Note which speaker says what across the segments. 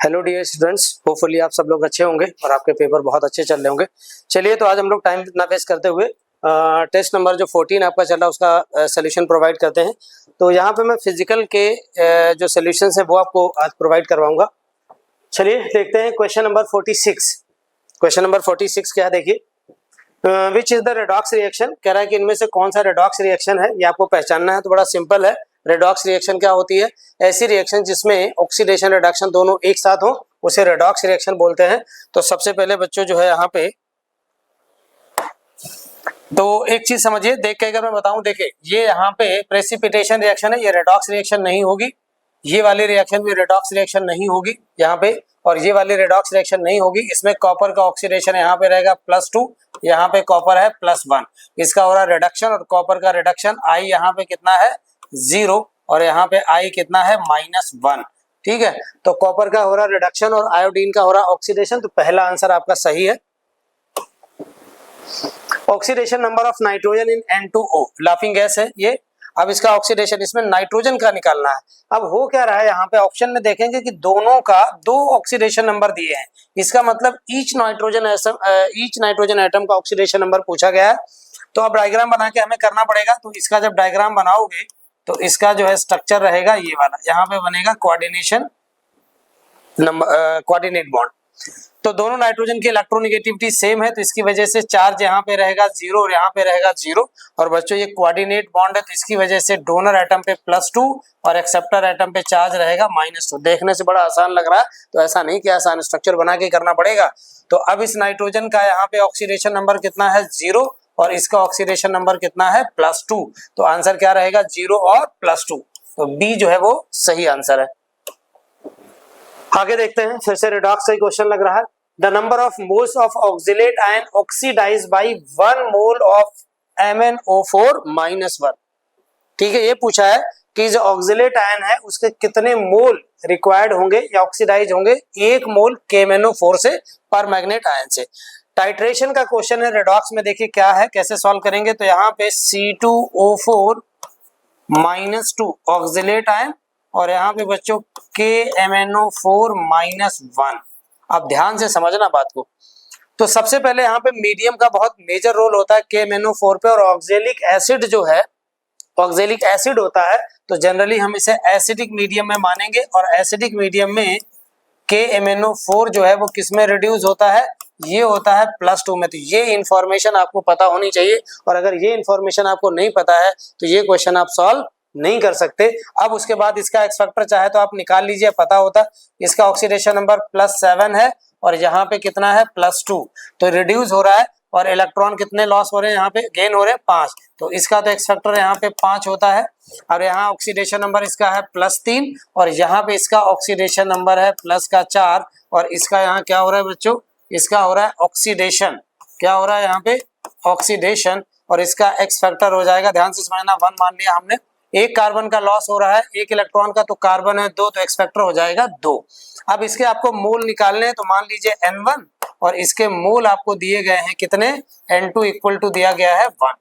Speaker 1: Hello dear students, hopefully आप सब लोग अच्छे होंगे और आपके पेपर बहुत अच्छे चल रहे होंगे। चलिए तो आज हम लोग टाइम ना वेस्ट करते हुए टेस्ट नंबर जो 14 आपका चल रहा है उसका सोल्यूशन प्रोवाइड करते हैं। तो यहाँ पे मैं फिजिकल के जो सोल्यूशन है वो आपको आज प्रोवाइड करवाऊंगा। चलिए देखते हैं क्वेश्चन नंबर 46। क्वेश्चन नंबर 46 क्या है, देखिए। Which is the redox reaction, कह रहा है कि इनमें से कौन सा रेडॉक्स रिएक्शन है, ये आपको पहचानना है। तो बड़ा सिंपल है। रेडॉक्स रिएक्शन क्या होती है? ऐसी रिएक्शन जिसमें ऑक्सीडेशन रिडक्शन दोनों एक साथ हो उसे रेडॉक्स रिएक्शन बोलते हैं। तो सबसे पहले बच्चों जो है यहाँ पे तो एक चीज समझिए, देख के अगर मैं बताऊं, देखिए ये यहाँ पे प्रेसिपिटेशन रिएक्शन है, ये रेडॉक्स रिएक्शन नहीं होगी। ये वाली रिएक्शन भी रेडॉक्स रिएक्शन नहीं होगी यहाँ पे, और ये वाली रेडॉक्स रिएक्शन नहीं होगी। इसमें कॉपर का ऑक्सीडेशन यहाँ पे रहेगा +2, यहाँ पे कॉपर है +1, इसका हो रहा है रिडक्शन, और कॉपर का रिडक्शन आई यहाँ पे कितना है 0, और यहाँ पे आई कितना है -1। ठीक है, तो कॉपर का हो रहा रिडक्शन और आयोडीन का हो रहा ऑक्सीडेशन। तो पहला आंसर आपका सही है। Oxidation number of nitrogen in N2O, laughing gas है ये। अब इसका ऑक्सीडेशन, इसमें नाइट्रोजन का निकालना है। अब हो क्या रहा है, यहाँ पे ऑप्शन में देखेंगे कि दोनों का 2 ऑक्सीडेशन नंबर दिए हैं। इसका मतलब ईच नाइट्रोजन एटम का ऑक्सीडेशन नंबर पूछा गया है। तो अब डायग्राम बना के हमें करना पड़ेगा। तो इसका जब डायग्राम बनाओगे तो इसका जो है स्ट्रक्चर रहेगा ये वाला, यहाँ पे बनेगा कोऑर्डिनेशन नंबर, कोऑर्डिनेट बॉन्ड। तो दोनों नाइट्रोजन की इलेक्ट्रोनेगेटिविटी सेम है, तो इसकी वजह से चार्ज यहाँ पे रहेगा 0 और यहाँ पे रहेगा 0। और बच्चों ये कोऑर्डिनेट बॉन्ड है, तो इसकी वजह से डोनर एटम पे +2 और एक्सेप्टर एटम पे चार्ज रहेगा -2। देखने से बड़ा आसान लग रहा है, तो ऐसा नहीं कि आसान स्ट्रक्चर बना के करना पड़ेगा। तो अब इस नाइट्रोजन का यहाँ पे ऑक्सीडेशन नंबर कितना है 0, और इसका ऑक्सीडेशन नंबर कितना है +2। तो आंसर क्या रहेगा 0 और +2। तो बी जो है वो सही आंसर है। आगे देखते हैं, फिर से रेडॉक्स का क्वेश्चन लग रहा है। The number of moles of oxalate ion oxidise by 1 mole of MnO4 -1। ठीक है, ये पूछा है कि जो ऑक्सिलेट आयन है उसके कितने मोल रिक्वायर्ड होंगे या ऑक्सीडाइज होंगे 1 मोल KMnO4 से पर मैग्नेट आयन से। टाइट्रेशन का क्वेश्चन है रेडॉक्स में। देखिए क्या है, कैसे सॉल्व करेंगे। तो यहाँ पे C2O4 -2 ऑक्सिलेट आयन, और यहाँ पे बच्चों KMnO4 -1। आप ध्यान से समझना बात को। तो सबसे पहले यहाँ पे मीडियम का बहुत मेजर रोल होता है KMnO4 पे, और ऑक्जेलिक एसिड जो है, ऑक्जेलिक एसिड होता है, तो जनरली हम इसे एसिडिक मीडियम में मानेंगे। और एसिडिक मीडियम में KMnO4 जो है वो किस में रिड्यूस होता है, ये होता है +2 में। तो ये इंफॉर्मेशन आपको पता होनी चाहिए, और अगर ये इंफॉर्मेशन आपको नहीं पता है तो ये क्वेश्चन आप सॉल्व नहीं कर सकते। अब उसके बाद इसका एक्स फैक्टर चाहे तो आप निकाल लीजिए, पता होता। इसका ऑक्सीडेशन नंबर +7 है, और यहाँ पे कितना है +2। तो रिड्यूस हो रहा है, और इलेक्ट्रॉन कितने लॉस हो रहे हैं, यहाँ पे गेन हो रहे हैं 5। तो इसका तो एक्स फैक्टर यहाँ पे 5 होता है। और यहाँ ऑक्सीडेशन नंबर इसका है +3, और यहाँ पे इसका ऑक्सीडेशन नंबर है +4, और इसका यहाँ क्या हो रहा है बच्चों, इसका हो रहा है ऑक्सीडेशन। क्या हो रहा है यहाँ पे, ऑक्सीडेशन, और इसका एक्स फैक्टर हो जाएगा, ध्यान से समझना, 1 मान लिया हमने। एक कार्बन का लॉस हो रहा है, एक इलेक्ट्रॉन का, तो कार्बन है 2, तो एक्स फैक्टर हो जाएगा 2। अब इसके आपको मोल निकालने हैं, तो मान लीजिए N1, और इसके मोल आपको दिए गए हैं कितने, N2 इक्वल टू दिया गया है 1।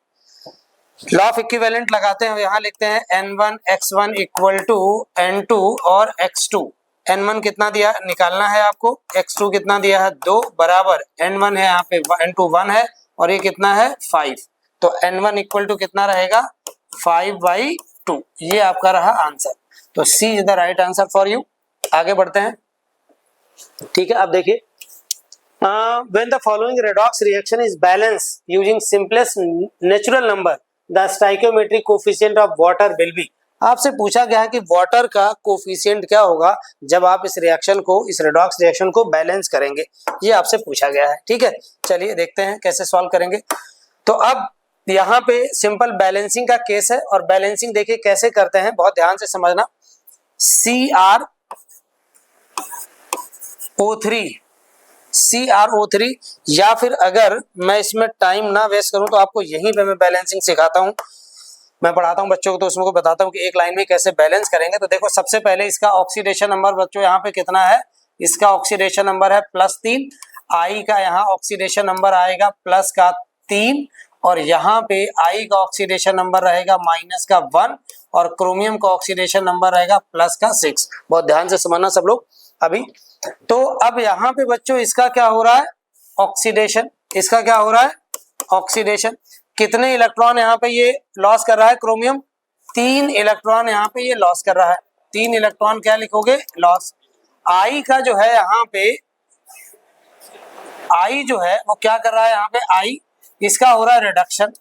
Speaker 1: लॉ ऑफ इक्विवेलेंट लगाते हैं, यहाँ लिखते हैं N1 X1 equal to N2 और X2। N1 कितना दिया निकालना है आपको, X2 कितना दिया है 2, बराबर N1 है यहाँ पे, N2 1 है, और ये कितना है 5। तो N1 इक्वल टू कितना रहेगा 5/2। ये आपका रहा आंसर। तो C is the right answer for you. आगे बढ़ते हैं। ठीक है, अब देखिए, when the following redox reaction is balanced using simplest natural number, the stoichiometric coefficient of water will be। आपसे पूछा गया है कि वाटर का कोफिशिएंट क्या होगा जब आप इस रिएक्शन को, इस रेडॉक्स रिएक्शन को बैलेंस करेंगे, ये आपसे पूछा गया है। ठीक है, चलिए देखते हैं कैसे सॉल्व करेंगे। तो अब यहाँ पे सिंपल बैलेंसिंग का केस है, और बैलेंसिंग देखिए कैसे करते हैं, बहुत ध्यान से समझना। CrO3, या फिर अगर मैं इसमें टाइम ना वेस्ट करूं तो आपको यहीं पे मैं बैलेंसिंग सिखाता हूं, मैं पढ़ाता हूं बच्चों को, तो उसमें को बताता हूं कि एक लाइन में कैसे बैलेंस करेंगे। तो देखो सबसे पहले इसका ऑक्सीडेशन नंबर बच्चों यहाँ पे कितना है, इसका ऑक्सीडेशन नंबर है +3, आई का यहाँ ऑक्सीडेशन नंबर आएगा +3, और यहाँ पे आई का ऑक्सीडेशन नंबर रहेगा -1, और क्रोमियम का ऑक्सीडेशन नंबर रहेगा +6। बहुत ध्यान से समझना सब लोग। अभी। तो अब यहाँ पे बच्चों इसका क्या हो रहा है, ऑक्सीडेशन। इसका क्या हो रहा है, ऑक्सीडेशन। कितने इलेक्ट्रॉन यहाँ पे ये लॉस कर रहा है क्रोमियम, 3 इलेक्ट्रॉन यहाँ पे ये लॉस कर रहा है। 3 इलेक्ट्रॉन क्या लिखोगे, लॉस। आई का जो है यहाँ पे, आई जो है वो क्या कर रहा है यहाँ पे, आई इसका हो रहा है रिडक्शन।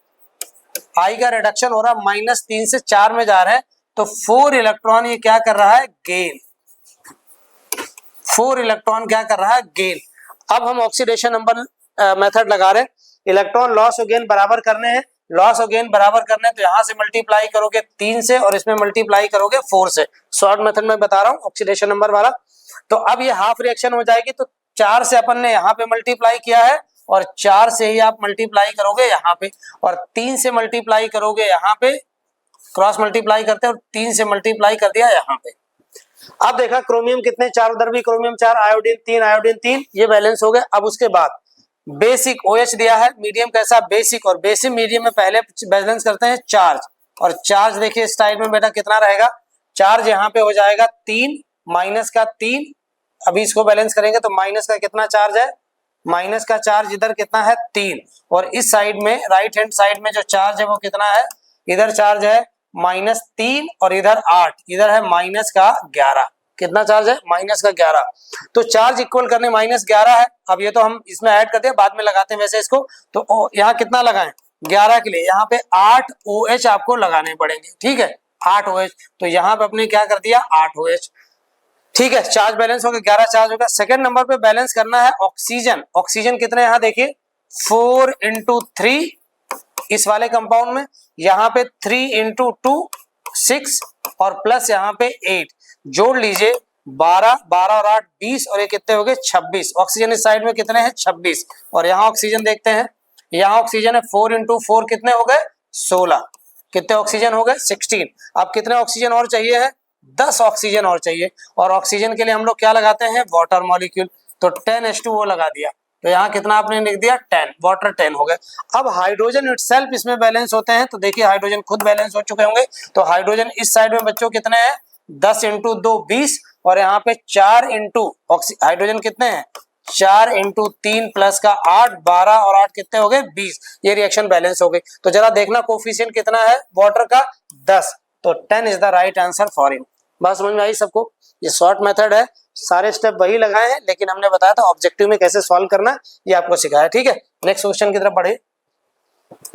Speaker 1: आई का रिडक्शन हो रहा है, -3 से 4 में जा रहा है, तो 4 इलेक्ट्रॉन ये क्या कर रहा है, गेन। 4 इलेक्ट्रॉन क्या कर रहा है, गेन। अब हम ऑक्सीडेशन नंबर मेथड लगा रहे हैं। इलेक्ट्रॉन लॉस और गेन बराबर करने हैं, लॉस और गेन बराबर करने हैं, तो यहाँ से मल्टीप्लाई करोगे 3 से और इसमें मल्टीप्लाई करोगे 4 से। शॉर्ट मेथड में बता रहा हूँ ऑक्सीडेशन नंबर वाला। तो अब ये हाफ रिएक्शन हो जाएगी, तो 4 से अपन ने यहाँ पे मल्टीप्लाई किया है और 4 से ही आप मल्टीप्लाई करोगे यहाँ पे, और 3 से मल्टीप्लाई करोगे यहाँ पे, क्रॉस मल्टीप्लाई करते हैं और 3 से मल्टीप्लाई कर दिया यहाँ पे। अब देखा क्रोमियम कितने, 4 उधर भी क्रोमियम 4, आयोडीन 3, आयोडीन 3, ये बैलेंस हो गए। अब उसके बाद बेसिक OH दिया है, मीडियम कैसा, बेसिक, और बेसिक मीडियम में पहले बैलेंस करते हैं चार्ज, और चार्ज देखिए इस साइड में बेटा कितना रहेगा, चार्ज यहाँ पे हो जाएगा 3, माइनस का 3। अभी इसको बैलेंस करेंगे तो माइनस का कितना चार्ज है, माइनस का चार्ज इधर कितना है, 3, और इस साइड में राइट हैंड साइड में जो चार्ज है वो कितना है, इधर चार्ज है -3 और इधर 8, इधर है माइनस का 11। कितना चार्ज है, माइनस का 11। तो चार्ज इक्वल करने -11 है। अब ये तो हम इसमें ऐड करते हैं, बाद में लगाते हैं वैसे इसको। तो यहाँ कितना लगाएं, 11 के लिए यहाँ पे 8 OH आपको लगाने पड़ेंगे, ठीक है, 8 OH। तो यहाँ पे अपने क्या कर दिया, 8 OH, ठीक है। चार्ज बैलेंस हो गया, 11 चार्ज होगा। सेकंड नंबर पे बैलेंस करना है ऑक्सीजन। ऑक्सीजन कितने, यहाँ देखिए 4 × 3 इस वाले कंपाउंड में, यहाँ पे 3 × 2 6 और प्लस यहाँ पे 8, जोड़ लीजिए 12, 12 और 8 20, और ये कितने हो गए, 26। ऑक्सीजन इस साइड में कितने हैं, 26, और यहाँ ऑक्सीजन देखते हैं, यहाँ ऑक्सीजन है 4 × 4 कितने हो गए, 16। कितने ऑक्सीजन हो गए, 16। अब कितने ऑक्सीजन और चाहिए है, 10 ऑक्सीजन और चाहिए, और ऑक्सीजन के लिए हम लोग क्या लगाते हैं, वाटर मॉलिक्यूल। तो 10H2O लगा दिया, तो यहाँ कितना आपने लिख दिया, 10, वाटर 10 हो गए। अब हाइड्रोजन इटसेल्फ इसमें बैलेंस होते हैं, तो देखिए हाइड्रोजन खुद बैलेंस हो चुके होंगे। तो हाइड्रोजन इस साइड में बच्चों कितने हैं, 10 × 2 20, और यहाँ पे 4 हाइड्रोजन कितने हैं, 4 × 3 प्लस का 8, 12 और 8 कितने हो गए, 20। ये रिएक्शन बैलेंस हो गई। तो जरा देखना कोफिशिएंट कितना है वाटर का, 10। तो 10 is the right answer for you. बात समझ में आई सबको? ये शॉर्ट मेथड है, सारे स्टेप वही लगाए हैं, लेकिन हमने बताया था ऑब्जेक्टिव में कैसे सॉल्व करना है, ये आपको सिखाया, ठीक है। नेक्स्ट क्वेश्चन की तरफ बढ़े।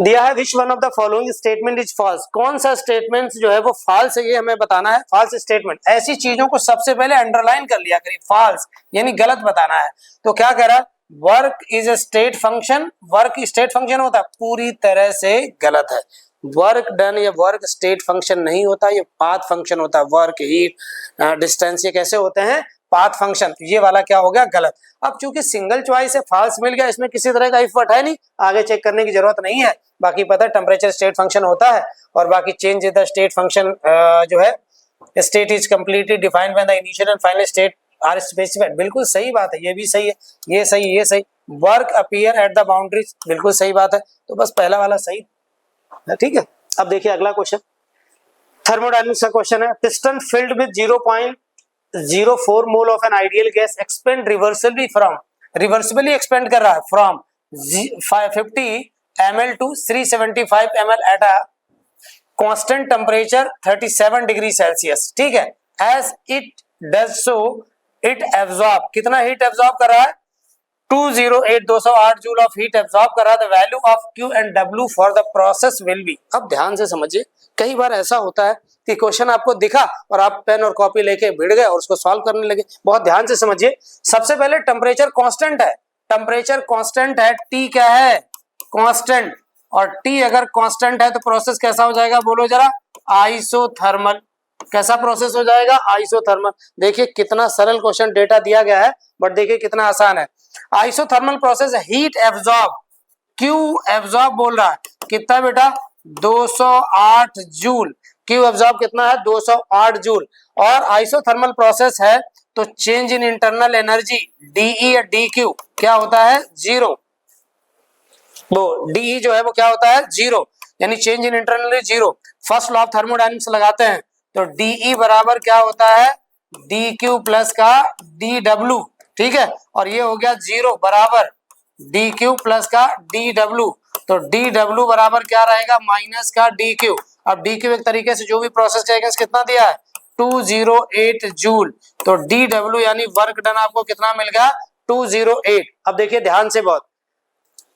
Speaker 1: दिया है which one of the following statement is false. कौन सा स्टेटमेंट जो है वो फॉल्स है, ये हमें बताना है। फॉल्स स्टेटमेंट, ऐसी चीजों को सबसे पहले अंडरलाइन कर लिया करिए, फॉल्स यानी गलत बताना है। तो क्या कह रहा है, work is a state function. Work state function होता है, पूरी तरह से गलत है। वर्क डन या वर्क स्टेट फंक्शन नहीं होता, ये पाथ फंक्शन होता है। वर्क, हीट, डिस्टेंस, ये कैसे होते हैं, पाथ फंक्शन। तो ये वाला क्या हो गया, गलत। अब चूंकि सिंगल चॉइस है, फॉल्स मिल गया, इसमें किसी तरह का इफ बट है नहीं, आगे चेक करने की जरूरत नहीं है। बाकी पता है टेम्परेचर स्टेट फंक्शन होता है, और बाकी change in the state function जो है, state is completely defined by the initial and final state are specified. बिल्कुल सही बात है, ये भी सही है, ये सही, ये सही। Work appear at the boundaries, बिल्कुल सही बात है। तो बस पहला वाला सही, ठीक है। अब देखिए अगला क्वेश्चन, थर्मोडायनेमिक्स का क्वेश्चन है। Piston filled with 0.04 mole of an ideal gas expand reversibly from, reversibly expand कर रहा है from 50 ml to 375 ml at a constant temperature 37 degree Celsius, ठीक है। As it does so it absorb, कितना heat absorb कर रहा है, 208 joule of heat absorb कर रहा है। The value of Q and W for the process will be. अब ध्यान से समझिए, कई बार ऐसा होता है कि क्वेश्चन आपको दिखा और आप पेन और कॉपी लेके भिड़ गए और उसको सॉल्व करने लगे। बहुत ध्यान से समझिए। सबसे पहले टेम्परेचर कांस्टेंट है, टेम्परेचर कांस्टेंट है, T क्या है, कांस्टेंट, और T अगर कांस्टेंट है तो प्रोसेस कैसा हो जाएगा, बोलो जरा, आइसोथर्मल। कैसा प्रोसेस हो जाएगा, आइसोथर्मल। देखिए कितना सरल क्वेश्चन, डेटा दिया गया है बट देखिए कितना आसान है। Isothermal process, heat absorb, Q absorb बोल रहा है, कितना बेटा, 208 जूल। क्यू एब्जॉर्ब कितना है, 208 जूल। और आइसोथर्मल प्रोसेस है तो change in internal energy DE या डी क्यू क्या होता है, 0। वो डीई जो है वो क्या होता है, 0, यानी change in internal 0। First law of thermodynamics लगाते हैं तो डीई बराबर क्या होता है, डी क्यू प्लस का डी डब्ल्यू, ठीक है, और ये हो गया 0 बराबर डी क्यू प्लस का डी डब्ल्यू। तो डी डब्ल्यू बराबर क्या रहेगा, माइनस का डी क्यू। अब डी क्यू एक तरीके से जो भी प्रोसेस करेगा कितना दिया है 208 जूल। तो डी डब्ल्यू यानी वर्क डन आपको कितना मिल गया 208। अब देखिए ध्यान से बहुत,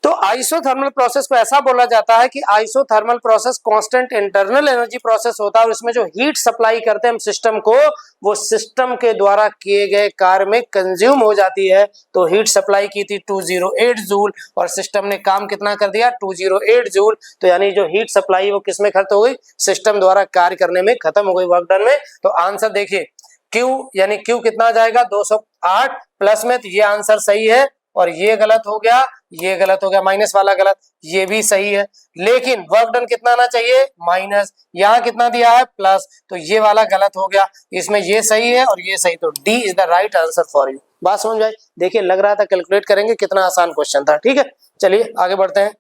Speaker 1: तो आइसोथर्मल प्रोसेस को ऐसा बोला जाता है कि isothermal process constant internal energy process होता है और इसमें जो हीट सप्लाई करते हैं हम सिस्टम को, वो सिस्टम के द्वारा किए गए कार्य में कंज्यूम हो जाती है। तो हीट सप्लाई की थी 208 जूल और सिस्टम ने काम कितना कर दिया 208 जूल। तो यानी जो हीट सप्लाई वो किसमें खत्म हो गई, सिस्टम द्वारा कार्य करने में खत्म हो गई, वर्क डन में। तो आंसर देखिए Q यानी Q कितना आ जाएगा 208 प्लस में, तो ये आंसर सही है और ये गलत हो गया, ये गलत हो गया, माइनस वाला गलत, ये भी सही है। लेकिन वर्क डन कितना आना चाहिए माइनस, यहाँ कितना दिया है प्लस, तो ये वाला गलत हो गया, इसमें ये सही है और ये सही। तो D is the right answer for you. बात समझ आई? देखिए लग रहा था कैलकुलेट करेंगे, कितना आसान क्वेश्चन था। ठीक है, चलिए आगे बढ़ते हैं।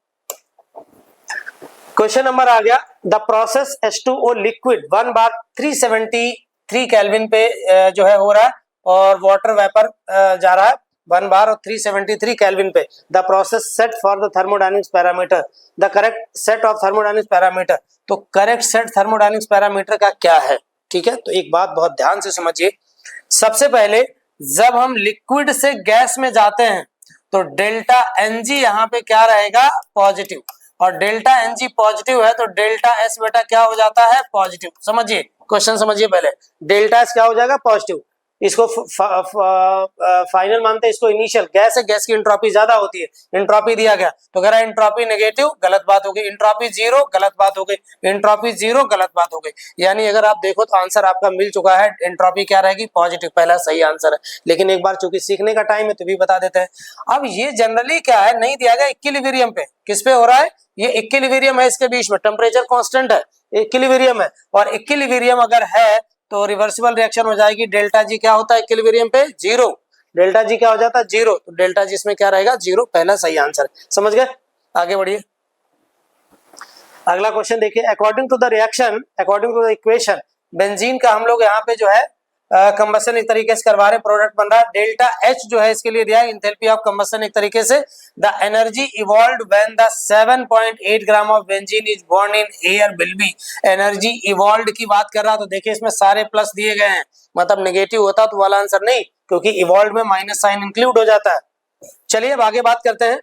Speaker 1: क्वेश्चन नंबर आ गया, the process H2O liquid 1 bar 373 kelvin पे जो है हो रहा है और वाटर वेपर जा रहा है 1 बार और 373 केल्विन पे। The process set for the thermodynamics parameter, the correct set of thermodynamics parameter. तो करेक्ट सेट थर्मोडायनेमिक्स पैरामीटर का क्या है? ठीक है, तो एक बात बहुत ध्यान से समझिए। सबसे पहले जब हम लिक्विड से गैस में जाते हैं तो डेल्टा एनजी यहाँ पे क्या रहेगा पॉजिटिव, और डेल्टा एनजी पॉजिटिव है तो डेल्टा एस बेटा क्या हो जाता है पॉजिटिव। समझिए क्वेश्चन समझिए, पहले डेल्टा एस क्या हो जाएगा पॉजिटिव, इसको फाइनल मानते हैं, इसको इनिशियल। गैस है, गैस की एंट्रोपी ज्यादा होती है, एंट्रोपी दिया गया तो कह रहा है एंट्रोपी नेगेटिव, गलत बात हो गई। एंट्रोपी 0 गलत बात हो गई, एंट्रोपी 0 गलत बात हो गई। यानी अगर आप देखो तो आंसर आपका मिल चुका है, एंट्रोपी क्या रहेगी पॉजिटिव, पहला सही आंसर है। लेकिन एक बार चूंकि सीखने का टाइम है तो भी बता देते हैं। अब ये जनरली क्या है, नहीं दिया गया इक्विलिब्रियम पे, किस पे हो रहा है ये इक्विलिब्रियम है, इसके बीच में टेम्परेचर कांस्टेंट है, इक्विलिब्रियम है, और इक्विलिब्रियम अगर है तो रिवर्सिबल रिएक्शन हो जाएगी। डेल्टा जी क्या होता है इक्विलिब्रियम पे 0, डेल्टा जी क्या हो जाता है 0, तो डेल्टा जी इसमें क्या रहेगा 0, पहला सही आंसर। समझ गए? आगे बढ़िए, अगला क्वेश्चन देखिए। According to the reaction, according to the equation, benzene का हम लोग यहाँ पे जो है कंबशन एक तरीके से करवा रहे, प्रोडक्ट बन रहा है। डेल्टा एच जो है इसके लिए दिया है इंथैल्पी ऑफ कंबशन एक तरीके से। The energy evolved when the 7.8 gram of benzene is burn in air will be. Energy evolved की बात कर रहा, तो देखिए इसमें सारे प्लस दिए गए हैं, मतलब नेगेटिव होता तो वाला आंसर नहीं, क्योंकि इवॉल्व्ड में माइनस साइन इंक्लूड हो जाता है। चलिए अब आगे बात करते हैं।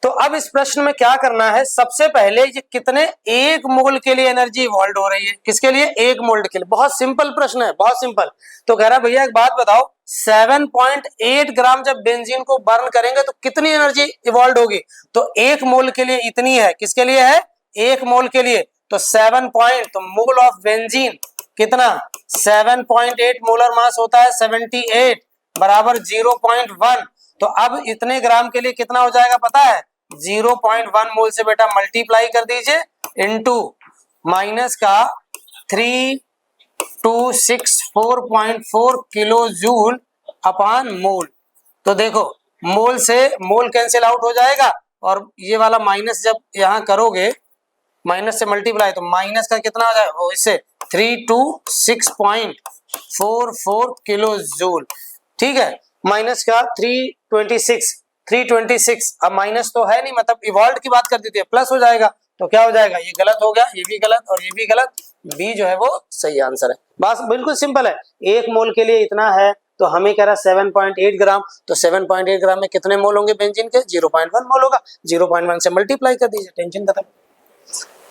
Speaker 1: तो अब इस प्रश्न में क्या करना है, सबसे पहले ये कितने एक मोल के लिए एनर्जी इवॉल्व हो रही है, किसके लिए एक मोल के लिए। बहुत सिंपल प्रश्न है, बहुत सिंपल। तो कह रहा भैया एक बात बताओ, 7.8 ग्राम जब बेंजीन को बर्न करेंगे तो कितनी एनर्जी इवॉल्व होगी, तो एक मोल के लिए इतनी है। किसके लिए है, एक मोल के लिए। तो 7 पॉइंट, तो मोल ऑफ बेंजीन कितना 7.8 मोलर मास होता है 78 बराबर 0.1। तो अब इतने ग्राम के लिए कितना हो जाएगा पता है, 0.1 मोल से बेटा मल्टीप्लाई कर दीजिए इनटू माइनस का 3264.4 किलो जूल अपॉन मोल। तो देखो मोल से मोल कैंसिल आउट हो जाएगा और ये वाला माइनस जब यहाँ करोगे, माइनस से मल्टीप्लाई, तो माइनस का कितना हो जाएगा इससे 326.44 किलो जूल। ठीक है, माइनस का 326। अब माइनस तो है नहीं, मतलब इवॉल्व की बात कर देते हैं, प्लस हो जाएगा तो क्या हो जाएगा, ये गलत हो गया, ये भी गलत और ये भी गलत, बी जो है वो सही आंसर है। बात बिल्कुल सिंपल है, एक मोल के लिए इतना है तो हमें कह रहा 7.8 ग्राम, तो 7.8 ग्राम में कितने मोल होंगे बेंजीन के, 0.1 मोल होगा, 0.1 से मल्टीप्लाई कर दीजिए, टेंशन खत्म।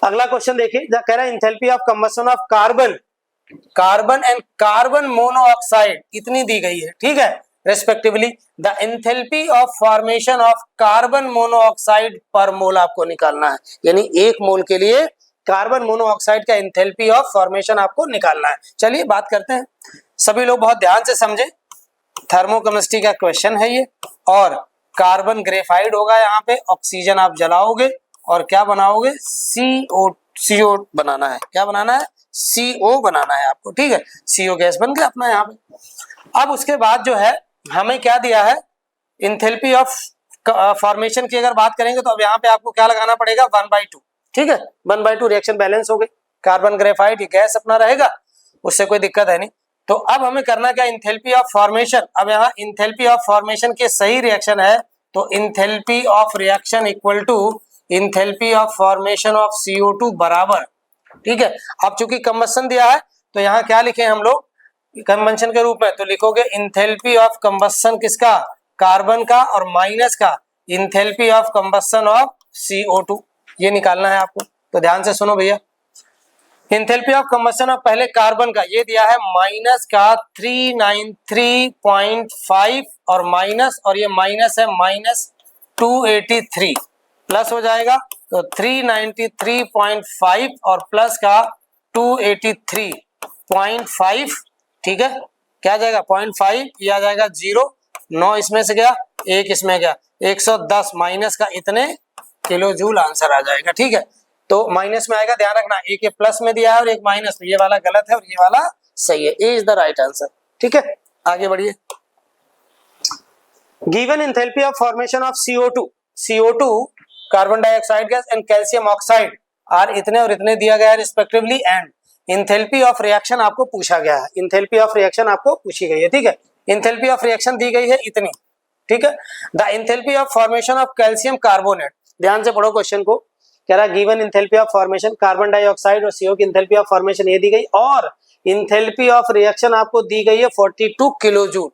Speaker 1: अगला क्वेश्चन देखिए, कह रहा है enthalpy of combustion of carbon and carbon monoxide इतनी दी गई है, ठीक है, respectively. The enthalpy of formation of carbon monoxide पर मोल आपको निकालना है, यानी एक मोल के लिए कार्बन मोनोऑक्साइड का एंथैल्पी ऑफ फॉर्मेशन आपको निकालना है। चलिए बात करते हैं, सभी लोग बहुत ध्यान से समझे, थर्मोकेमिस्ट्री का क्वेश्चन है ये। और कार्बन ग्रेफाइड होगा, यहाँ पे ऑक्सीजन आप जलाओगे और क्या बनाओगे, CO बनाना है, क्या बनाना है, CO बनाना है आपको, ठीक है, CO गैस बन गया अपना यहाँ पे। अब उसके बाद जो है हमें क्या दिया है, इंथैल्पी ऑफ फॉर्मेशन की अगर बात करेंगे तो अब यहाँ पे आपको क्या लगाना पड़ेगा 1/2, ठीक है, 1/2 रिएक्शन बैलेंस हो गई, कार्बन ग्रेफाइड ये गैस अपना रहेगा, उससे कोई दिक्कत है नहीं। तो अब हमें करना क्या, इंथैल्पी ऑफ फॉर्मेशन। अब यहाँ इंथैल्पी ऑफ फॉर्मेशन के सही रिएक्शन है तो enthalpy of reaction equal to enthalpy of formation of CO2 बराबर, ठीक है। अब चूंकि कंबशन दिया है तो यहाँ क्या लिखे हम लोग कन्वेंशन के रूप में, तो लिखोगे इंथैल्पी ऑफ कंबशन किसका, कार्बन का, और माइनस का enthalpy of combustion of CO2, ये निकालना है आपको। तो ध्यान से सुनो भैया, इंथैल्पी ऑफ कंबशन ऑफ पहले कार्बन का ये दिया है माइनस का 393.5 और माइनस, और ये माइनस है माइनस 283, प्लस हो जाएगा तो 393.5 और प्लस का 283.5, ठीक है। क्या जाएगा 0.5, ये आ जाएगा 0, 9 इसमें से गया, 1 इसमें गया, 110 माइनस का इतने किलो जूल आंसर आ जाएगा, ठीक है। तो माइनस में आएगा, ध्यान रखना, एक प्लस में दिया है और एक माइनस, तो ये वाला गलत है और ये वाला सही है, A is the right answer, ठीक है। आगे बढ़िए, given enthalpy of formation of CO2 carbon dioxide gas and calcium oxide are इतने और इतने दिया गया है respectively, and enthalpy of reaction आपको पूछा गया है, एंथैल्पी ऑफ रिएक्शन आपको पूछी गई है, ठीक है। एंथैल्पी ऑफ रिएक्शन दी गई है इतनी, ठीक है। The enthalpy of formation of calcium carbonate, ध्यान से पढ़ो क्वेश्चन को, कह रहा given enthalpy of formation carbon dioxide और CO की एंथैल्पी ऑफ फॉर्मेशन ये दी गई, और एंथैल्पी ऑफ रिएक्शन आपको दी गई है 42 किलो जूल,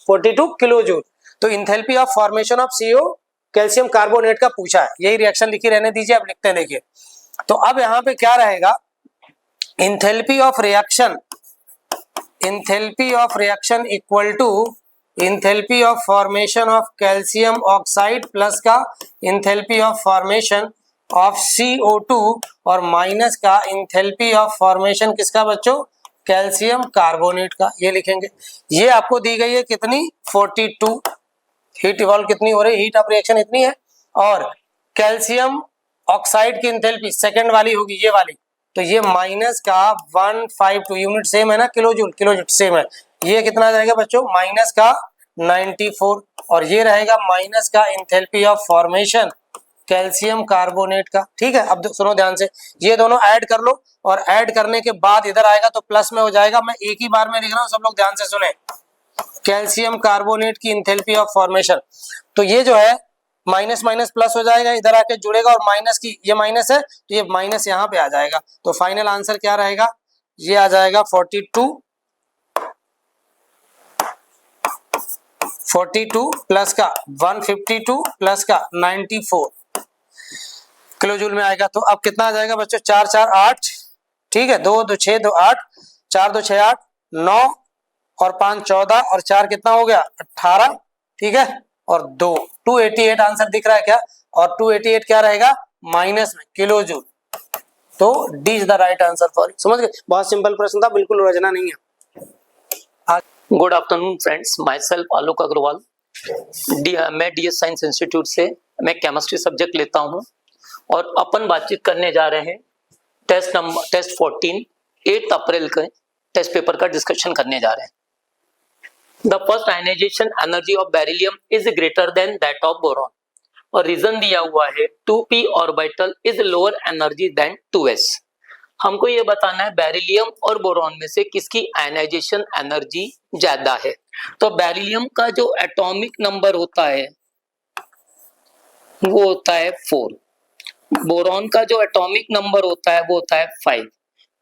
Speaker 1: 42 किलो जूल। तो enthalpy of formation of CO calcium carbonate का पूछा है, यही रिएक्शन लिखी रहने दीजिए, अब लिखते हैं देखिए। तो अब यहाँ पे क्या रहेगा, enthalpy of reaction equal to enthalpy of formation of calcium oxide plus का enthalpy of formation of CO2 और माइनस का एंथैल्पी ऑफ फॉर्मेशन किसका बच्चों, कैल्शियम कार्बोनेट का, ये लिखेंगे। ये आपको दी गई है कितनी, 42, हीट इवॉल्व कितनी हो रही, हीट ऑफ रिएक्शन इतनी है, और कैल्शियम ऑक्साइड की एंथैल्पी सेकंड वाली होगी ये वाली, तो ये माइनस का 152, यूनिट सेम है ना, किलो जूल सेम है, ये कितना जाएगा बच्चों, माइनस का 94, और ये रहेगा माइनस का enthalpy of formation calcium carbonate का, ठीक है। अब सुनो ध्यान से, ये दोनों ऐड कर लो, और ऐड करने के बाद इधर आएगा तो प्लस में हो जाएगा, मैं एक ही बार में लिख रहा हूं, सब लोग ध्यान से सुने, कैल्शियम कार्बोनेट की एंथैल्पी ऑफ फॉर्मेशन, तो ये जो है माइनस माइनस प्लस हो जाएगा, इधर आके जुड़ेगा, और माइनस की ये माइनस है तो ये माइनस यहाँ पे आ जाएगा, तो फाइनल आंसर क्या रहेगा, ये आ जाएगा 42 प्लस का 152 प्लस का 94 किलो जूल में आएगा। तो अब कितना आ जाएगा बच्चों, 4 4 8, ठीक है, 2 2 6 2 8, 4 2 6 8, 9 और 5 14, और 4 कितना हो गया 18, ठीक है, और 2 288 आंसर दिख रहा है क्या, और 288 क्या रहेगा माइनस में किलो जूल, तो D is the right answer for, समझ गए, बहुत सिंपल प्रश्न था, बिल्कुल रचना नहीं है।
Speaker 2: Good afternoon friends, myself Alok Agarwal, मैं DS साइंस इंस्टीट्यूट से मैं केमिस्ट्री सब्जेक्ट लेता हूं, और अपन बातचीत करने जा रहे हैं टेस्ट 14 8 अप्रैल के टेस्ट पेपर का डिस्कशन करने जा रहे हैं। The first ionisation energy of beryllium is greater than that of boron, और रीजन दिया हुआ है 2p orbital is lower energy than 2s। हमको ये बताना है बेरिलियम और बोरॉन में से किसकी आयनाइजेशन एनर्जी ज्यादा है। तो बेरिलियम का जो एटॉमिक नंबर होता है वो होता है 4, बोरॉन का जो एटॉमिक नंबर होता है वो होता है 5।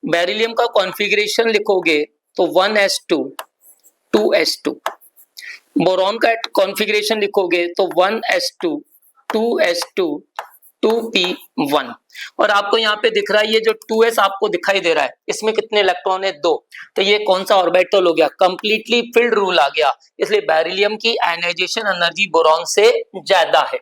Speaker 2: बेरिलियम का कॉन्फ़िगरेशन लिखोगे तो 1s2 2s2, बोरॉन का कॉन्फ़िगरेशन लिखोगे तो 1s2 2s2 2p1, और आपको यहाँ पे दिख रहा है ये जो 2s आपको दिखाई दे रहा है, इसमें कितने इलेक्ट्रॉन है 2, तो ये कौन सा ऑर्बिटल हो गया, कंप्लीटली फिल्ड रूल आ गया, इसलिए बेरिलियम की आयनाइजेशन एनर्जी बोरॉन से ज्यादा है।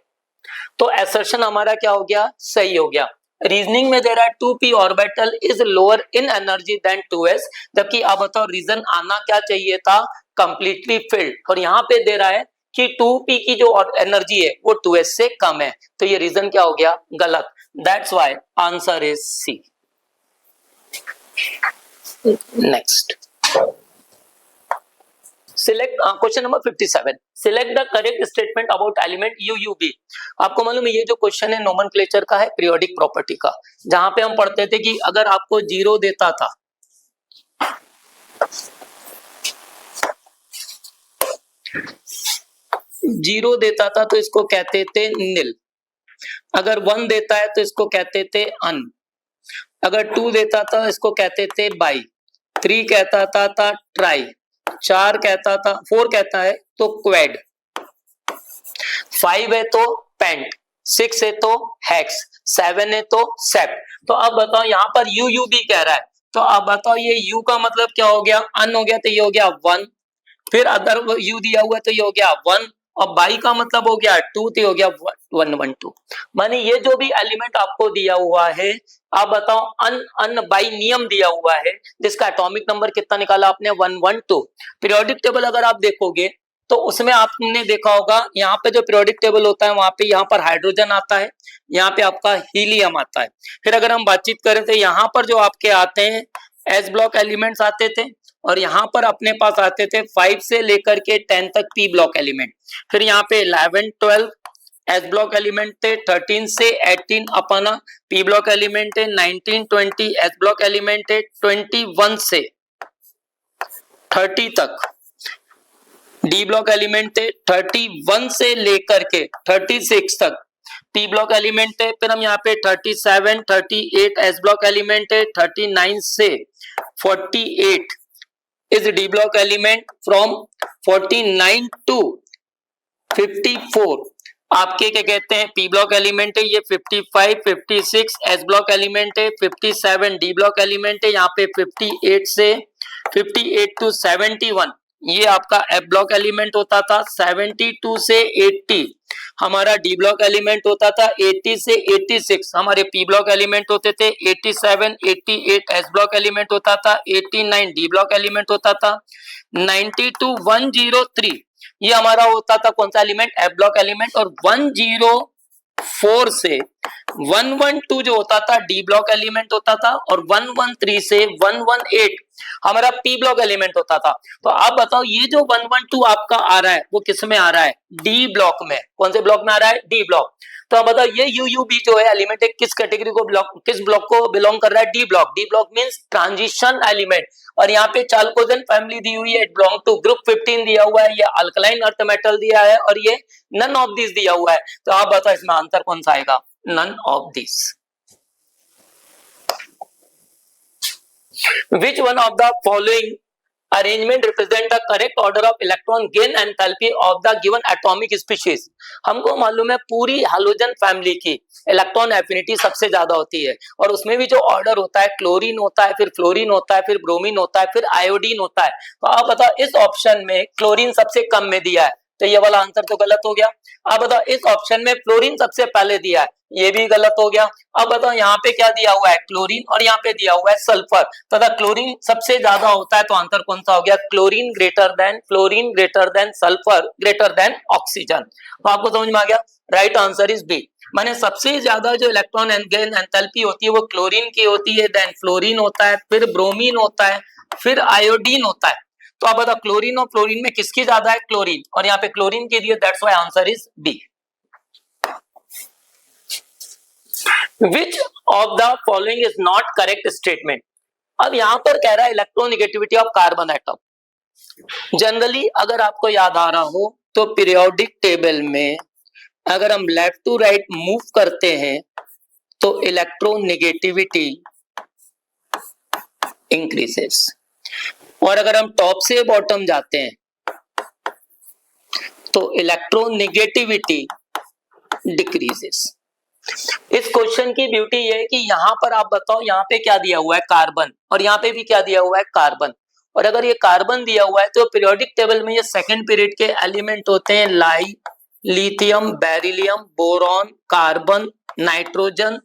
Speaker 2: तो एसर्शन हमारा क्या हो गया, सही हो गया। रीजनिंग में दे रहा है 2p orbital is lower in energy than 2s, जबकि आप बताओ रीजन आना क्या चाहिए था, कंप्लीटली फिल्ड, और यहाँ पे दे रहा है कि 2p की जो एनर्जी है वो 2s से कम है, तो ये रीजन क्या हो गया, गलत। That's why answer is C. Next, select question number 57, select the correct statement about element UUB। आपको मालूम है ये जो क्वेश्चन है नोमेनक्लेचर का है, पीरियोडिक प्रॉपर्टी का, जहां पे हम पढ़ते थे कि अगर आपको 0 देता था 0 देता था तो इसको कहते थे नील, अगर 1 देता है तो इसको कहते थे अन, अगर 2 देता था इसको कहते थे बाई, 3 कहता था ट्राई, 4 कहता था, 4 कहता है तो क्वेड, 5 है तो पेंट, 6 है तो हेक्स, 7 है तो सेप्ट। तो अब बताओ यहाँ पर यू भी कह रहा है, तो अब बताओ ये यू का मतलब क्या हो गया, अन हो गया तो ये हो गया 1, फिर अदर यू दिया हुआ है तो ये हो गया 1, और बाई का मतलब हो गया 2 तो हो गया 1 1 2। माने ये जो भी एलिमेंट आपको दिया हुआ है, आप बताओ अन अन बाई नियम दिया हुआ है, जिसका एटॉमिक नंबर कितना निकाला आपने 112। पीरियोडिक टेबल अगर आप देखोगे तो उसमें आपने देखा होगा यहाँ पे जो पीरियोडिक टेबल होता है वहां पे यहाँ पर हाइड्रोजन आता है, यहाँ पे आपका हीलियम आता है। फिर अगर हम बातचीत करें तो यहाँ पर जो आपके आते हैं एस ब्लॉक एलिमेंट्स आते थे, और यहाँ पर अपने पास आते थे 5 से लेकर के 10 तक पी ब्लॉक एलिमेंट। फिर यहाँ पे 11 12 एस ब्लॉक एलिमेंट थे, 13 से 18 अपना पी ब्लॉक एलिमेंट है, 19 20 एस ब्लॉक एलिमेंट है, 21 से 30 तक डी ब्लॉक एलिमेंट थे, 31 से लेकर के 36 तक पी ब्लॉक एलिमेंट है। फिर हम यहाँ पे 37 38 एस ब्लॉक एलिमेंट है, 39 से 48 is D block element, from 49 to 54 आपके क्या कहते हैं पी ब्लॉक एलिमेंट है। ये 55 56 एस ब्लॉक एलिमेंट है, 57 डी ब्लॉक एलिमेंट है, यहाँ पे 58 से 58 टू 71 ये आपका एफ ब्लॉक एलिमेंट होता था, 72 से 80 हमारा डी ब्लॉक एलिमेंट होता था, 80 से 86 हमारे पी ब्लॉक एलिमेंट होते थे, 87 88 एस ब्लॉक एलिमेंट होता था, 89 डी ब्लॉक एलिमेंट होता था, 90 टू 103 ये हमारा होता था कौन सा एलिमेंट, एफ ब्लॉक एलिमेंट, और 104 से 112 जो होता था डी ब्लॉक एलिमेंट होता था, और 113 से 118 हमारा पी ब्लॉक एलिमेंट होता था। तो आप बताओ ये जो 112 आपका आ रहा है वो किस में आ रहा है, डी ब्लॉक में। कौन से ब्लॉक में आ रहा है, डी ब्लॉक। तो आप बताओ ये यूयूबी जो है एलिमेंट है किस कैटेगरी को किस ब्लॉक को बिलोंग कर रहा है, D block. D block means transition element, और यहाँ पे चाल्कोजेन फैमिली दी हुई है, इट बिलोंग टू ग्रुप 15 दिया हुआ है, ये अल्कलाइन अर्थ मेटल दिया है, और ये नन ऑफ दिस दिया हुआ है। तो आप बताओ इसमें आंसर कौन सा आएगा, none of these. Which one of the following arrangement represent the correct order of electron gain and enthalpy of the given atomic species? हमको मालूम है पूरी हैलोजन फैमिली की इलेक्ट्रॉन एफिनिटी सबसे ज्यादा होती है, और उसमें भी जो ऑर्डर होता है क्लोरीन होता है, फिर फ्लोरीन होता है, फिर ब्रोमीन होता है, फिर आयोडीन होता है। तो आप बताओ इस ऑप्शन में क्लोरीन सबसे कम में दिया है, तो ये वाला आंसर तो गलत हो गया। अब बताओ इस ऑप्शन में फ्लोरीन सबसे पहले दिया है, ये भी गलत हो गया। अब बताओ यहाँ पे क्या दिया हुआ है, क्लोरीन, और यहाँ पे दिया हुआ है सल्फर, तथा क्लोरीन सबसे ज्यादा होता है, तो आंसर कौन सा हो गया, chlorine greater then sulphur greater than oxygen. तो आपको समझ में आ गया, राइट आंसर इज बी। माने सबसे ज्यादा जो इलेक्ट्रॉन गेन एंथैल्पी होती है वो क्लोरीन की होती है, देन फ्लोरीन होता है, फिर ब्रोमीन होता है, फिर आयोडीन होता है। तो आप बताओ क्लोरीन और फ्लोरीन में किसकी ज्यादा है, क्लोरीन, और यहाँ पे क्लोरीन के लिए, that's why answer is B. Which of the following is not correct statement? अब यहां पर कह रहा है electronegativity of carbon atom. Generally अगर आपको याद आ रहा हो तो पीरियोडिक टेबल में अगर हम लेफ्ट टू राइट मूव करते हैं तो इलेक्ट्रोनेगेटिविटी इंक्रीजेस, और अगर हम टॉप से बॉटम जाते हैं तो इलेक्ट्रोनेगेटिविटी डिक्रीजेस। इस क्वेश्चन की ब्यूटी ये है कि यहाँ पर आप बताओ यहाँ पे क्या दिया हुआ है, कार्बन, और यहाँ पे भी क्या दिया हुआ है, कार्बन। और अगर ये कार्बन दिया हुआ है तो पीरियोडिक टेबल में ये सेकंड पीरियड के एलिमेंट होते हैं, लाई, lithium, beryllium, boron, carbon, nitrogen,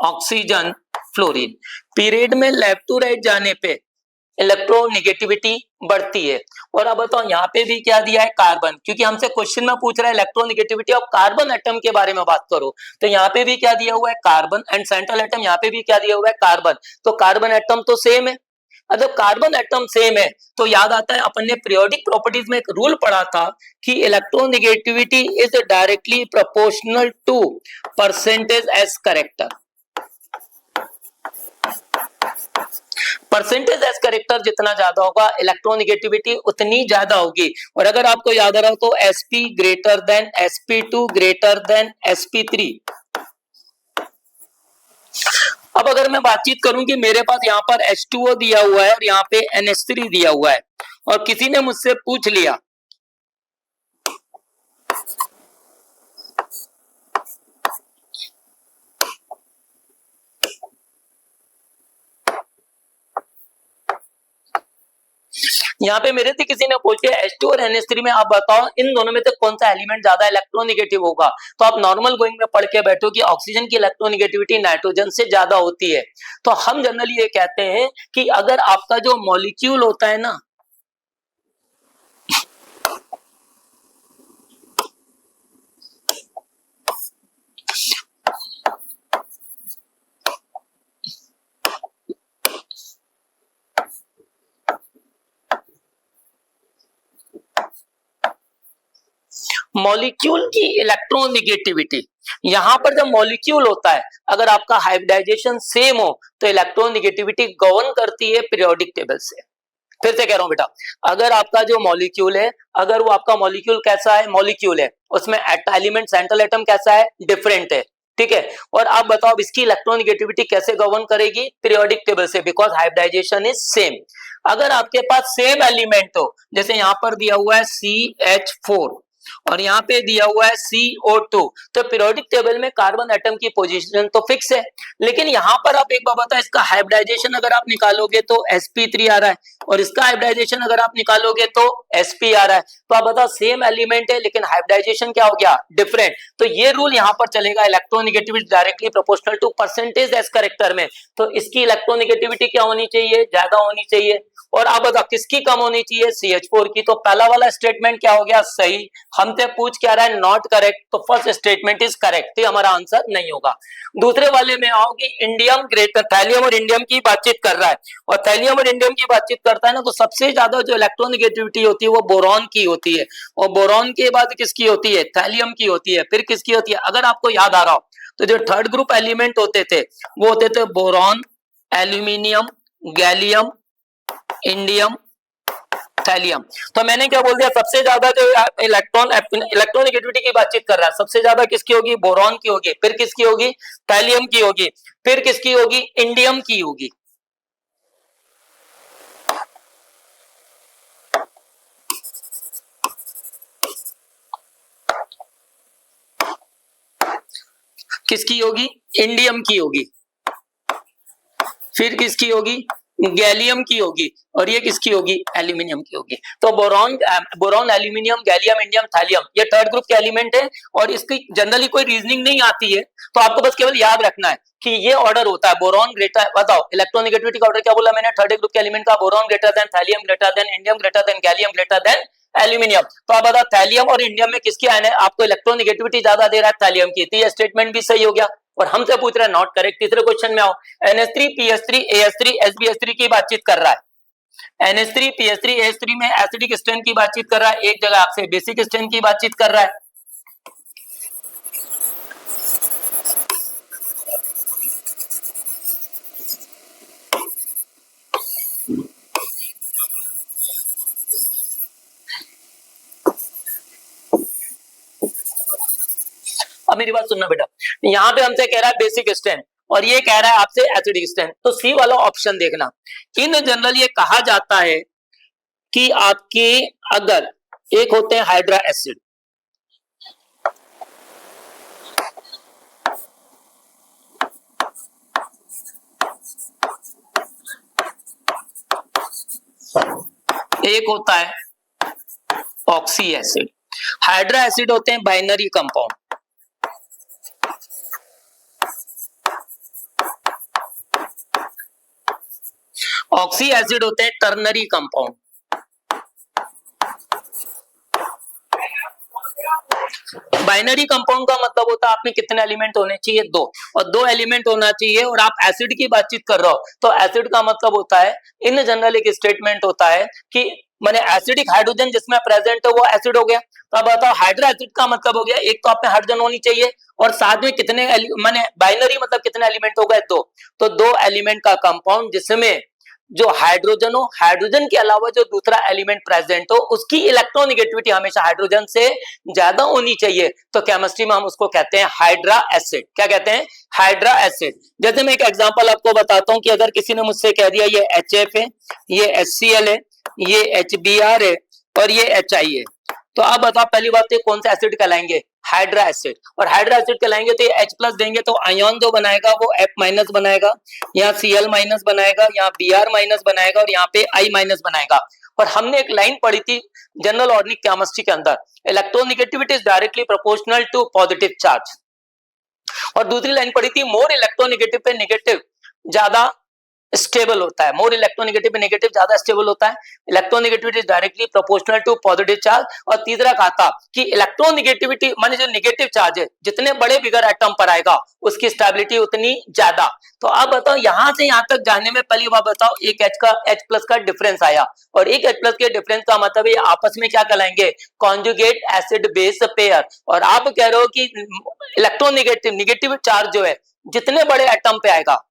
Speaker 2: oxygen, fluorine. Period में लेफ्ट टू राइट जाने पे इलेक्ट्रोनेगेटिविटी बढ़ती है। और अब बताओ यहाँ पे भी क्या दिया है, कार्बन, क्योंकि हमसे क्वेश्चन में पूछ रहा है इलेक्ट्रोनेगेटिविटी ऑफ कार्बन एटम के बारे में बात करो, तो यहाँ पे भी क्या दिया हुआ है, कार्बन, एंड सेंट्रल एटम यहाँ पे भी क्या दिया हुआ है, कार्बन। तो कार्बन एटम तो सेम है। जब कार्बन एटम सेम है तो याद आता है अपन ने पीरियोडिक प्रॉपर्टीज में एक रूल पढ़ा था कि electronegativity is directly proportional to percentage s character. Percentage s character जितना ज्यादा होगा इलेक्ट्रोनेगेटिविटी उतनी ज्यादा होगी। और अगर आपको याद आ रहा हो तो sp greater than sp2 greater than sp3। अब अगर मैं बातचीत करूं कि मेरे पास यहाँ पर H2O दिया हुआ है और यहाँ पे NH3 दिया हुआ है और किसी ने मुझसे पूछ लिया यहाँ पे मेरे से किसी ने पूछ लिया H2 और NH3 में आप बताओ इन दोनों में से कौन सा एलिमेंट ज्यादा इलेक्ट्रोनेगेटिव होगा, तो आप नॉर्मल गोइंग में पढ़ के बैठो कि ऑक्सीजन की इलेक्ट्रोनेगेटिविटी नाइट्रोजन से ज्यादा होती है। तो हम जनरली ये कहते हैं कि अगर आपका जो मॉलिक्यूल होता है ना, मॉलिक्यूल की इलेक्ट्रोनेगेटिविटी, यहां पर जब मॉलिक्यूल होता है अगर आपका हाइब्रिडाइजेशन सेम हो तो इलेक्ट्रोनेगेटिविटी गवर्न करती है पीरियोडिक टेबल से। फिर से कह रहा हूं बेटा, अगर आपका जो मॉलिक्यूल है, अगर वो आपका मॉलिक्यूल कैसा है, मॉलिक्यूल है उसमें एलिमेंट सेंट्रल एटम कैसा है, डिफरेंट है, ठीक है, और आप बताओ इसकी इलेक्ट्रोनेगेटिविटी कैसे गवर्न करेगी, पीरियोडिक टेबल से, बिकॉज हाइब्रिडाइजेशन इज सेम। अगर आपके पास सेम एलिमेंट हो, जैसे यहां पर दिया हुआ है CH4 और यहाँ पे दिया हुआ है CO2, तो पीरियोडिक टेबल में कार्बन एटम की पोजीशन तो फिक्स है, लेकिन यहाँ पर आप एक बात बताओ, इसका हाइब्रिडाइजेशन अगर आप निकालोगे तो sp3 आ रहा है और इसका हाइब्रिडाइजेशन अगर आप निकालोगे तो sp आ रहा है। तो आप बताओ सेम एलिमेंट है लेकिन हाइब्रिडाइजेशन क्या हो गया, डिफरेंट। तो ये रूल यहाँ पर चलेगा, electronegativity directly proportional to percentage s character में, तो इसकी इलेक्ट्रोनेगेटिविटी क्या होनी चाहिए, ज्यादा होनी चाहिए। और आप बताओ किसकी कम होनी चाहिए, CH4 की। तो पहला वाला स्टेटमेंट क्या हो गया, सही। हमसे पूछ क्या रहा है, नॉट करेक्ट, तो फर्स्ट स्टेटमेंट इज करेक्ट, ये हमारा आंसर नहीं होगा। दूसरे वाले में आओ कि इंडियम ग्रेटर, थैलियम और इंडियम की बातचीत कर रहा है और थैलियम और इंडियम की बातचीत करता है ना, तो सबसे ज्यादा जो इलेक्ट्रोनेगेटिविटी होती है वो बोरॉन की होती है और बोरॉन के बाद किसकी होती है, थैलियम की होती है, फिर किसकी होती है। अगर आपको याद आ रहा हो तो जो थर्ड ग्रुप एलिमेंट होते थे वो होते थे boron, aluminium, gallium, indium, thallium. तो मैंने क्या बोल दिया, सबसे ज्यादा जो इलेक्ट्रोनेगेटिविटी की बातचीत कर रहा है, सबसे ज्यादा किसकी होगी, बोरॉन की होगी, फिर किसकी होगी, थैलियम की होगी, फिर किसकी होगी, इंडियम की होगी। किसकी होगी, इंडियम की होगी, फिर किसकी होगी, गैलियम की होगी, और ये किसकी होगी, एल्यूमिनियम की होगी। तो boron, aluminium, gallium, indium, thallium ये थर्ड ग्रुप के एलिमेंट है और इसकी जनरली कोई रीजनिंग नहीं आती है, तो आपको बस केवल याद रखना है कि ये ऑर्डर होता है, बोरॉन ग्रेटर, बताओ इलेक्ट्रोनेगेटिविटी का ऑर्डर क्या बोला मैंने, थर्ड ग्रुप के एलिमेंट का, boron greater than thallium, greater than indium, greater than gallium, greater than aluminium. तो आप बताओ थैलियम और इंडियम में किसकी आयन है, आपको इलेक्ट्रोनेगेटिविटी ज्यादा दे रहा है थैलियम की, तो ये स्टेटमेंट भी सही हो गया। और हमसे पूछ रहा है नॉट करेक्ट। तीसरे क्वेश्चन में आओ, NH3 PH3 AH3 SbH3 की बातचीत कर रहा है, NH3 PH3 AH3 में एसिडिक स्ट्रेंथ की बातचीत कर रहा है, एक जगह आपसे बेसिक स्ट्रेंथ की बातचीत कर रहा है। अब मेरी बात सुनना बेटा, यहाँ पे हमसे कह रहा है बेसिक स्ट्रेंथ और ये कह रहा है आपसे एसिडिक स्ट्रेंथ, तो सी वाला ऑप्शन देखना। इन जनरल ये कहा जाता है कि आपके अगर एक होते हैं हाइड्रा एसिड, एक होता है ऑक्सी एसिड, हाइड्रा एसिड होते हैं बाइनरी कंपाउंड, ऑक्सी एसिड होते हैं टर्नरी कंपाउंड। बाइनरी कंपाउंड का मतलब होता है आप में कितने एलिमेंट होने चाहिए, दो, और दो एलिमेंट होना चाहिए। और आप एसिड की बातचीत कर रहे हो तो एसिड का मतलब होता है, इन जनरल एक स्टेटमेंट होता है कि माने एसिडिक हाइड्रोजन जिसमें प्रेजेंट है वो एसिड हो गया। तो अब बताओ हाइड्रा एसिड का मतलब हो गया एक तो आप में हाइड्रोजन होनी चाहिए और साथ में कितने माने बाइनरी मतलब कितने एलिमेंट हो गए, दो। तो दो एलिमेंट का कंपाउंड जिसमें जो हाइड्रोजन हो, हाइड्रोजन के अलावा जो दूसरा एलिमेंट प्रेजेंट हो उसकी इलेक्ट्रोनेगेटिविटी हमेशा हाइड्रोजन से ज्यादा होनी चाहिए, तो केमिस्ट्री में हम उसको कहते हैं हाइड्रा एसिड। क्या कहते हैं? Hydra acid. जैसे मैं एक एग्जांपल आपको बताता हूं कि अगर किसी ने मुझसे कह दिया ये HF है, ये HCl है, ये HBr है और ये HI है, तो आप बताओ पहली बात तो कौन सा एसिड कहलाएंगे? Hydra acid. और हाइड्रा एसिड कहलाएंगे तो ये H प्लस देंगे तो आयन जो बनाएगा वो F माइनस बनाएगा, यहाँ Cl माइनस बनाएगा, यहाँ Br माइनस बनाएगा और यहाँ पे I माइनस बनाएगा। और हमने एक लाइन पढ़ी थी जनरल ऑर्गेनिक केमिस्ट्री के अंदर, electronegativity is directly proportional to positive charge. और दूसरी लाइन पढ़ी थी मोर इलेक्ट्रोनेगेटिव पे नेगेटिव ज्यादा स्टेबल होता है, मोर इलेक्ट्रोनेगेटिव पे नेगेटिव ज्यादा स्टेबल होता है, electronegativity is directly proportional to positive charge. और तीसरा कहा था कि इलेक्ट्रोनेगेटिविटी माने जो नेगेटिव चार्ज है जितने बड़े बिगर एटम पर आएगा उसकी स्टेबिलिटी उतनी ज्यादा। तो आप बताओ यहां से यहां तक जाने में पहली बात बताओ एक H प्लस का डिफरेंस आया और एक H प्लस के डिफरेंस का मतलब ये आपस में क्या कहलाएंगे? Conjugate acid base pair. और आप कह रहे हो कि इलेक्ट्रोनेगेटिव नेगेटिव चार्ज जो है जितने बड़े एटम पे आएगा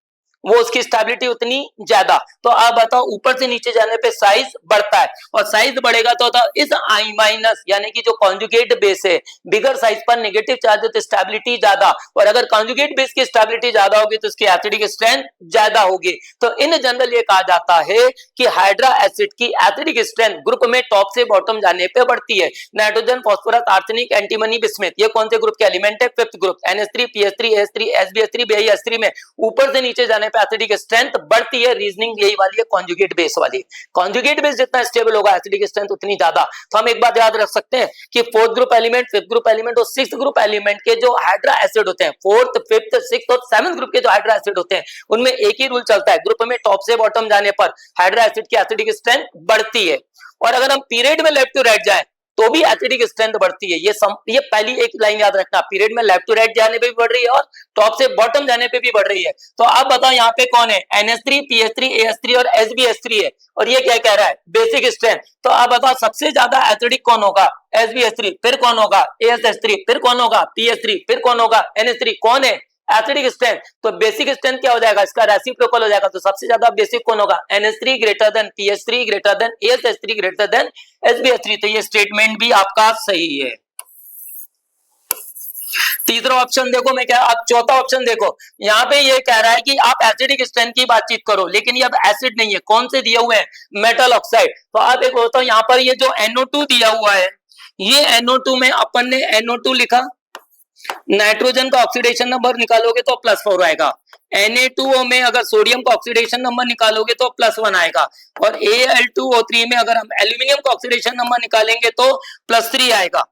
Speaker 2: वो उसकी स्टेबिलिटी उतनी ज्यादा। तो आप बताओ ऊपर से नीचे जाने पे साइज बढ़ता है और साइज बढ़ेगा तो इस I माइनस यानी कि जो कॉन्जुगेट बेस है बिगर साइज पर नेगेटिव चार्ज है तो स्टेबिलिटी ज्यादा, और अगर कॉन्जुगेट बेस की स्टेबिलिटी ज्यादा होगी तो उसकी एसिडिक स्ट्रेंथ ज्यादा होगी। तो इन जनरल ये कहा जाता है कि हाइड्रा एसिड की एसिडिक स्ट्रेंथ ग्रुप में टॉप से बॉटम जाने पे बढ़ती है। Nitrogen, phosphorus, arsenic, antimony, bismuth ये कौन से ग्रुप के एलिमेंट है? Fifth group. NH3, PH3, AH3, SbH3, BiH3 में ऊपर से नीचे जाने पे एसिडिक स्ट्रेंथ बढ़ती है। रीजनिंग यही वाली है कॉन्जुगेट बेस वाली। कॉन्जुगेट बेस जितना स्टेबल होगा एसिडिक स्ट्रेंथ उतनी ज्यादा। तो हम एक बात याद रख सकते हैं कि fourth group element, fifth group element और सिक्स्थ ग्रुप एलिमेंट के जो हाइड्रा एसिड होते हैं, फोर्थ, फिफ्थ, सिक्स्थ और सेवंथ ग्रुप के जो हाइड्रा एसिड होते हैं उनमें एक ही रूल चलता है, ग्रुप में टॉप से बॉटम जाने पर हाइड्रा एसिड की एसिडिक स्ट्रेंथ बढ़ती है। और अगर हम पीरियड में लेफ्ट टू राइट जाएं तो भी एसिडिक स्ट्रेंथ बढ़ती है। ये पहली एक लाइन याद रखना, पीरियड में लेफ्ट टू राइट जाने पे भी बढ़ रही है और टॉप से बॉटम जाने पे भी बढ़ रही है। तो आप बताओ यहाँ पे कौन है? NH3, PH3, AH3 और SbH3 है। और ये क्या कह रहा है? Basic strength. तो आप बताओ सबसे ज्यादा एसिडिक कौन होगा? SbH3। फिर कौन होगा? ASH3। फिर कौन होगा? PH3। फिर कौन होगा? NH3। कौन है एसिडिक स्ट्रेंथ? तो बेसिक स्ट्रेंथ क्या हो जाएगा? इसका रेसिप्रोकल हो जाएगा। तो सबसे ज्यादा बेसिक कौन होगा? NH3 greater than PH3 greater than ASH3 greater than SbH3। तो ये स्टेटमेंट भी आपका सही है। तीसरा ऑप्शन देखो, मैं क्या आप चौथा ऑप्शन देखो, यहाँ पे ये कह रहा है कि आप एसिडिक स्ट्रेंथ की बातचीत करो, लेकिन ये अब एसिड नहीं है। कौन से दिए हुए हैं? Metal oxide. तो आप एक होता यहाँ पर ये जो NO2 दिया हुआ है, ये NO2 में अपन ने NO2 लिखा, नाइट्रोजन का ऑक्सीडेशन नंबर निकालोगे तो +4 आएगा। Na2O में अगर सोडियम का ऑक्सीडेशन नंबर निकालोगे तो +1 आएगा। और Al2O3 में अगर हम एल्यूमिनियम का ऑक्सीडेशन नंबर निकालेंगे तो +3 आएगा।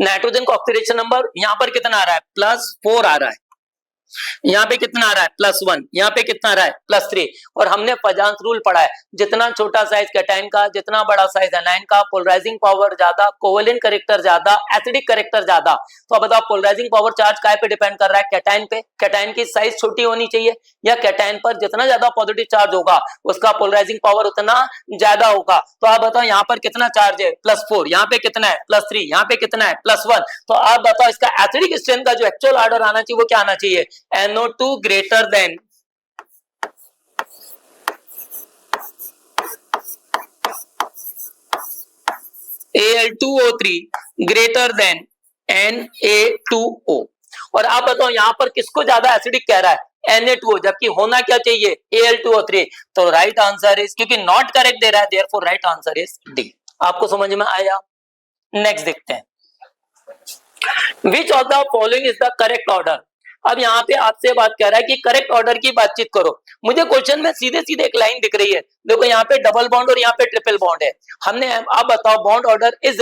Speaker 2: नाइट्रोजन का ऑक्सीडेशन नंबर यहाँ पर कितना आ रहा है? +4 आ रहा है। यहाँ पे कितना आ रहा है? +1। यहाँ पे कितना आ रहा है? +3। और हमने पजांस रूल पढ़ा है, जितना छोटा साइज कैटायन का, जितना बड़ा साइज एनायन का, पोलराइजिंग पावर ज्यादा, कोवेलेंट कैरेक्टर ज्यादा, एसिडिक कैरेक्टर ज्यादा। तो अब बताओ पोलराइजिंग पावर चार्ज काय पे डिपेंड कर रहा है? कैटायन पे। कैटायन की साइज छोटी होनी चाहिए, या कैटायन पर जितना ज्यादा पॉजिटिव चार्ज होगा उसका पोलराइजिंग पावर उतना ज्यादा होगा। तो आप बताओ यहाँ पर कितना चार्ज है? +4। यहाँ पे कितना है? +3। यहाँ पे कितना है? +1। तो आप बताओ इसका एसिडिक स्ट्रेंथ का जो एक्चुअल ऑर्डर आना चाहिए वो क्या आना चाहिए? NO2 greater than Al2O3 greater than Na2O। और आप बताओ यहाँ पर किसको ज्यादा एसिडिक कह रहा है? Na2O, जबकि होना क्या चाहिए? Al2O3। तो राइट आंसर इज, क्योंकि नॉट करेक्ट दे रहा है, therefore right answer is D. आपको समझ में आया? नेक्स्ट देखते हैं, which of the following is the correct order. अब यहाँ पे आपसे बात कर रहा है कि करेक्ट ऑर्डर की बातचीत करो। मुझे क्वेश्चन में सीधे सीधे एक लाइन दिख रही है, देखो यहाँ पे डबल बॉन्ड और यहाँ पे ट्रिपल बॉन्ड है। हमने आप बताओ बॉन्ड ऑर्डर इज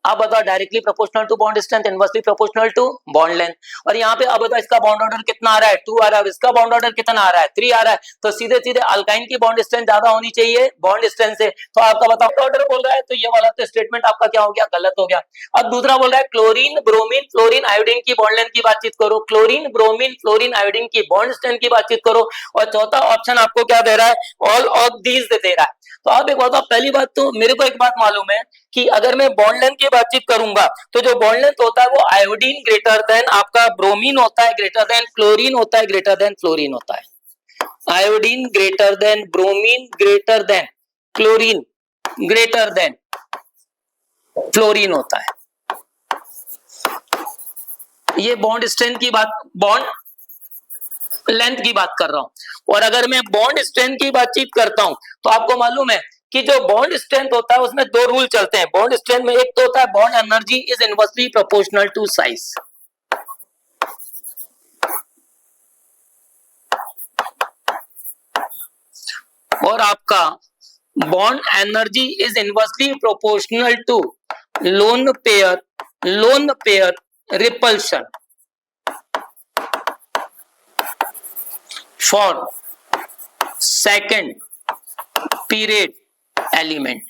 Speaker 2: आप बताओ directly proportional to bond strength, inversely proportional to bond length. और यहाँ पे अब बताओ इसका बॉन्ड ऑर्डर कितना आ रहा है 2 आ रहा है और इसका बॉन्ड ऑर्डर कितना आ रहा है 3 आ रहा है, तो सीधे सीधे अल्काइन की बॉन्ड स्ट्रेंथ ज्यादा होनी चाहिए बॉन्ड स्ट्रेंथ से। तो आपका बताओ ऑर्डर बोल रहा है, तो ये वाला तो स्टेटमेंट आपका क्या हो गया, गलत हो गया। अब दूसरा बोल रहा है क्लोरीन ब्रोमीन फ्लोरीन आयोडीन की बॉन्ड लेंथ की बातचीत करो, क्लोरीन ब्रोमीन फ्लोरीन आयोडीन की बॉन्ड स्ट्रेंथ की बातचीत करो। और चौथा ऑप्शन आपको क्या दे रहा है, ऑल ऑफ दीज दे रहा है। तो आप एक बताओ, पहली बात तो मेरे को एक बात मालूम है कि अगर मैं बॉन्ड लेंथ की बातचीत करूंगा तो जो बॉन्ड लेंथ होता है वो आयोडीन ग्रेटर देन आपका ब्रोमीन होता है, ग्रेटर देन क्लोरीन होता है, ग्रेटर देन फ्लोरीन होता है। Iodine greater than bromine greater than chlorine greater than fluorine होता है। ये बॉन्ड स्ट्रेंथ की बात, बॉन्ड लेंथ की बात कर रहा हूं। और अगर मैं बॉन्ड स्ट्रेंथ की बातचीत करता हूं तो आपको मालूम है कि जो बॉन्ड स्ट्रेंथ होता है उसमें दो रूल चलते हैं बॉन्ड स्ट्रेंथ में। एक तो होता है bond energy is inversely proportional to size, और आपका bond energy is inversely proportional to lone pair repulsion for second period element.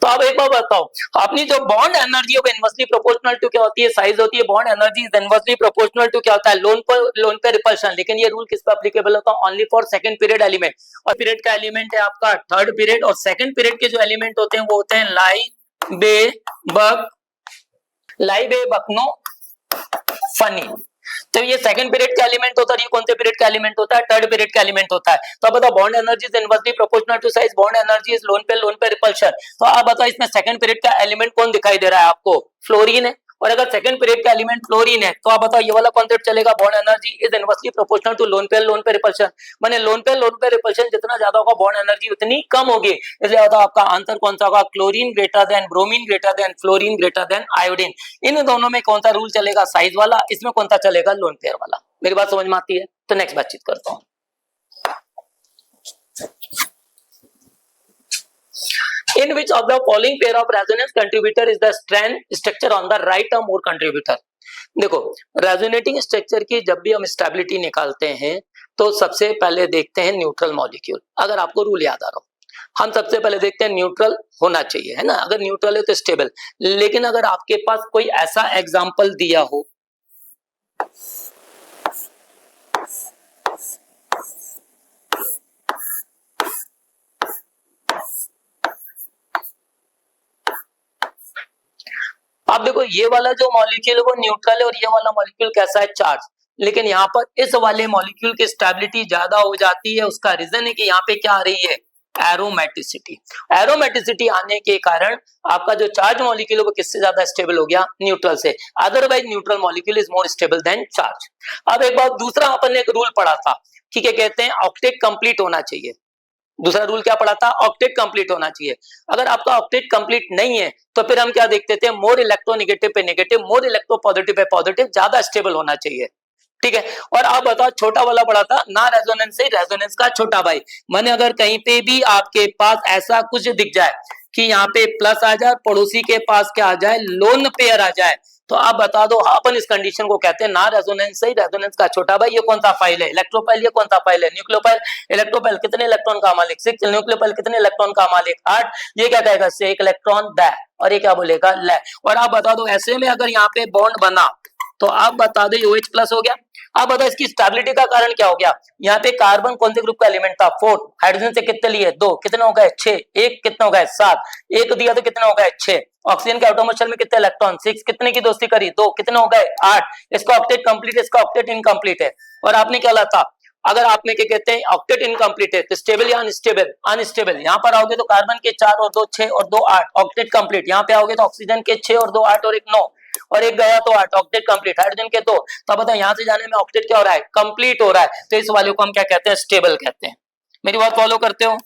Speaker 2: तो अब एक बार बताओ, अपनी जो बॉन्ड एनर्जी है वो इनवर्सली प्रोपोर्शनल टू क्या होती है, साइज होती है। Bond energy is inversely proportional to क्या होता है, लोन पे रिपल्शन। लेकिन ये रूल किस पे एप्लीकेबल होता है, only for second period element. और पीरियड का एलिमेंट है आपका थर्ड पीरियड, और सेकंड पीरियड के जो एलिमेंट होते हैं वो होते हैं लाई बे बकनो फनी। तो ये सेकंड पीरियड का एलिमेंट होता है, ये कौन से पीरियड का एलिमेंट होता है, थर्ड पीरियड का एलिमेंट होता है। तो अब बताओ bond energy is inversely proportional to size, bond energy is lone pair repulsion. तो आप बताओ इसमें सेकंड पीरियड का एलिमेंट कौन दिखाई दे रहा है आपको, फ्लोरीन है। और अगर सेकंड पीरियड का एलिमेंट फ्लोरीन है तो आप बताओ ये वाला कॉन्सेप्ट चलेगा, bond energy is inversely proportional to lone pair repulsion. माने लोन पे रिपल्शन जितना ज्यादा होगा बॉन्ड एनर्जी उतनी कम होगी। इसलिए बताओ आपका आंसर कौन सा होगा, chlorine greater than bromine greater than fluorine greater than iodine. इन दोनों में कौन सा रूल चलेगा, साइज वाला, इसमें कौन सा चलेगा, लोन पेयर वाला। मेरी बात समझ में आती है? तो नेक्स्ट बातचीत करता हूं। In which of the following pair of resonance contributor is the strand structure on the right or more contributor? देखो रेजोनेटिंग स्ट्रक्चर की जब भी हम स्टेबिलिटी निकालते हैं तो सबसे पहले देखते हैं न्यूट्रल मॉलिक्यूल। अगर आपको रूल याद आ रहा हो, हम सबसे पहले देखते हैं न्यूट्रल होना चाहिए, है ना। अगर न्यूट्रल है तो स्टेबल। लेकिन अगर आपके पास कोई ऐसा एग्जाम्पल दिया हो आप देखो ये वाला जो मॉलिक्यूल है वो न्यूट्रल है और ये वाला मॉलिक्यूल कैसा है, चार्ज। लेकिन यहाँ पर इस वाले मॉलिक्यूल की स्टेबिलिटी ज्यादा हो जाती है। उसका रीजन है कि यहाँ पे क्या आ रही है, एरोमेटिसिटी। एरोमेटिसिटी आने के कारण आपका जो चार्ज मॉलिक्यूल है वो किससे ज्यादा स्टेबल हो गया, न्यूट्रल से। Otherwise neutral molecule is more stable then charge. अब एक बात, दूसरा अपन ने एक रूल पढ़ा था, ठीक है, कहते हैं ऑक्टेट कंप्लीट होना चाहिए। दूसरा रूल क्या पढ़ा था, ऑक्टेट कंप्लीट होना चाहिए। अगर आपका ऑक्टेट कंप्लीट नहीं है तो फिर हम क्या देखते थे, मोर इलेक्ट्रोनेगेटिव पे नेगेटिव, मोर इलेक्ट्रो पॉजिटिव पे पॉजिटिव, ज्यादा स्टेबल होना चाहिए, ठीक है। और आप बताओ छोटा वाला पढ़ा था ना, रेजोनेंस से रेजोनेंस का छोटा भाई। माने अगर कहीं पे भी आपके पास ऐसा कुछ दिख जाए कि यहाँ पे प्लस आ जाए, पड़ोसी के पास क्या आ जाए, लोन पेयर आ जाए, तो आप बता दो अपन इस कंडीशन को कहते हैं ना रेजोनेंस से रेजोनेंस का छोटा भाई। ये कौन सा फाइल है, इलेक्ट्रोपाइल। ये कौन सा फाइल है, न्यूक्लियोपाइल। इलेक्ट्रोपाइल कितने इलेक्ट्रॉन का मालिक, 6। न्यूक्लियोपाइल कितने इलेक्ट्रॉन का मालिक, 8। ये क्या कहेगा, से एक इलेक्ट्रॉन द, और ये क्या बोलेगा, ले। और आप बता दो ऐसे में अगर यहाँ पे बॉन्ड बना तो आप बता दो OH प्लस हो गया। आप बताओ इसकी स्टेबिलिटी का कारण क्या हो गया, यहाँ पे कार्बन कौन से ग्रुप का एलिमेंट था, 4। हाइड्रोजन से कितने लिए, 2। कितने हो गए, 6। एक कितने हो गए, 7। एक दिया तो कितने हो गए, 6। ऑक्सीजन के एटॉमिक शेल में कितने इलेक्ट्रॉन, 6। कितने की दोस्ती करी, 2। कितने हो गए, 8। इसका ऑक्टेट कंप्लीट, इसका ऑक्टेट इनकम्प्लीट है। और आपने क्या लाता, अगर आप में क्या कहते हैं ऑक्टेट इनकम्प्लीट है तो स्टेबल या अनस्टेबल, अनस्टेबल। यहाँ पर आओगे तो कार्बन के 4 और 2 6 और 2 8, ऑक्टेट कंप्लीट। यहाँ पे आओगे तो ऑक्सीजन के 6 और 2 8 और 1 9, और एक गया तो 8, ऑक्टेट कंप्लीट। हाइड्रोजन के 2, तो बताओ यहाँ से जाने में ऑक्टेट क्या हो रहा है, कंप्लीट हो रहा है। तो इस वाले को हम क्या कहते हैं, स्टेबल कहते हैं। मेरी बात फॉलो करते हो?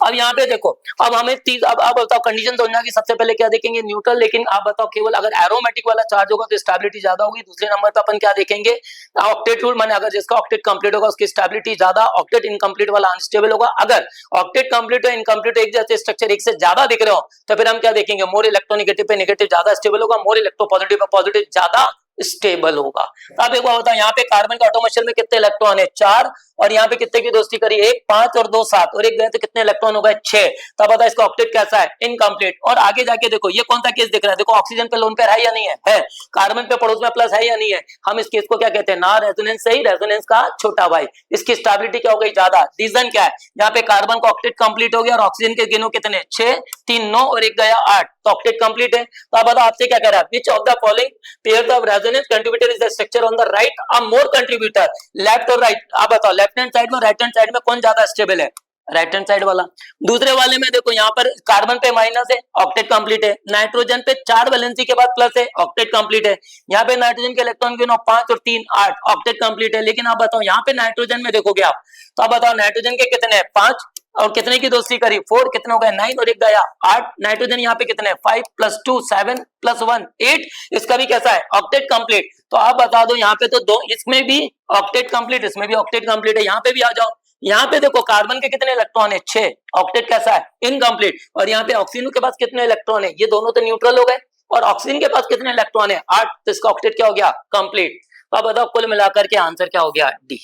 Speaker 2: अब यहाँ पे देखो, अब हमें अब बताओ कंडीशन समझना कि सबसे पहले क्या देखेंगे न्यूट्रल, लेकिन आप बताओ केवल अगर एरोमेटिक वाला चार्ज होगा तो स्टेबिलिटी ज्यादा होगी। दूसरे नंबर पे अपन क्या देखेंगे, ऑक्टेट रूल, माने अगर जिसका ऑक्टेट कंप्लीट होगा उसकी स्टेबिलिटी ज्यादा, ऑक्टेट इनकम्प्लीट वाला अनस्टेबल होगा। अगर ऑक्टेट कंप्लीट और इनकम्प्लीट एक जैसे स्ट्रक्चर एक से ज्यादा दिख रहे हो तो फिर हम क्या देखेंगे, मोर इलेक्ट्रोनेगेटिव पे नेगेटिव ज्यादा स्टेबल होगा, मोर इलेक्ट्रोपॉजिटिव पे पॉजिटिव ज्यादा स्टेबल होगा। तो आप एक बार बताओ, यहाँ पे कार्बन के ऑटोमर शेल में कितने इलेक्ट्रॉन है, 4, और यहाँ पे कितने की दोस्ती करी, 1 5 और 2 7, और एक गए तो कितने इलेक्ट्रॉन हो गए, 6। तो बताओ इसका ऑक्टेट कैसा है, इनकम्प्लीट। और आगे जाके देखो ये कौन सा केस दिख रहा है, देखो ऑक्सीजन पे लोन पेयर है या नहीं है, कार्बन पे पड़ोस में प्लस है या नहीं है। हम इस केस को क्या कहते हैं, ना रेजोनेंस सही, रेजोनेंस का छोटा भाई। इसकी स्टेबिलिटी क्या हो गई, ज्यादा। रीजन क्या है, यहाँ पे कार्बन का ऑक्टेट कंप्लीट हो गया और ऑक्सीजन के गिनो कितने, 6 3 9 और एक गया 8, तो ऑक्टेट कंप्लीट है। तो आप बताओ आपसे क्या कह रहा है, विच of the following pairs of resonance contributor is the structure on the right, a more contributor, left और राइट। आप बताओ लेफ्ट हैंड साइड में राइट हैंड साइड में कौन ज्यादा स्टेबल है, राइट हैंड साइड वाला। दूसरे वाले में देखो यहाँ पर कार्बन पे माइनस है, ऑक्टेट कंप्लीट है। नाइट्रोजन पे 4 वैलेंसी के बाद प्लस है, ऑक्टेट कंप्लीट है। यहाँ पे नाइट्रोजन के इलेक्ट्रॉन गिनो 5 और 3 8, ऑक्टेट कंप्लीट है। लेकिन आप बताओ यहाँ पे नाइट्रोजन में देखोगे आप, तो आप बताओ नाइट्रोजन के कितने हैं, 5, और कितने की दोस्ती करी, 4, कितने हो गए 9 और एक गया 8। नाइट्रोजन यहाँ पे कितने, 5 + 2 7 + 1 8, इसका भी कैसा है, ऑक्टेट कंप्लीट। तो आप बता दो यहाँ पे तो दो, इसमें भी ऑक्टेट कंप्लीट, इसमें भी ऑक्टेट कंप्लीट है। यहाँ पे भी आ जाओ, यहाँ पे देखो कार्बन के कितने इलेक्ट्रॉन है, 6, ऑक्टेट कैसा है, इनकम्प्लीट। और यहाँ पे ऑक्सीजन के पास कितने इलेक्ट्रॉन है, ये दोनों तो न्यूट्रल हो गए, और ऑक्सीजन के पास कितने इलेक्ट्रॉन है, 8, तो इसका ऑक्टेट क्या हो गया, कंप्लीट। तो आप बताओ कुल मिलाकर के आंसर क्या हो गया, डी।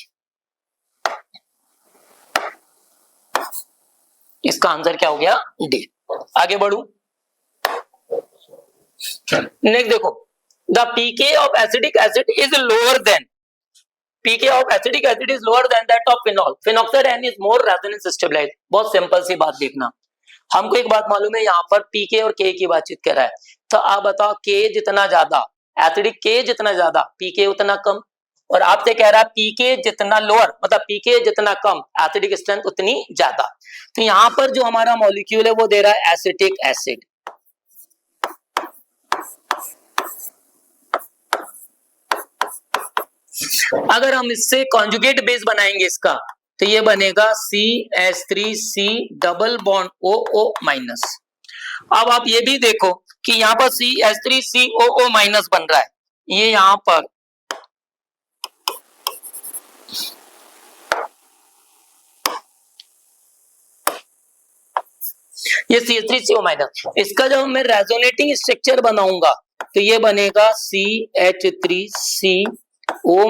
Speaker 2: इसका आंसर क्या हो गया, डी। आगे बढ़ू, नेक्स्ट देखो, the PK of acidic acid is lower than, pK of acetic acid is lower than that of phenol. Phenoxide ion is more resonance stabilized. बहुत सिंपल सी बात देखना, हमको एक बात मालूम है, यहाँ पर pK और K की बातचीत कर रहा है। तो आप बताओ K जितना ज्यादा एसिडिक, K जितना ज्यादा pK उतना कम, और आपसे कह रहा है pK जितना लोअर, मतलब pK जितना कम एसिडिक स्ट्रेंथ उतनी ज्यादा। तो यहाँ पर जो हमारा मॉलिक्यूल है वो दे रहा है एसिटिक एसिड। अगर हम इससे कॉन्जुगेट बेस बनाएंगे इसका, तो ये बनेगा CH3C double bond OO minus. अब आप ये भी देखो कि यहाँ पर CH3COO माइनस बन रहा है, ये यहाँ पर ये CH3CO माइनस, इसका जब मैं रेजोनेटिंग स्ट्रक्चर बनाऊंगा तो ये बनेगा CH3CO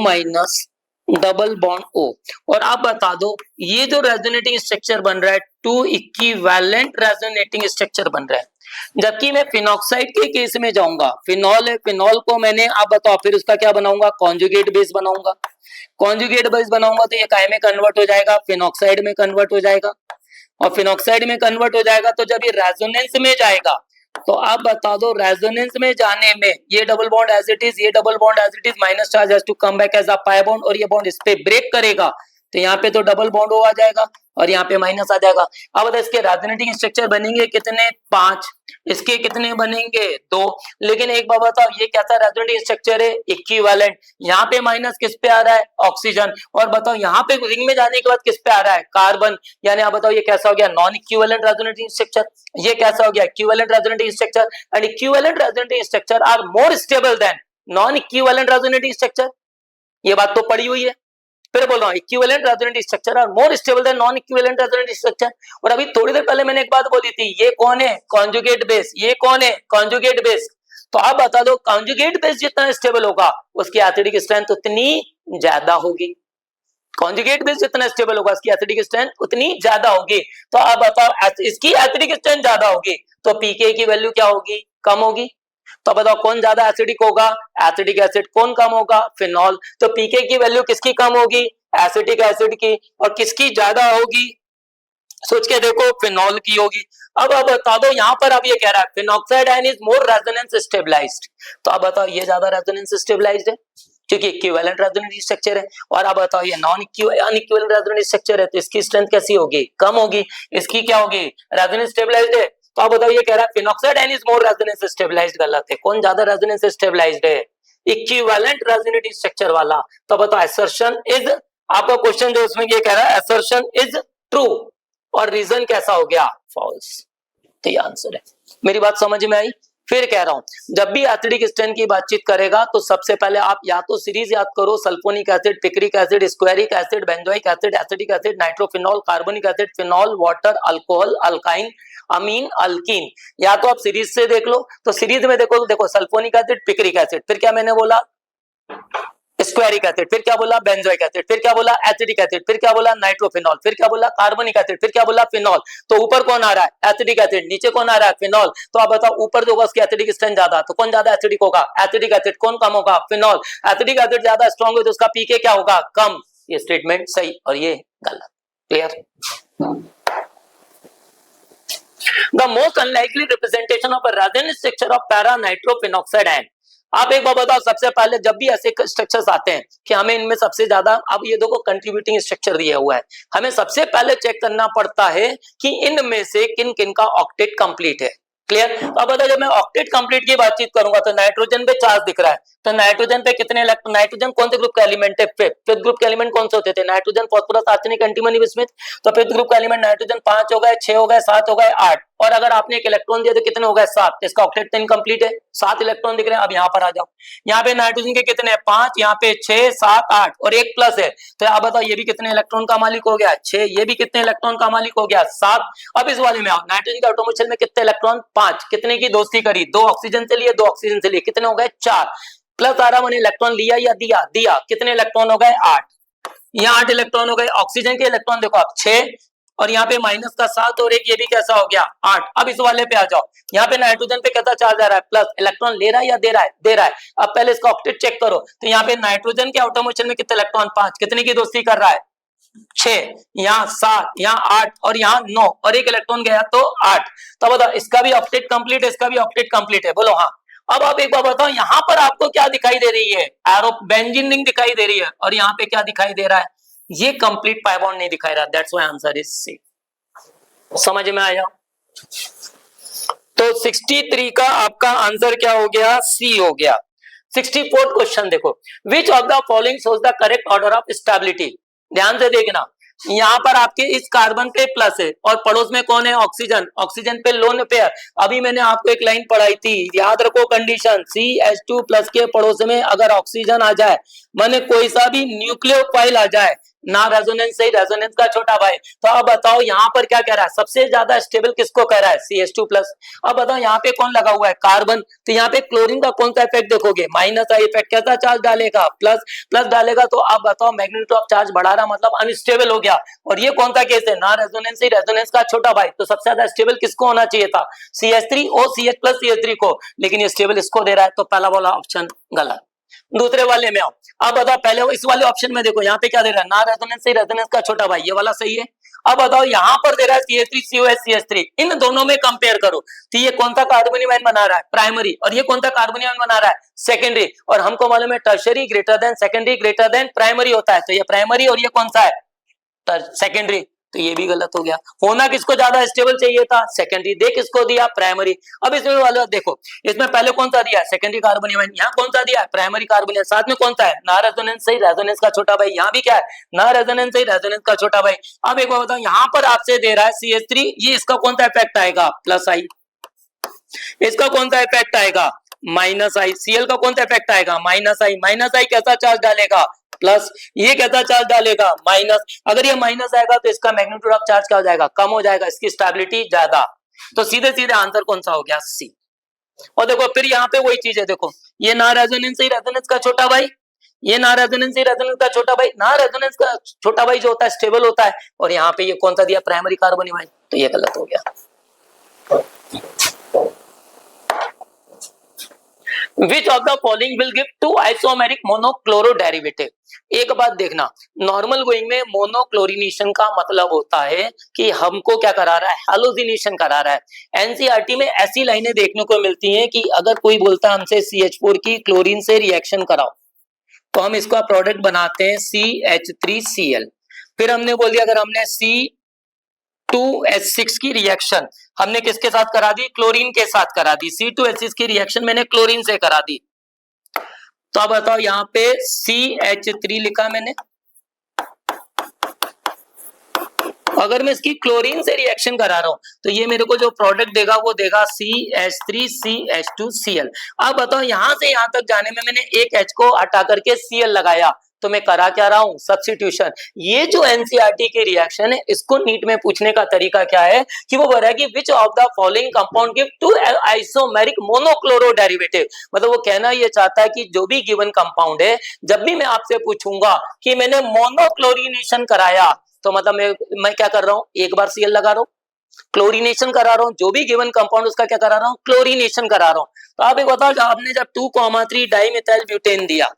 Speaker 2: minus double bond O। और आप बता दो ये जो रेजोनेटिंग स्ट्रक्चर बन रहा है, 2 इक्विवेलेंट रेजोनेटिंग स्ट्रक्चर बन रहा है। जबकि मैं फिनॉक्साइड के केस में जाऊंगा, फिनॉल है, फिनॉल को मैंने, आप बताओ फिर उसका क्या बनाऊंगा, कॉन्जुगेट बेस बनाऊंगा। कॉन्जुगेट बेस बनाऊंगा तो ये काय में कन्वर्ट हो जाएगा, फिनॉक्साइड में कन्वर्ट हो जाएगा, और फिनॉक्साइड में कन्वर्ट हो जाएगा तो जब ये रेजोनेंस में जाएगा, तो आप बता दो रेजोनेंस में जाने में ये double bond as it is, ये double bond as it is, minus charge has to come back as a pi bond, और ये बॉन्ड इस पे ब्रेक करेगा तो यहाँ पे तो डबल बॉन्ड हो आ जाएगा और यहाँ पे माइनस आ जाएगा। अब बताओ इसके रेजोनेटिंग स्ट्रक्चर बनेंगे कितने, 5, इसके कितने बनेंगे, 2। लेकिन एक बात बताओ ये कैसा रेजोनेटिंग स्ट्रक्चर है, इक्विवेलेंट। यहाँ पे माइनस किस पे आ रहा है, ऑक्सीजन, और बताओ यहाँ पे रिंग में जाने के बाद किस पे आ रहा है, कार्बन। यानी आप बताओ ये कैसा हो गया, नॉन इक्विवेलेंट रेजोनेटिंग स्ट्रक्चर। ये कैसा हो गया, equivalent resonating structure. And equivalent resonating structure are more stable than non equivalent resonating structure. ये बात तो पड़ी हुई है, फिर बोल रहा हूं equivalent resonating structure are more stable than non equivalent resonating structure. और अभी थोड़ी देर पहले मैंने एक बात बोली थी, ये कौन है, कॉन्जुगेट बेस, ये कौन है, कॉन्जुगेट बेस। तो आप बता दो कॉन्जुगेट बेस जितना स्टेबल होगा उसकी एसिडिक स्ट्रेंथ उतनी ज्यादा होगी, कॉन्जुगेट बेस जितना स्टेबल होगा उसकी एसिडिक स्ट्रेंथ उतनी ज्यादा होगी। तो आप बताओ इसकी एसिडिक स्ट्रेंथ ज्यादा होगी तो पीके की वैल्यू क्या होगी, कम होगी। तो बताओ कौन ज्यादा एसिडिक होगा, एसिडिक एसिड। कौन कम होगा, फिनॉल। तो पीके की वैल्यू किसकी कम होगी, एसिटिक एसिड की, और किसकी ज्यादा होगी, सोच के देखो, फिनॉल की होगी। अब आप बता दो यहाँ पर अब ये कह रहा है phenoxide ion is more resonance stabilised. तो आप बताओ ये ज्यादा रेजोनेंस स्टेबलाइज्ड है क्योंकि इक्विवेलेंट रेजोनेंस स्ट्रक्चर है। और आप बताओ ये नॉन अनइक्विवेलेंट रेजोनेंस स्ट्रक्चर है तो इसकी स्ट्रेंथ कैसी होगी, कम होगी। इसकी क्या होगी, रेजोनेंस स्टेबलाइज्ड है। तो आप बताओ ये कह रहा है phenoxide ion is more resonance stabilised, गलत है। कौन ज्यादा रेजोनेंस स्टेबलाइज्ड है, इक्विवेलेंट रेजोनेटिंग स्ट्रक्चर वाला। तो बताओ असर्शन इज, आपका क्वेश्चन जो उसमें ये कह रहा है असर्शन इज ट्रू, और रीजन कैसा हो गया, फॉल्स। तो ये आंसर है। मेरी बात समझ में आई? फिर कह रहा हूं, जब भी एसिडिक स्ट्रेन की बातचीत करेगा तो सबसे पहले आप या तो सीरीज याद करो, sulphonic acid, picric acid, squaric acid, benzoic acid, acetic acid, nitrophenol, carbonic acid, phenol, water, alcohol, alkyne, amine, alkene. या तो आप सीरीज से देख लो, तो सीरीज में देखो सल्फोनिक एसिड, पिक्रिक एसिड, फिर क्या मैंने बोला, स्क्वेरिक एसिड, फिर क्या बोला, बेंजोइक एसिड, फिर क्या बोला, एसिटिक एसिड, फिर क्या बोला, नाइट्रोफिनॉल, फिर क्या बोला, कार्बोनिक एसिड, फिर क्या बोला, फिनॉल। तो ऊपर कौन आ रहा है, एसिटिक एसिड, नीचे कौन आ रहा है, फिनॉल। तो आप बताओ ऊपर जो होगा उसकी एसिडिक स्ट्रेंथ ज्यादा, तो कौन ज्यादा एसिडिक होगा, एसिटिक एसिड। कौन कम होगा, फिनॉल। एसिटिक एसिड ज्यादा स्ट्रांग है तो उसका पीके क्या होगा, कम। ये स्टेटमेंट सही और ये गलत। Clear? The most unlikely representation of a resonance structure of para nitrophenoxide ion। आप एक बार बताओ, सबसे पहले जब भी ऐसे स्ट्रक्चर्स आते हैं कि हमें इनमें सबसे ज्यादा, अब ये देखो कंट्रीब्यूटिंग स्ट्रक्चर दिया हुआ है, हमें सबसे पहले चेक करना पड़ता है कि इनमें से किन किन का ऑक्टेट कंप्लीट है। क्लियर? अब बताओ, जब मैं ऑक्टेट कंप्लीट की बातचीत करूंगा तो नाइट्रोजन पे चार्ज दिख रहा है, तो नाइट्रोजन पे कितने इलेक्ट्रॉन, नाइट्रोजन कौन से ग्रुप का एलिमेंट है, फिफ्थ ग्रुप के एलिमेंट कौन से होते थे, nitrogen, phosphorus, arsenic, antimony, bismuth. तो फिफ्थ ग्रुप का एलिमेंट नाइट्रोजन 5 हो गए, 6 हो गए, 7 हो गए, 8। और अगर आपने एक इलेक्ट्रॉन दिया तो कितने हो गए, 7। इसका ऑक्टेट तो इनकम्प्लीट है, 7 इलेक्ट्रॉन दिख रहे हैं। अब यहाँ पर आ जाओ, यहाँ पे नाइट्रोजन के कितने हैं, 5, यहाँ पे 6, 7, 8 और एक प्लस है, तो आप बताओ ये भी कितने इलेक्ट्रॉन का मालिक हो गया, 6। ये भी कितने इलेक्ट्रॉन का मालिक हो गया, 7। अब इस वाले में आओ, नाइट्रोजन के एटॉमिक शेल में कितने इलेक्ट्रॉन, 5। कितने की दोस्ती करी, 2 ऑक्सीजन से लिए, 2 ऑक्सीजन से लिए, कितने हो गए, 4। प्लस आ रहा, मैंने इलेक्ट्रॉन लिया या दिया, कितने इलेक्ट्रॉन हो गए, 8। यहाँ 8 इलेक्ट्रॉन हो गए। ऑक्सीजन के इलेक्ट्रॉन देखो आप 6 और यहाँ पे माइनस का 7 और एक, ये भी कैसा हो गया, 8। अब इस वाले पे आ जाओ, यहाँ पे नाइट्रोजन पे कैसा चार्ज आ रहा है, प्लस। इलेक्ट्रॉन ले रहा है या दे रहा है, दे रहा है। अब पहले इसका ऑक्टेट चेक करो, तो यहाँ पे नाइट्रोजन के एटॉमिक शेल में कितने इलेक्ट्रॉन, 5। कितने की दोस्ती कर रहा है, 6। यहाँ 7, यहाँ 8 और यहाँ 9 और एक इलेक्ट्रॉन गया तो 8। तो बताओ इसका भी ऑक्टेट कंप्लीट है, इसका भी ऑक्टेट कंप्लीट है, बोलो हाँ। अब आप एक बार बताओ, यहाँ पर आपको क्या दिखाई दे रही है, एरो बेंजीन रिंग दिखाई दे रही है, और यहाँ पे क्या दिखाई दे रहा है, ये कंप्लीट पाई बॉन्ड नहीं दिखाई रहा। That's why answer is C. समझ में आया? तो 63 का आपका आंसर क्या हो गया, सी हो गया। 64 क्वेश्चन देखो, विच of the following shows the correct order of stability. ध्यान से देखना, यहाँ पर आपके इस कार्बन पे प्लस है और पड़ोस में कौन है, ऑक्सीजन। ऑक्सीजन पे लोन पेयर। अभी मैंने आपको एक लाइन पढ़ाई थी, याद रखो कंडीशन, CH2 प्लस के पड़ोस में अगर ऑक्सीजन आ जाए, माने कोई सा भी न्यूक्लियोफाइल आ जाए, ना रेजोनेंस से, रेजोनेंस का छोटा भाई। तो अब बताओ यहाँ पर क्या कह रहा है, सबसे ज्यादा स्टेबल किसको कह रहा है, CH2 प्लस। अब बताओ यहाँ पे कौन लगा हुआ है, कार्बन। तो यहाँ पे क्लोरीन का कौन सा इफेक्ट देखोगे, माइनस का इफेक्ट, कैसा चार्ज डालेगा, प्लस। प्लस डालेगा तो अब बताओ मैग्नीट्यूड ऑफ चार्ज बढ़ा रहा, मतलब अनस्टेबल हो गया। और ये कौन सा केस है, ना रेजोनेंस से, रेजोनेंस का छोटा भाई। तो सबसे ज्यादा स्टेबल किसको होना चाहिए था, CH3 CH प्लस CH3 को, लेकिन ये स्टेबल इसको दे रहा है, तो पहला वाला ऑप्शन गलत। दूसरे वाले में आओ, अब बताओ पहले इस वाले ऑप्शन में देखो, यहाँ पे क्या दे रहा है, ना रेजोनेंस से, रेजोनेंस का छोटा भाई, ये वाला सही है। अब बताओ यहाँ पर दे रहा है CH3 COH CH3, इन दोनों में कंपेयर करो, तो ये कौन सा कार्बोनियम आयन बना रहा है, प्राइमरी, और ये कौन सा कार्बोनियम आयन बना रहा है, सेकेंडरी। और हमको मालूम है tertiary greater than secondary greater than primary होता है, तो ये प्राइमरी और ये कौन सा है, सेकेंडरी। तो ये भी गलत हो गया। होना किसको ज्यादा स्टेबल चाहिए था, सेकेंडरी। दे किसको दिया, प्राइमरी। अब इसमें वाला देखो, इसमें पहले कौन सा दिया है, सेकेंडरी कार्बोनियम आयन, यहाँ कौन सा दिया है, प्राइमरी कार्बोनियम, साथ में कौन सा है, ना रेजोनेंस सही, रेजोनेंस का छोटा भाई। यहाँ भी क्या है, ना रेजोनेंस सही, रेजोनेंस का छोटा भाई। अब एक बार बताओ, यहाँ पर आपसे दे रहा है CH3, ये इसका कौन सा इफेक्ट आएगा, प्लस आई। इसका कौन सा इफेक्ट आएगा, माइनस आई। Cl का कौन सा इफेक्ट आएगा, माइनस आई। माइनस आई कैसा चार्ज डालेगा, प्लस। ये कैसा चार्ज डालेगा, माइनस। अगर ये माइनस आएगा तो इसका मैग्नीट्यूड ऑफ चार्ज क्या हो जाएगा, कम हो जाएगा, इसकी स्टेबिलिटी ज्यादा। तो सीधे सीधे आंसर कौन सा हो गया, सी। और देखो फिर यहाँ पे वही चीज है, देखो ये ना रेजोनेंस से, रेजोनेंस का छोटा भाई, ये ना रेजोनेंस से, रेजोनेंस का छोटा भाई। ना रेजोनेंस का छोटा भाई जो होता है स्टेबल होता है, और यहाँ पे ये कौन सा दिया, प्राइमरी कार्बोनियम आयन, तो ये गलत हो गया। Which of the following will give two isomeric monochloro derivative? एक बात देखना, नॉर्मल गोइंग में मोनोक्लोरिनेशन का मतलब होता है कि हमको क्या करा रहा है, हैलोजिनेशन करा रहा है। एनसीईआरटी में ऐसी लाइनें देखने को मिलती हैं कि अगर कोई बोलता है हमसे CH4 की क्लोरीन से रिएक्शन कराओ, तो हम इसका प्रोडक्ट बनाते हैं CH3Cl। फिर हमने बोल दिया अगर हमने C2H6 की रिएक्शन हमने किसके साथ करा दी, क्लोरीन के साथ करा दी। C2H6 की रिएक्शन मैंने क्लोरीन से करा दी, तो अब बताओ यहाँ पे CH3 लिखा मैंने, अगर मैं इसकी क्लोरीन से रिएक्शन करा रहा हूं तो ये मेरे को जो प्रोडक्ट देगा वो देगा CH3CH2Cl। अब बताओ यहां से यहां तक जाने में मैंने एक H को हटा करके Cl लगाया तो मैं करा क्या रहा हूं, सब्स्टिट्यूशन। ये जो एनसीईआरटी की रिएक्शन है इसको नीट में पूछने का तरीका क्या है कि वो बोल रहा है कि which of the following compound give two isomeric monochloro derivative. मतलब वो कहना ये चाहता है कि जो भी गिवन कंपाउंड है, जब भी मैं आपसे पूछूंगा कि मैंने मोनोक्लोरिनेशन कराया तो मतलब मैं क्या कर रहा हूं, एक बार Cl लगा रहा हूं, क्लोरीनेशन करा रहा हूं, जो भी गिवन कंपाउंड उसका क्या करा रहा हूं, क्लोरीनेशन करा रहा हूं। तो आप एक बताओ, आपने जब 2,3 डाइमिथाइल ब्यूटेन दिया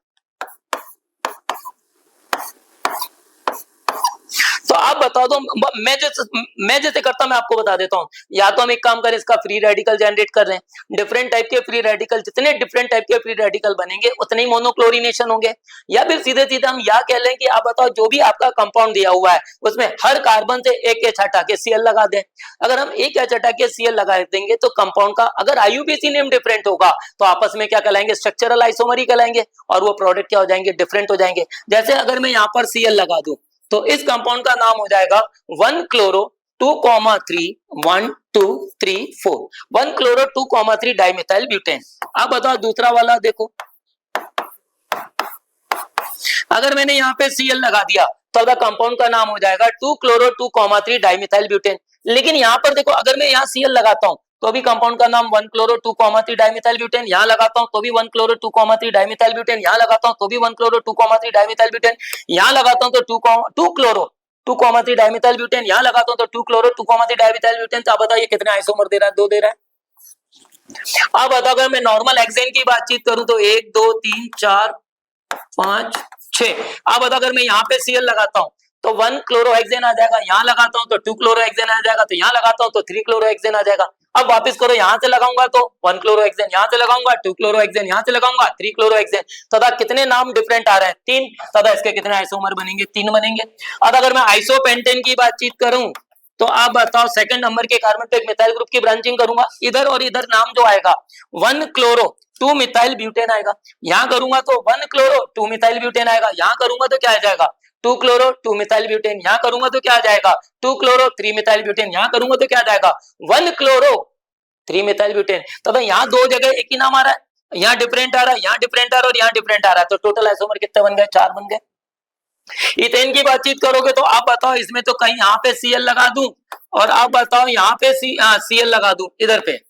Speaker 2: तो आप बता दो, मैं जैसे करता मैं आपको बता देता हूं। या तो हम एक काम करें, इसका फ्री रेडिकल जनरेट कर रहे हैं, डिफरेंट टाइप के फ्री रेडिकल, जितने डिफरेंट टाइप के फ्री रेडिकल बनेंगे उतने ही मोनोक्लोरिनेशन होंगे। या फिर सीधे सीधे हम या कह लें कि आप बताओ जो भी आपका कंपाउंड दिया हुआ है उसमें हर कार्बन से एक H हटा के Cl लगा दें। अगर हम एक H हटा के Cl लगा देंगे तो कंपाउंड का अगर IUPAC नेम डिफरेंट होगा तो आपस में क्या कहलाएंगे, स्ट्रक्चरल आइसोमर ही कहलाएंगे, और वो प्रोडक्ट क्या हो जाएंगे, डिफरेंट हो जाएंगे। जैसे अगर मैं यहाँ पर Cl लगा दूं तो इस कंपाउंड का नाम हो जाएगा 1 क्लोरो 2,3 1 2 3 4 1 क्लोरो 2,3 डाइमिथाइल ब्यूटेन। अब बताओ दूसरा वाला देखो, अगर मैंने यहाँ पे Cl लगा दिया तो कंपाउंड का नाम हो जाएगा 2 क्लोरो 2,3 डाइमिथाइल ब्यूटेन। लेकिन यहाँ पर देखो, अगर मैं यहाँ Cl लगाता हूँ तो भी कंपाउंड का नाम 1 क्लोरो 2,3 डाइमिथाइल ब्यूटेन, यहाँ लगाता हूँ तो भी 1 क्लोरो 2,3 डाइमिथाइल ब्यूटेन, यहाँ लगाता हूँ तो भी 1 क्लोरो 2,3 डाइमिथाइल ब्यूटेन, यहाँ लगाता हूँ तो 2 क्लोरो 2,3 डाइमिथाइल ब्यूटेन, यहाँ लगाता हूँ तो 2 क्लोरो 2,3 डाइमिथाइल ब्यूटेन। तो आप बताओ ये कितने आइसोमर दे रहा है, 2 दे रहा है। अब बताओ अगर मैं नॉर्मल हेक्सेन की बातचीत करूं तो 1 2 3 4 5 6। अब बताओ अगर मैं यहाँ पे Cl लगाता हूँ तो 1 क्लोरोहेक्सेन आ जाएगा, यहाँ लगाता हूँ तो 2 क्लोरोहेक्सेन आ जाएगा, तो यहाँ लगाता हूँ तो 3 क्लोरोहेक्सेन आ जाएगा। अब वापस करो, यहाँ से लगाऊंगा तो 1 क्लोरोहेक्सेन, यहाँ से लगाऊंगा 2 क्लोरोहेक्सेन, यहाँ से लगाऊंगा 3 क्लोरोहेक्सेन। तथा कितने नाम डिफरेंट आ रहे हैं, 3। तथा इसके कितने आइसोमर बनेंगे, 3 बनेंगे। अब अगर मैं आइसोपेंटेन की बातचीत करूं तो आप बताओ सेकंड नंबर के कार्बन पे एक मिथाइल ग्रुप की ब्रांचिंग करूंगा, इधर और इधर नाम जो आएगा 1 क्लोरो 2 मिथाइल ब्यूटेन आएगा। यहाँ करूंगा तो 1 क्लोरो 2 मिथाइल ब्यूटेन आएगा, यहाँ करूंगा तो क्या आ जाएगा 2 क्लोरो 2 मिथाइल ब्यूटेन, यहाँ करूंगा तो क्या आ जाएगा 2 क्लोरो 3 मिथाइल ब्यूटेन, यहाँ करूंगा तो क्या आ जाएगा 1 क्लोरो 3 मिथाइल ब्यूटेन। तो यहाँ दो जगह एक ही नाम आ रहा है, यहाँ डिफरेंट आ रहा है, यहाँ डिफरेंट आ रहा है और यहाँ डिफरेंट आ रहा है, तो टोटल आइसोमर कितने बन गए, 4 बन गए। इथेन की बातचीत करोगे तो आप बताओ इसमें तो कहीं यहाँ पे Cl लगा दूं और आप बताओ यहाँ पे Cl लगा दूं इधर पे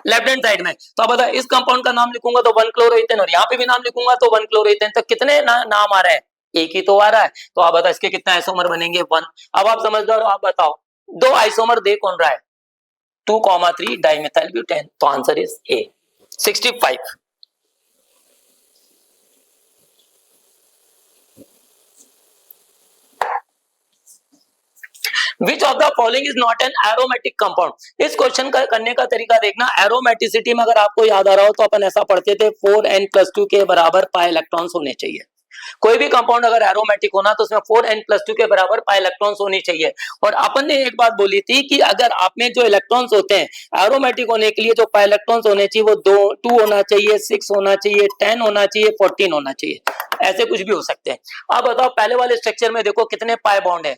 Speaker 2: लेफ्ट हैंड साइड में, तो आप बताओ इस कंपाउंड का नाम लिखूंगा तो 1 क्लोरोइथेन और यहाँ पे भी नाम लिखूंगा तो 1 क्लोरोइथेन। तो कितने नाम आ रहे हैं, एक ही तो आ रहा है। तो आप बताओ इसके कितने आइसोमर बनेंगे, 1। अब आप समझदार हो, आप बताओ 2 आइसोमर दे कौन रहा है, 2,3 डाइमिथाइल ब्यूटेन। तो answer is a 65। Which of the following is not an aromatic compound? इस क्वेश्चन का करने का तरीका देखना, एरोमेटिसिटी में अगर आपको याद आ रहा हो तो अपन ऐसा पढ़ते थे 4n+2 के बराबर पाई इलेक्ट्रॉन्स होने चाहिए। कोई भी कंपाउंड अगर एरोमेटिक होना तो उसमें 4n+2 के बराबर पाई इलेक्ट्रॉन्स होनी चाहिए। और अपन ने एक बात बोली थी कि अगर आप में जो इलेक्ट्रॉन्स होते हैं एरोमेटिक होने के लिए जो पाई इलेक्ट्रॉन्स होने चाहिए वो 2 होना चाहिए, 6 होना चाहिए, 10 होना चाहिए, 14 होना चाहिए, ऐसे कुछ भी हो सकते हैं। अब बताओ पहले वाले स्ट्रक्चर में देखो कितने पाई बॉन्ड है,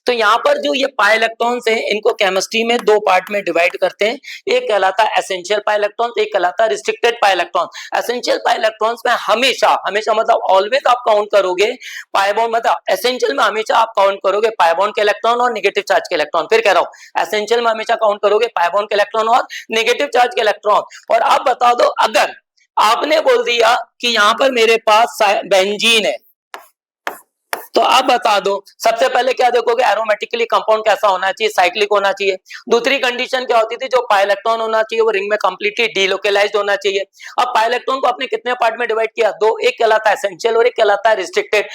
Speaker 2: तो यहाँ पर जो ये पाई इलेक्ट्रॉन्स हैं इनको केमिस्ट्री में 2 पार्ट में डिवाइड करते हैं, एक कहलाता है एसेंशियल पाई इलेक्ट्रॉन्स, एक कहलाता है restricted pi electrons. Essential pi electrons में हमेशा मतलब ऑलवेज आप काउंट करोगे पाई बॉन्ड, मतलब एसेंशियल में हमेशा आप काउंट करोगे पाई बॉन्ड के इलेक्ट्रॉन और नेगेटिव चार्ज के इलेक्ट्रॉन। फिर कह रहा हूँ एसेंशियल में हमेशा काउंट करोगे पाई बॉन्ड के इलेक्ट्रॉन और नेगेटिव चार्ज के इलेक्ट्रॉन। और आप बता दो अगर आपने बोल दिया कि यहाँ पर मेरे पास बेंजीन है तो आप बता दो सबसे पहले क्या देखोगे, एरोमेटिकली कंपाउंड कैसा होना चाहिए, साइक्लिक होना चाहिए। दूसरी कंडीशन क्या होती थी, जो पाई इलेक्ट्रॉन होना चाहिए वो रिंग में कंप्लीटली डीलोकलाइज्ड होना चाहिए। अब पाई इलेक्ट्रॉन को आपने कितने पार्ट में डिवाइड किया, 2, एक कहलाता है एसेंशियल और एक कहलाता है रिस्ट्रिक्टेड।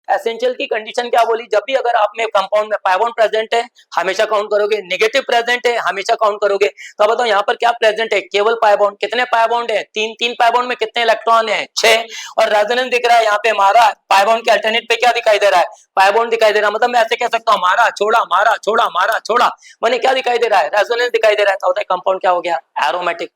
Speaker 2: एसेंशियल की कंडीशन क्या बोली, जब भी अगर आप में कंपाउंड में पाई बॉन्ड प्रेजेंट है हमेशा काउंट करोगे, नेगेटिव प्रेजेंट है हमेशा काउंट करोगे। तो बताओ यहाँ पर क्या प्रेजेंट है, केवल पाई बॉन्ड। कितने पाई बॉन्ड है, 3 पाई बॉन्ड में कितने इलेक्ट्रॉन है, 6। और रेजोनेंस दिख रहा है यहाँ पे हमारा पाई बॉन्ड के अल्टरनेट पे क्या दिखाई दे रहा है, पाई बॉन्ड दिखाई दे रहा है। मतलब मैं ऐसे कह सकता हूँ मारा छोड़ा मारा छोड़ा मारा छोड़ा, मैंने क्या दिखाई दे रहा है, रेजोनेंस दिखाई दे रहा है। तो कंपाउंड क्या हो गया, एरोमेटिक।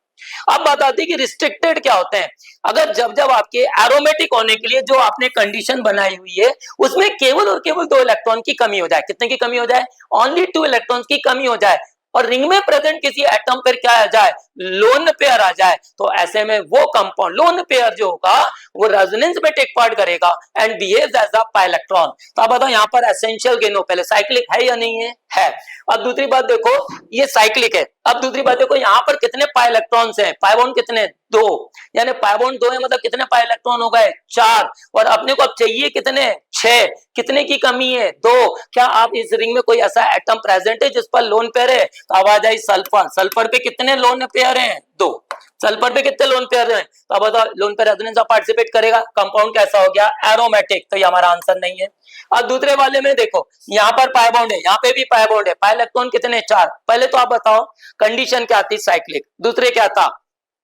Speaker 2: अब बात आती है कि रिस्ट्रिक्टेड क्या होते हैं। अगर जब जब आपके एरोमेटिक होने के लिए जो आपने कंडीशन बनाई हुई है उसमें केवल और केवल 2 इलेक्ट्रॉन की कमी हो जाए, कितने की कमी हो जाए, ओनली 2 इलेक्ट्रॉन्स की कमी हो जाए, और रिंग में प्रेजेंट किसी एटम पर क्या आ जाए, लोन पेयर आ जाए, तो ऐसे में वो कंपाउंड लोन पेयर जो होगा वो रेजोनेंस में टेक पार्ट करेगा एंड बिहेव्स एज अ पाइलेक्ट्रॉन। तो अब बताओ यहाँ पर एसेंशियल गेनो, पहले साइक्लिक है या नहीं है। अब दूसरी बात देखो, ये साइक्लिक है। अब दूसरी बात देखो, यहाँ पर कितने पाई इलेक्ट्रॉन्स हैं, पाई बॉन्ड कितने, 2, यानी पाई बॉन्ड 2 है, मतलब कितने पाई इलेक्ट्रॉन हो गए, 4, और अपने को अब चाहिए कितने, 6, कितने की कमी है, 2। क्या आप इस रिंग में कोई ऐसा एटम प्रेजेंट है जिस पर लोन पेयर है, तो आवाज आई सल्फर, सल्फर पे कितने लोन पेयर हैं, 2, सल्फर पे कितने लोन पेयर हैं, तो अब बताओ लोन पेयर रेजोनेंस में पार्टिसिपेट करेगा, कंपाउंड कैसा हो गया, एरोमेटिक, तो ये हमारा आंसर नहीं है। अब दूसरे वाले में देखो, यहाँ पर पाई बॉन्ड है, यहाँ पे भी पाई बॉन्ड है, पाई इलेक्ट्रॉन कितने, 4। पहले तो आप बताओ कंडीशन क्या थी, साइक्लिक, दूसरे क्या था,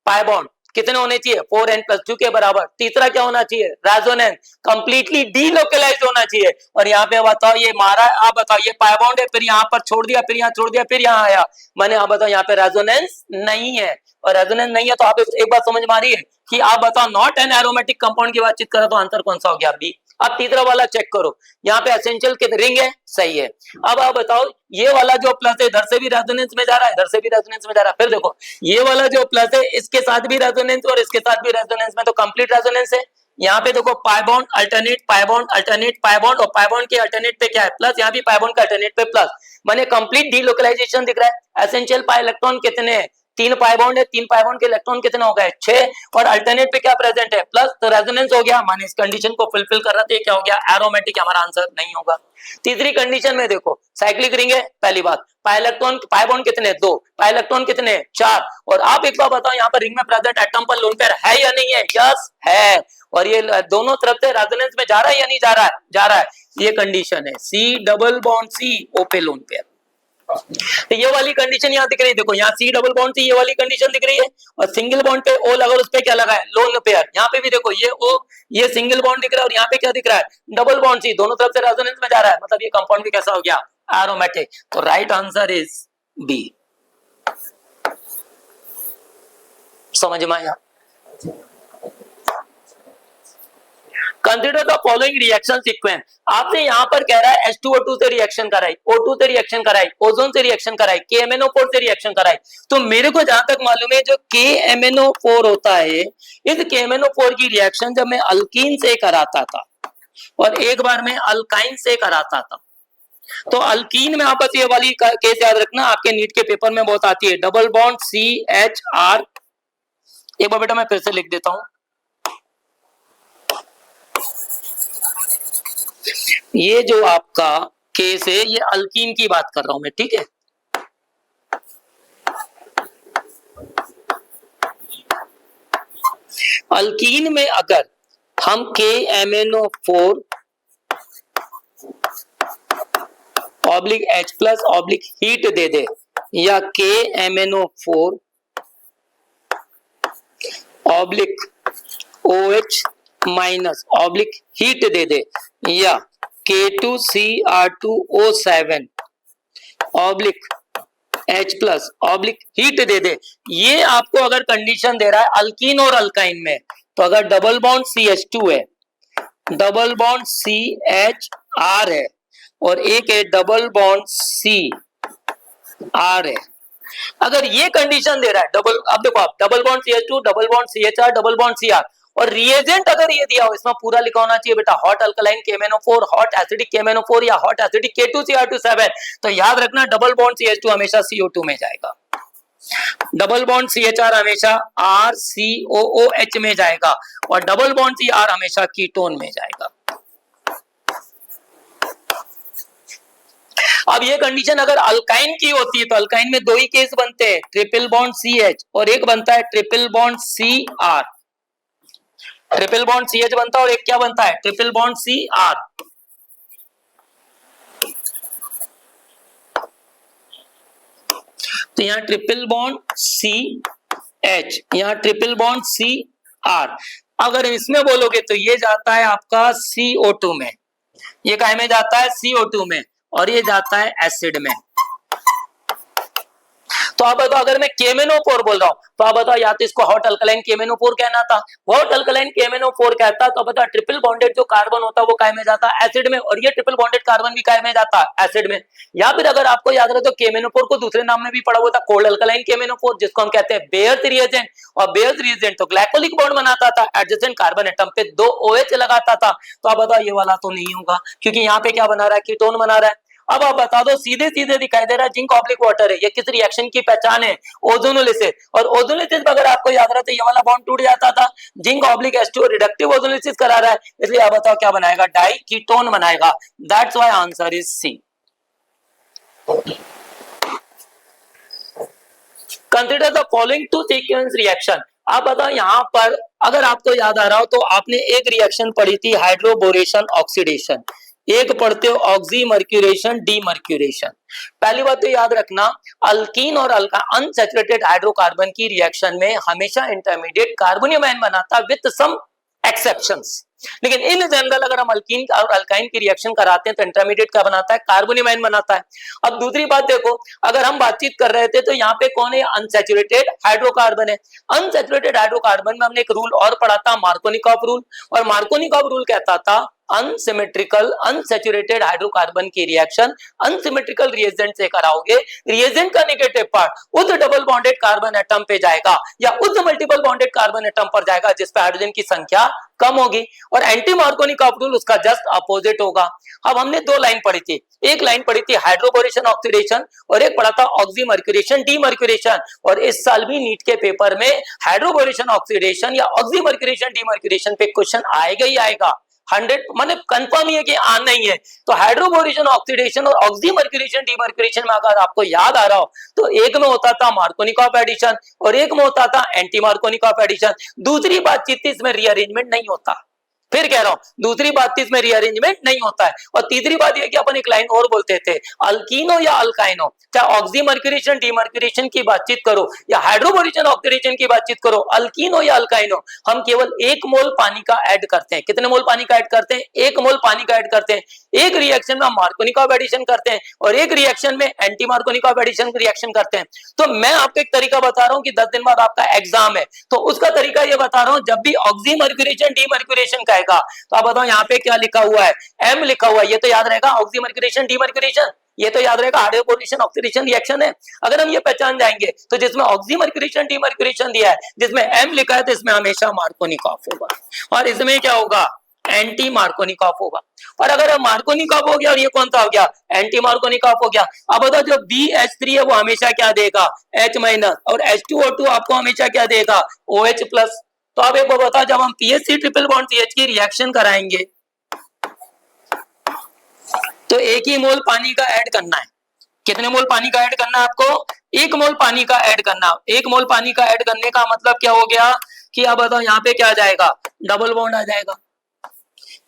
Speaker 2: पाई बॉन्ड कितने होने चाहिए, 4n+2 के बराबर, तीसरा क्या होना चाहिए, रेजोनेंस कंप्लीटली डीलोकलाइज्ड होना चाहिए, और यहाँ पे बताओ ये मारा, आप बताओ ये पाई बॉन्ड है, फिर यहाँ पर छोड़ दिया, फिर यहाँ छोड़ दिया, फिर यहाँ आया, मैंने आप बताओ यहाँ पे रेजोनेंस नहीं है, और रेजोनेंस नहीं है तो आप एक बात समझ में आ रही है कि आप बताओ नॉट एन एरोमेटिक कंपाउंड की बातचीत करो तो आंसर कौन सा हो गया बी। अब तीसरा वाला चेक करो, यहाँ पे एसेंशियल के रिंग है, सही है। अब आप बताओ ये वाला जो प्लस है इधर से भी रेजोनेंस में जा रहा है, इधर से भी रेजोनेंस में जा रहा है, फिर देखो ये वाला जो प्लस है इसके साथ भी रेजोनेंस और इसके साथ भी रेजोनेंस में, तो कंप्लीट रेजोनेंस है। यहाँ पे देखो pi bond alternate, pi bond alternate, पाई बॉन्ड, और पाई बॉन्ड के अल्टरनेट पे क्या है, प्लस, यहाँ भी पाई बॉन्ड का अल्टरनेट पे प्लस, माने कंप्लीट डीलोकलाइजेशन दिख रहा है। एसेंशियल पाई इलेक्ट्रॉन कितने हैं, 3 पाई बॉन्ड है, 3 पाई बॉन्ड के इलेक्ट्रॉन कितने हो गए, 6, और अल्टरनेट पे क्या प्रेजेंट है, प्लस, तो रेजोनेंस हो गया, माने इस कंडीशन को फुलफिल कर रहा था, क्या हो गया, एरोमेटिक, हमारा आंसर नहीं होगा। तीसरी कंडीशन में देखो साइक्लिक रिंग है, पहली बात, पाई इलेक्ट्रॉन, पाई बॉन्ड कितने, 2, पाई इलेक्ट्रॉन कितने, 4, और आप एक बार बताओ यहाँ पर रिंग में प्रेजेंट एटम पर लोन पेयर है या नहीं है, यस है, और ये दोनों तरफ से रेजोनेंस में जा रहा है या नहीं जा रहा है, जा रहा है, ये कंडीशन है, सी डबल बॉन्ड सी ओ पे लोन पेयर। तो ये वाली कंडीशन यहाँ दिख रही है, देखो यहाँ सी डबल बॉन्ड सी, ये वाली कंडीशन दिख रही है, और सिंगल बॉन्ड पे ओ लगा, उस पे क्या लगा है, लोन पेयर। यहाँ पे भी देखो ये ओ, ये सिंगल बॉन्ड दिख रहा है, और यहाँ पे क्या दिख रहा है, डबल बॉन्ड सी, दोनों तरफ से रेजोनेंस में जा रहा है, मतलब ये कंपाउंड भी कैसा हो गया, एरोमेटिक। तो राइट आंसर इज बी। समझ में आया। Consider the following reaction sequence, आपने यहाँ पर कह रहा है H2O2 से रिएक्शन कराई, O2 से रिएक्शन कराई, ओजोन से रिएक्शन कराई, KMnO4 से रिएक्शन कराई, तो मेरे को जहां तक मालूम है जो KMnO4 होता है, इस KMnO4 की रिएक्शन जब मैं अल्कीन से कराता था और एक बार मैं अल्काइन से कराता था, तो अल्कीन में आप बस ये वाली केस याद रखना, आपके नीट के पेपर में बहुत आती है, डबल बॉन्ड CHR। एक बार बेटा मैं फिर से लिख देता हूं, ये जो आपका केस है ये अल्कीन की बात कर रहा हूं मैं, ठीक है। अल्कीन में अगर हम KMnO4 oblique H+ oblique heat दे दे, या KMnO4 oblique OH- oblique heat दे दे, या K2Cr2O7 oblique H+ oblique heat दे दे, ये आपको अगर कंडीशन दे रहा है अल्कीन और अल्काइन में, तो अगर डबल बॉन्ड CH2 है, डबल बॉन्ड CHR है, और एक है डबल बॉन्ड CR है, अगर ये कंडीशन दे रहा है डबल, अब देखो आप double bond CH2, double bond CHR, double bond CR, और रिएजेंट अगर ये दिया हो, इसमें पूरा लिखा होना चाहिए बेटा, hot alkaline KMnO4, hot acidic KMnO4, या हॉट एसिडिक K2Cr2 तो याद रखना डबल बॉन्ड CH2 हमेशा CO2 में जाएगा, डबल बॉन्ड CHR हमेशा RCOOH में जाएगा, और डबल बॉन्ड CR हमेशा कीटोन में जाएगा। अब ये कंडीशन अगर अल्काइन की होती है तो अल्काइन में 2 ही केस बनते हैं, ट्रिपल बॉन्ड CH और एक बनता है triple bond CR, triple bond CH बनता है और एक क्या बनता है, ट्रिपल बॉन्ड CR। तो यहाँ ट्रिपल बॉन्ड CH, यहाँ ट्रिपल बॉन्ड CR, अगर इसमें बोलोगे तो ये जाता है आपका CO2 में, ये काहे में जाता है CO2 में, और ये जाता है एसिड में। तो आप बताओ अगर मैं KMnO4 बोल रहा हूं तो आप बताओ या तो इसको हॉट अल्कलाइन KMnO4 कहना था, हॉट अल्कलाइन KMnO4 कहता तो बताओ ट्रिपल बॉन्डेड जो कार्बन होता है वो काय में जाता एसिड में, और ये ट्रिपल बॉन्डेड कार्बन भी काय में जाता एसिड में। या फिर अगर आपको याद रहे तो KMnO4 को दूसरे नाम में भी पढ़ा हुआ था कोल्ड अल्कलाइन KMnO4, जिसको हम कहते हैं बेयर्थ रिएजेंट, और बेयर्थ रिएजेंट तो ग्लाइकोलिक बॉन्ड बनाता था, एडजेसेंट कार्बन एटम पे 2 OH लगाता था। तो आप बताओ ये वाला तो नहीं होगा क्योंकि यहाँ पे क्या बना रहा है, कीटोन बना रहा है। अब आप बता दो, सीधे सीधे दिखाई दे रहा है जिंक ऑब्लिक वाटर है, ये किस रिएक्शन की पहचान है, ओजोनोलिसिस। और ओजोनोलिसिस में अगर आपको याद रहा तो ये वाला बॉन्ड टूट जाता था, zinc oblique H2O reductive ozonolysis करा रहा है, इसलिए आप बताओ क्या बनाएगा, डाई कीटोन बनाएगा। That's why answer is C. Consider the following two sequence reaction. आप बताओ यहाँ पर अगर आपको याद आ रहा हो तो आपने एक रिएक्शन पढ़ी थी हाइड्रोबोरेशन ऑक्सीडेशन, एक पढ़ते हो ऑक्सीमर्क्यूरेशन डीमर्क्यूरेशन। पहली बात तो याद रखना, अल्कीन और अनसैचुरेटेड हाइड्रोकार्बन की रिएक्शन में हमेशा इंटरमीडिएट कार्बोनियम आयन बनाता विद सम एक्सेप्शंस, लेकिन इन जनरल अगर हम अल्कीन और अल्काइन की रिएक्शन कराते हैं तो इंटरमीडिएट क्या बनाता है, कार्बोनियम आयन बनाता है। अब दूसरी बात देखो, अगर हम बातचीत कर रहे थे तो यहाँ पे कौन है, अनसैचुरेटेड हाइड्रोकार्बन है। अनसैचुरेटेड हाइड्रोकार्बन में हमने एक रूल और पढ़ा था, मार्कोनिकॉफ रूल, और मार्कोनिकॉफ रूल कहता था अनसिमेट्रिकल अनसैचुरेटेड हाइड्रोकार्बन की रिएक्शन अनसिमेट्रिकल रिएजेंट से कराओगे, रिएजेंट का नेगेटिव पार्ट उस डबल बॉन्डेड कार्बन एटम पे जाएगा या उस मल्टीपल बॉन्डेड कार्बन एटम पर जाएगा जिस पे हाइड्रोजन की संख्या कम होगी, और एंटी मार्कोनिकॉफ रूल उसका जस्ट अपोजिट होगा। अब हमने 2 लाइन पढ़ी थी, एक लाइन पढ़ी थी हाइड्रोबोरेशन ऑक्सीडेशन और एक पढ़ा था ऑक्सीमर्क्यूरेशन डीमर्क्यूरेशन। और इस साल भी नीट के पेपर में हाइड्रोबोरेशन ऑक्सीडेशन या ऑक्सीमर्क्यूरेशन डीमर्क्यूरेशन पे क्वेश्चन आएगा ही आएगा, 100 माने कंफर्म है कि आना ही है। तो हाइड्रोबोरेशन ऑक्सीडेशन और ऑक्सीमर्क्यूरेशन डीमर्क्यूरेशन में अगर आपको याद आ रहा हो तो एक में होता था मार्कोनिकॉफ एडिशन और एक में होता था एंटी मार्कोनिकॉफ एडिशन। दूसरी बातचीत थी इसमें रीअरेंजमेंट नहीं होता, फिर कह रहा हूं दूसरी बात थी इसमें रीअरेंजमेंट नहीं होता है। और तीसरी बात यह कि अपन एक लाइन और बोलते थे, अल्कीनो या अल्काइनो, चाहे ऑक्सीमर्क्यूरेशन डीमर्क्यूरेशन की बातचीत करो या हाइड्रोबोरेशन ऑक्सीडेशन की बातचीत करो, अल्कीनो या अल्काइनो, हम केवल 1 मोल पानी का ऐड करते हैं। कितने मोल पानी का ऐड करते हैं, 1 मोल पानी का ऐड करते हैं। एक रिएक्शन में हम मार्कोनिकॉफ एडिशन करते हैं और एक रिएक्शन में एंटी मार्कोनिकॉफ एडिशन रिएक्शन करते हैं। तो मैं आपको एक तरीका बता रहा हूं कि 10 दिन बाद आपका एग्जाम है तो उसका तरीका ये बता रहा हूं, जब भी ऑक्सीमर्क्यूरेशन डीमर्क्यूरेशन का तो आप बताओ यहाँ पे क्या लिखा हुआ है, एम लिखा हुआ है, ये तो याद रहेगा ऑक्सीमर्क्यूरेशन डीमर्क्यूरेशन, ये तो याद रहेगा हाइड्रोबोरेशन ऑक्सीडेशन रिएक्शन है। अगर हम ये पहचान जाएंगे तो जिसमें ऑक्सीमर्क्यूरेशन डीमर्क्यूरेशन दिया है, जिसमें एम लिखा है, तो इसमें हमेशा मार्कोनिकॉफ होगा और इसमें क्या होगा, एंटी मार्कोनिकॉफ होगा। और अगर मार्कोनिकॉफ हो गया और ये कौन सा हो गया, एंटी मार्कोनिकॉफ हो गया। अब बताओ जो BH3 है वो हमेशा क्या देगा, H- और H2O2 आपको हमेशा क्या देगा, OH+। तो अब एक बात बताओ, जब हम PHC ट्रिपल बॉन्ड CH की रिएक्शन कराएंगे तो 1 ही मोल पानी का ऐड करना है। कितने मोल पानी का ऐड करना है आपको, 1 मोल पानी का ऐड करना। 1 मोल पानी का ऐड करने का मतलब क्या हो गया कि अब बताओ यहाँ पे क्या आ जाएगा, डबल बॉन्ड आ जाएगा,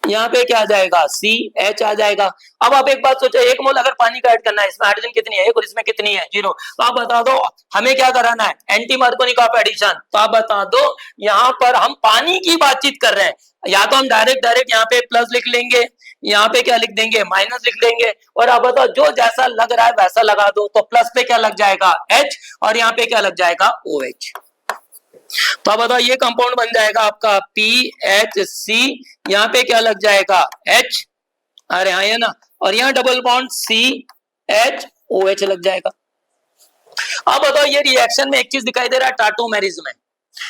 Speaker 2: यहाँ पे क्या आ जाएगा, CH आ जाएगा। अब आप एक बात सोचो, 1 मोल अगर पानी का ऐड करना है, इसमें हाइड्रोजन कितनी है, 1 और इसमें कितनी है, 0। तो आप बता दो हमें क्या कराना है, एंटी मार्कोनिकॉफ एडिशन। तो आप बता दो यहाँ पर हम पानी की बातचीत कर रहे हैं, या तो हम डायरेक्ट यहाँ पे प्लस लिख लेंगे, यहाँ पे क्या लिख देंगे, माइनस लिख देंगे, और आप बताओ जो जैसा लग रहा है वैसा लगा दो। तो प्लस पे क्या लग जाएगा, H, और यहाँ पे क्या लग जाएगा, OH। तो अब बताओ ये कंपाउंड बन जाएगा आपका PHC, यहाँ पे क्या लग जाएगा, H, अरे हाँ ये ना, और यहाँ डबल बॉन्ड CHOH लग जाएगा। अब बताओ ये रिएक्शन में एक चीज दिखाई दे रहा है, टाटोमेरिज्म है,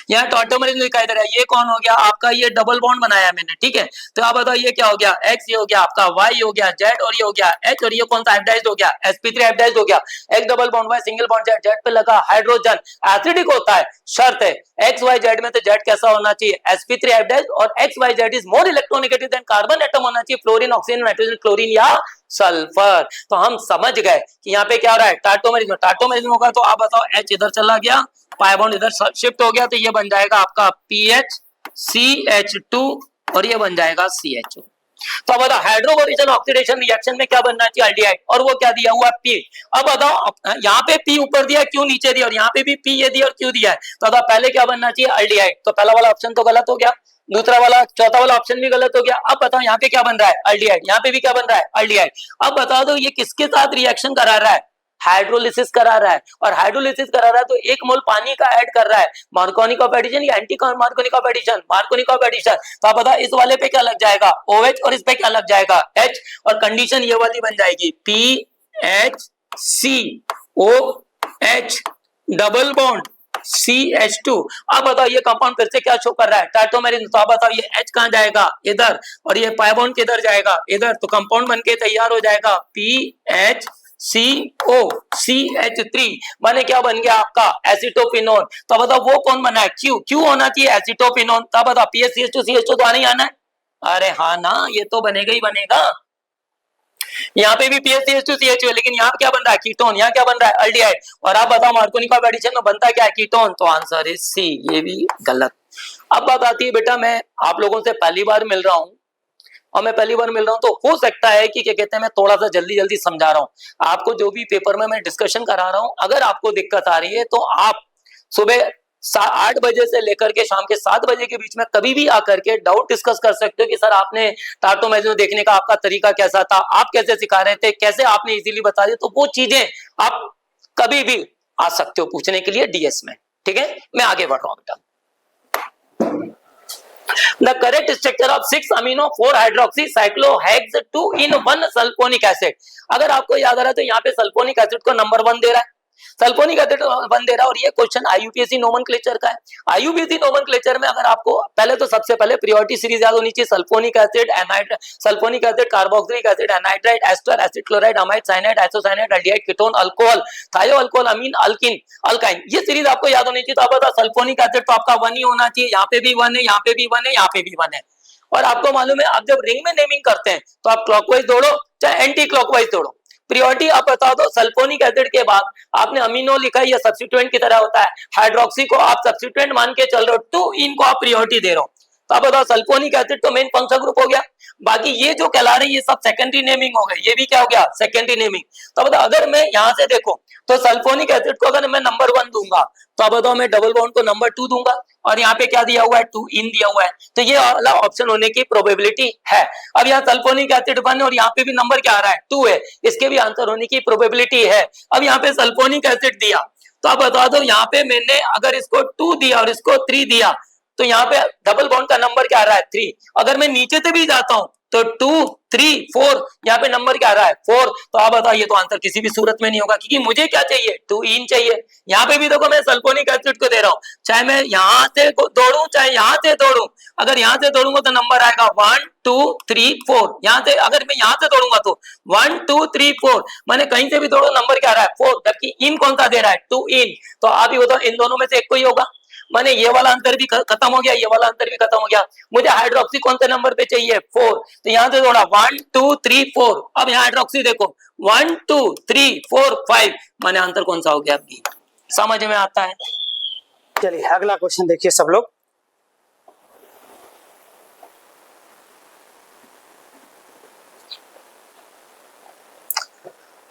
Speaker 2: यहाँ टाटोमेरिज्म दिखाई दे रहा है। ये कौन हो गया आपका, ये डबल बॉन्ड बनाया मैंने, ठीक है। तो आप बताओ ये क्या हो गया, X, ये हो गया आपका Y, हो गया Z, और ये हो गया H, और ये कौन सा हाइब्रिडाइज्ड हो गया, sp3 हाइब्रिडाइज्ड हो गया। X double bond Y single bond Z, Z पे लगा हाइड्रोजन, एसिडिक होता है, शर्त है X Y Z में तो Z कैसा होना चाहिए, sp3 हाइब्रिडाइज्ड, और X Y Z is more electronegative than carbon atom होना चाहिए, फ्लोरीन ऑक्सीजन नाइट्रोजन क्लोरीन या सल्फर। तो हम समझ गए कि यहाँ पे क्या हो रहा है, टाटोमेरिज्म। टाटोमेरिज्म होगा तो आप बताओ H इधर चला गया, पाई बॉन्ड इधर शिफ्ट हो गया, तो ये बन जाएगा आपका PHCH2 और ये बन जाएगा CHO। तो अब बताओ हाइड्रोबोरेशन ऑक्सीडेशन रिएक्शन में क्या बनना चाहिए, एल्डिहाइड, और वो क्या दिया हुआ P। अब बताओ यहाँ पे P ऊपर दिया, Q नीचे दिया, और यहाँ पे भी P ये दिया और Q दिया है। तो बताओ पहले क्या बनना चाहिए, एल्डिहाइड। तो पहला वाला ऑप्शन तो गलत हो गया, दूसरा वाला चौथा वाला ऑप्शन भी गलत हो गया। अब बताओ यहाँ पे क्या बन रहा है, एल्डिहाइड, यहाँ पे भी क्या बन रहा है, एल्डिहाइड। अब बता दो ये किसके साथ रिएक्शन करा रहा है, हाइड्रोलिसिस करा रहा है, और हाइड्रोलिसिस करा रहा है तो 1 मोल पानी का ऐड कर रहा है, मार्कोनिक ऑफ एडिशन या anti Markovnikov of addition, Markovnikov of addition. तो आप बताओ इस वाले पे क्या लग जाएगा OH, और इस पे क्या लग जाएगा H, और कंडीशन ये वाली बन जाएगी PHCOH डबल बॉन्ड CH2। अब बताओ ये कंपाउंड फिर से क्या शो कर रहा है, टाइटोमेरिन। तो आप बताओ ये H कहां जाएगा, इधर, और ये पाई बॉन्ड किधर जाएगा, इधर। तो कंपाउंड बनके तैयार हो जाएगा PHCOCH3, माने क्या बन गया आपका एसिटोफिनोन। तो बताओ वो कौन बना है, क्यों होना चाहिए एसिटोफिनोन। तो बताओ PHCH2CH2 तो आना ही आना है। अरे हाँ ना, ये तो बनेगा ही बनेगा। यहाँ पे भी PHCH2CH2 है, लेकिन यहाँ क्या बन रहा है कीटोन, यहाँ क्या बन रहा है अल्डिहाइड। और आप बताओ मार्कोनिक ऑफ एडिशन में बनता क्या है कीटोन। तो आंसर इज सी, ये भी गलत। अब बात आती है बेटा, मैं आप लोगों से पहली बार मिल रहा हूँ, और मैं पहली बार मिल रहा हूँ तो हो सकता है कि क्या कहते हैं मैं थोड़ा सा जल्दी जल्दी समझा रहा हूँ आपको। जो भी पेपर में मैं डिस्कशन करा रहा हूँ, अगर आपको दिक्कत आ रही है तो आप सुबह 8 बजे से लेकर के शाम के 7 बजे के बीच में कभी भी आकर के डाउट डिस्कस कर सकते हो कि सर आपने टार्टोमेजो देखने का आपका तरीका कैसा था, आप कैसे सिखा रहे थे, कैसे आपने इजीली बता दिया। तो वो चीजें आप कभी भी आ सकते हो पूछने के लिए डीएस में। ठीक है, मैं आगे बढ़ रहा हूँ बेटा। The correct structure of 6 amino 4 hydroxy cyclohex 2 in 1 sulphonic acid. अगर आपको याद आ रहा है तो यहाँ पे सल्फोनिक एसिड को नंबर 1 दे रहा है, सल्फोनिक एसिड 1 दे रहा है, और ये क्वेश्चन आईयूपीएससी नोमेनक्लेचर का है। आईयूपीएससी नोमेनक्लेचर में अगर आपको पहले तो सबसे पहले प्रायोरिटी सीरीज याद होनी चाहिए, sulphonic acid anhydride, sulphonic acid carboxylic acid anhydride ester acid chloride amide cyanide isocyanide aldehyde ketone alcohol thio alcohol amine alkene alkyne, ये सीरीज आपको याद होनी चाहिए। तो आप बता सल्फोनिक एसिड तो आपका 1 ही होना चाहिए, यहाँ पे भी 1 है, यहाँ पे भी 1 है, यहाँ पे भी 1 है। और आपको मालूम है आप जब रिंग में नेमिंग करते हैं तो आप क्लॉकवाइज दौड़ो चाहे एंटी क्लॉकवाइज दौड़ो, प्रियोरिटी आप बता दो। सल्फोनिक एसिड के बाद आपने अमीनो लिखा है, ये सब्स्टिट्यूएंट की तरह होता है, हाइड्रोक्सी को आप सब्स्टिट्यूएंट मान के चल रहे हो, तो इनको आप प्रियोरिटी दे रहे हो। तो आप बताओ सल्फोनिक एसिड तो मेन फंक्शनल ग्रुप हो गया, बाकी ये जो कहला रही है ये सब सेकेंडरी नेमिंग हो गई, ये भी क्या हो गया सेकेंडरी नेमिंग। तो बताओ अगर मैं यहाँ से देखो तो सल्फोनिक एसिड को अगर मैं नंबर 1 दूंगा तो आप बताओ मैं डबल बॉन्ड को नंबर 2 दूंगा, और यहाँ पे क्या दिया हुआ है 2 इन दिया हुआ है, तो ये वाला ऑप्शन होने की प्रोबेबिलिटी है। अब यहाँ सल्फोनिक एसिड 1 और यहाँ पे भी नंबर क्या आ रहा है 2 है, इसके भी आंसर होने की प्रोबेबिलिटी है। अब यहाँ पे सल्फोनिक एसिड दिया तो आप बता दो यहाँ पे मैंने अगर इसको 2 दिया और इसको 3 दिया तो यहाँ पे डबल बॉन्ड का नंबर क्या आ रहा है 3। अगर मैं नीचे से भी जाता हूं तो 2 3 4 यहाँ पे नंबर क्या आ रहा है 4। तो आप बताओ ये तो आंसर किसी भी सूरत में नहीं होगा, क्योंकि मुझे क्या चाहिए 2 इन चाहिए। यहाँ पे भी देखो मैं सल्फोनिक एसिड को दे रहा हूँ, चाहे मैं यहाँ से दौड़ू चाहे यहाँ से दौड़ू, अगर यहाँ से दौड़ूंगा तो नंबर आएगा 1 2 3 4। यहाँ से अगर मैं यहाँ से दौड़ूंगा तो 1 2 3 4, मैंने कहीं से भी दौड़ो नंबर क्या आ रहा है 4, जबकि इन कौन सा दे रहा है 2 इन। तो आप ही बताओ इन दोनों में से एक कोई होगा। माने ये वाला अंतर भी खत्म हो गया, ये वाला अंतर भी खत्म हो गया। मुझे हाइड्रोक्सी कौन से नंबर पे चाहिए 4, तो यहाँ से जोड़ा 1 2 3 4। अब यहाँ हाइड्रोक्सी देखो 1 2 3 4 5, माने आंसर कौन सा हो गया आपकी, समझ में आता है।
Speaker 1: चलिए अगला क्वेश्चन देखिए सब लोग।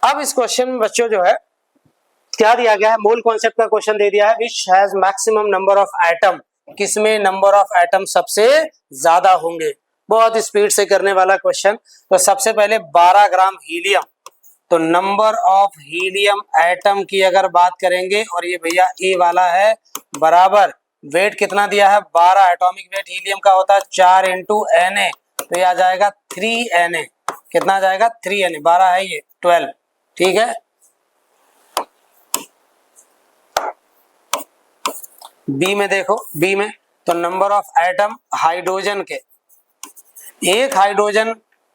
Speaker 1: अब इस क्वेश्चन में बच्चों जो है क्या दिया गया है, मोल कॉन्सेप्ट का क्वेश्चन दे दिया है, which has maximum number of atom, किसमें नंबर ऑफ एटम सबसे ज्यादा होंगे। बहुत स्पीड से करने वाला क्वेश्चन। तो सबसे पहले 12 ग्राम हीलियम, तो नंबर ऑफ हीलियम एटम की अगर बात करेंगे, और ये भैया ए वाला है बराबर, वेट कितना दिया है 12, एटॉमिक वेट हीलियम का होता है 4 इंटू Na, तो ये आ जाएगा 3Na। कितना आ जाएगा 3Na, 12 है ये 12, ठीक है। बी में देखो, बी में तो नंबर ऑफ एटम हाइड्रोजन के, एक हाइड्रोजन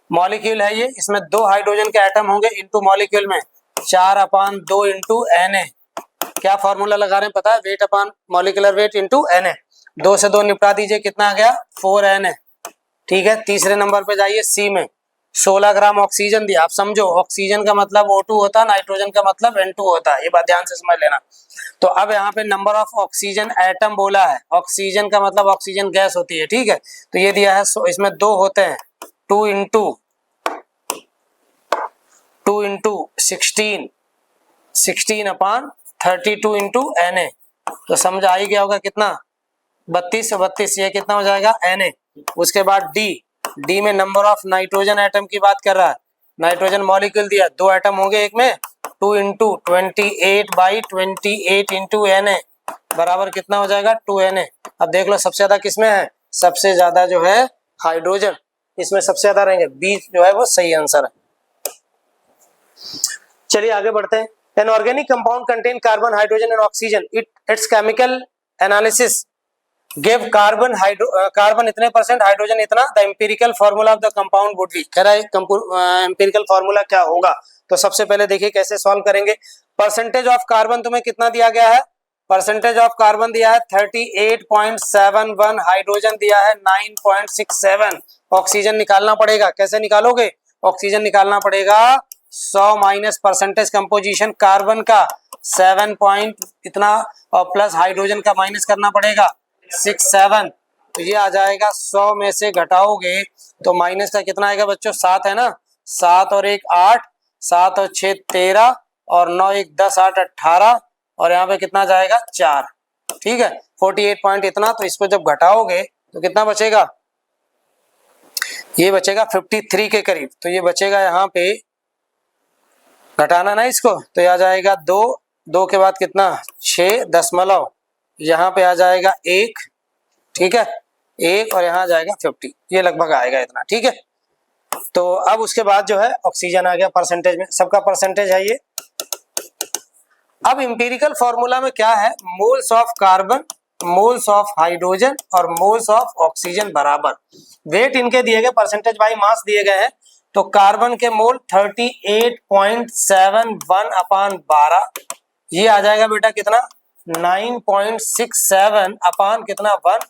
Speaker 1: मॉलिक्यूल है ये, इसमें 2 हाइड्रोजन के एटम होंगे इनटू मॉलिक्यूल में 4/2 इंटू Na। क्या फॉर्मूला लगा रहे हैं पता है, weight upon molecular weight into Na। 2 से 2 निपटा दीजिए, कितना आ गया 4Na, ठीक है। तीसरे नंबर पे जाइए सी में, 16 ग्राम ऑक्सीजन दिया। आप समझो ऑक्सीजन का मतलब O2 होता है, नाइट्रोजन का मतलब N2 होता है, ये बात ध्यान से समझ लेना। तो अब यहाँ पे नंबर ऑफ ऑक्सीजन एटम बोला है, ऑक्सीजन का मतलब ऑक्सीजन गैस होती है, ठीक है। तो ये दिया है, इसमें 2 होते हैं, 2 इंटू 16/32 इंटू Na। तो समझ आ ही गया होगा कितना 32 से 32, ये कितना हो जाएगा Na। उसके बाद डी में नंबर ऑफ नाइट्रोजन एटम की बात कर रहा है, नाइट्रोजन मॉलिक्यूल दिया, 2 एटम होंगे एक में 2 इंटू 28/28 इंटू Na बराबर कितना हो जाएगा 2Na। अब देख लो सबसे ज्यादा किसमें है, सबसे ज्यादा जो है हाइड्रोजन, इसमें सबसे ज्यादा रहेंगे, बी जो है वो सही आंसर है। चलिए आगे बढ़ते हैं। An organic compound contain carbon hydrogen and oxygen, it's chemical analysis give carbon इतने परसेंट, हाइड्रोजन इतना, the empirical formula of the compound would be. कह रहा है एम्पिरिकल फार्मूला क्या होगा। तो सबसे पहले देखिए कैसे सॉल्व करेंगे। परसेंटेज ऑफ कार्बन तुम्हें कितना दिया गया है, परसेंटेज ऑफ कार्बन दिया है 38.71, हाइड्रोजन दिया है 9.67, ऑक्सीजन निकालना पड़ेगा। कैसे निकालोगे, ऑक्सीजन निकालना पड़ेगा 100 माइनस परसेंटेज कंपोजिशन कार्बन का 7 पॉइंट इतना और प्लस हाइड्रोजन का माइनस करना पड़ेगा 67, तो ये आ जाएगा 100 में से घटाओगे तो माइनस का कितना आएगा बच्चों, 7 है ना, 7 और 1 8, 7 और 6 13 और 9 1 10 8 18 और यहाँ पे कितना जाएगा 4, ठीक है 48 पॉइंट इतना। तो इसको जब घटाओगे तो कितना बचेगा, ये बचेगा 53 के करीब। तो ये बचेगा यहाँ पे, घटाना ना इसको, तो ये आ जाएगा 2, 2 के बाद कितना 6 दशमलव, यहाँ पे आ जाएगा 1, ठीक है 1 और यहाँ आ जाएगा 50, ये लगभग आएगा इतना, ठीक है। तो अब उसके बाद जो है ऑक्सीजन आ गया परसेंटेज में, सबका परसेंटेज है ये। अब इंपीरिकल फॉर्मूला में क्या है, moles of carbon, moles of hydrogen और मोल्स ऑफ ऑक्सीजन बराबर, वेट इनके दिए गए, परसेंटेज बाई मास दिए गए हैं। तो कार्बन के मोल 38.71 अपान 12, ये आ जाएगा बेटा कितना 9.67 अपान कितना 1,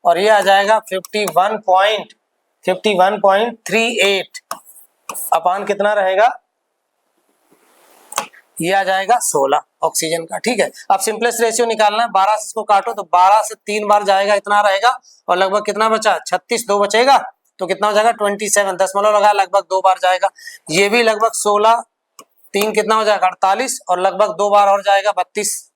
Speaker 1: और ये आ जाएगा 51.38 अपान कितना रहेगा, ये आ जाएगा 16 ऑक्सीजन का, ठीक है। अब सिंपलेस्ट रेशियो निकालना है, 12 से इसको काटो तो 12 से 3 बार जाएगा इतना रहेगा, और लगभग कितना बचा 36, 2 बचेगा तो कितना हो जाएगा 27, दशमलव लगा लगभग 2 बार जाएगा, ये भी लगभग 16, 3 कितना हो जाएगा 48 और लगभग 2 बार और जाएगा 32।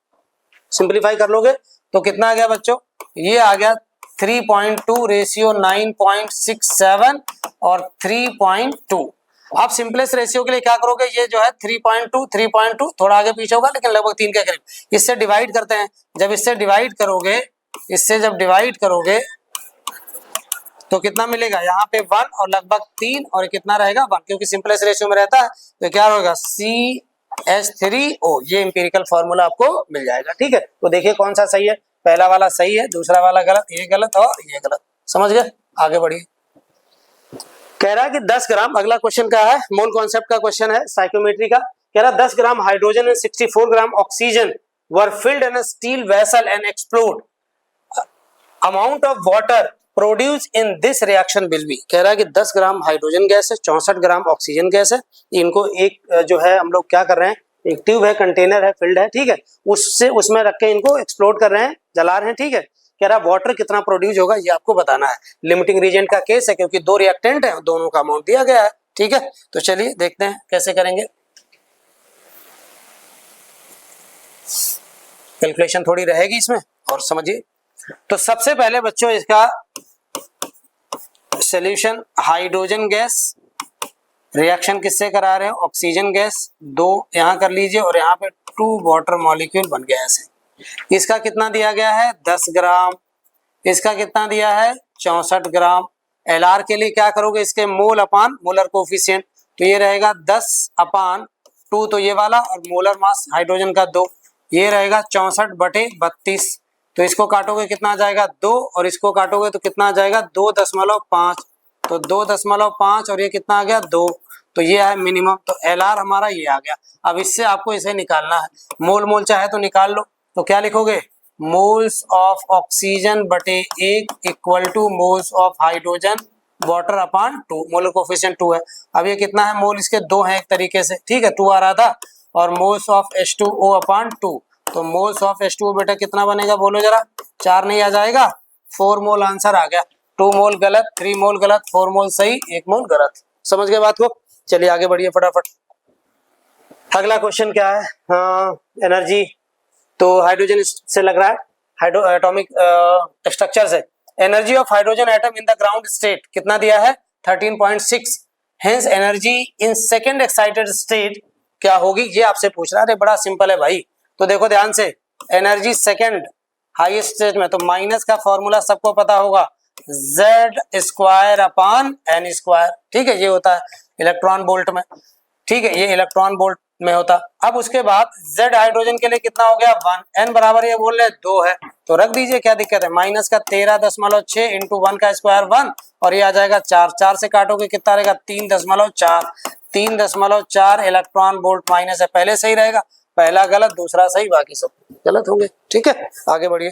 Speaker 1: सिंप्लीफाई कर लोगे तो कितना आ गया बच्चों, ये आ गया 3.2 रेशियो 9.67 और 3.2। आप सिंपलेस्ट रेशियो के लिए क्या करोगे, ये जो है 3.2 थोड़ा आगे पीछे होगा लेकिन लगभग 3 के करीब, इससे डिवाइड करते हैं। जब इससे डिवाइड करोगे, इससे जब डिवाइड करोगे तो कितना मिलेगा, यहाँ पे 1 और लगभग 3 और कितना रहेगा 1, क्योंकि सिंपलेस्ट रेशियो में रहता है तो क्या होगा CH3O, ये इंपीरिकल फॉर्मूला आपको मिल जाएगा, ठीक है। तो देखिए कौन सा सही है, पहला वाला सही है, दूसरा वाला गलत, ये गलत और ये गलत, समझ गए, आगे बढ़िए। कह रहा है कि 10 ग्राम, अगला क्वेश्चन क्या है, मोल कॉन्सेप्ट का क्वेश्चन है साइकोमेट्री का। कह रहा है 10 gram hydrogen and 64 gram oxygen were filled in a steel vessel and explode, amount of water produce in this reaction will be. कह रहा है कि 10 ग्राम हाइड्रोजन गैस है, 64 ग्राम ऑक्सीजन गैस है, इनको एक जो है हम लोग क्या कर रहे हैं, एक ट्यूब है, कंटेनर है, फिल्ड है, ठीक है, उससे उसमें रख के इनको एक्सप्लोड कर रहे हैं, जला रहे हैं, ठीक है। कह रहा है वाटर कितना प्रोड्यूस होगा ये आपको बताना है। लिमिटिंग रीजेंट का केस है क्योंकि 2 रिएक्टेंट है, दोनों का अमाउंट दिया गया है, ठीक है। तो चलिए देखते हैं कैसे करेंगे, कैलकुलेशन थोड़ी रहेगी इसमें और समझिए। तो सबसे पहले बच्चों इसका सॉल्यूशन, हाइड्रोजन गैस रिएक्शन किससे करा रहे हैं, ऑक्सीजन गैस, 2 यहाँ कर लीजिए और यहाँ पे 2 वाटर मॉलिक्यूल बन गया ऐसे। इसका कितना दिया गया है 10 ग्राम, इसका कितना दिया है 64 ग्राम। एलआर के लिए क्या करोगे, इसके मोल अपान मोलर कोफिशिएंट, तो ये रहेगा 10 अपान 2 तो ये वाला, और मोलर मास हाइड्रोजन का 2, ये रहेगा 64/32। तो इसको काटोगे कितना आ जाएगा 2 और इसको काटोगे तो कितना आ जाएगा 2.5, तो 2.5 और ये कितना आ गया 2, तो ये है मिनिमम। तो एलआर हमारा ये आ गया। अब इससे आपको इसे निकालना है, मोल मोल चाहे तो निकाल लो, तो क्या लिखोगे, मोल्स ऑफ ऑक्सीजन बटे 1 equal two moles of hydrogen water upon 2, molar coefficient 2 है। अब ये कितना है, मोल इसके 2 हैं एक तरीके से, ठीक है, 2 आ रहा था, और मोल्स ऑफ H2O अपान 2, तो मोल्स ऑफ H2O बेटा कितना बनेगा बोलो जरा, 4 नहीं आ जाएगा, 4 मोल आंसर आ गया। 2 मोल गलत, 3 मोल गलत, 4 मोल सही, 1 मोल गलत। समझ गए बात को, चलिए आगे बढ़िए फटाफट। अगला क्वेश्चन क्या है, एनर्जी, तो हाइड्रोजन से लग रहा है, एटॉमिक स्ट्रक्चर से। Energy of hydrogen atom in the ground state कितना दिया है 13.6, hence energy in second excited state क्या होगी, ये आपसे पूछ रहा है। अरे बड़ा सिंपल है भाई, तो देखो ध्यान से, एनर्जी सेकंड हाईएस्ट स्टेट में, तो माइनस का फॉर्मूला सबको पता होगा, Z square upon N square, ठीक है, ये होता है इलेक्ट्रॉन वोल्ट में, ठीक है, ये इलेक्ट्रॉन वोल्ट में होता। अब उसके बाद Z हाइड्रोजन के लिए कितना हो गया 1, N बराबर ये बोल रहे 2 है, तो रख दीजिए, क्या दिक्कत है, माइनस का 13.6 इंटू 1 का स्क्वायर 1, और ये आ जाएगा 4, 4 से काटोगे कितना रहेगा 3.4, 3.4 इलेक्ट्रॉन वोल्ट माइनस है, पहले सही रहेगा, पहला गलत दूसरा सही, बाकी सब गलत होंगे, ठीक है, आगे बढ़िए।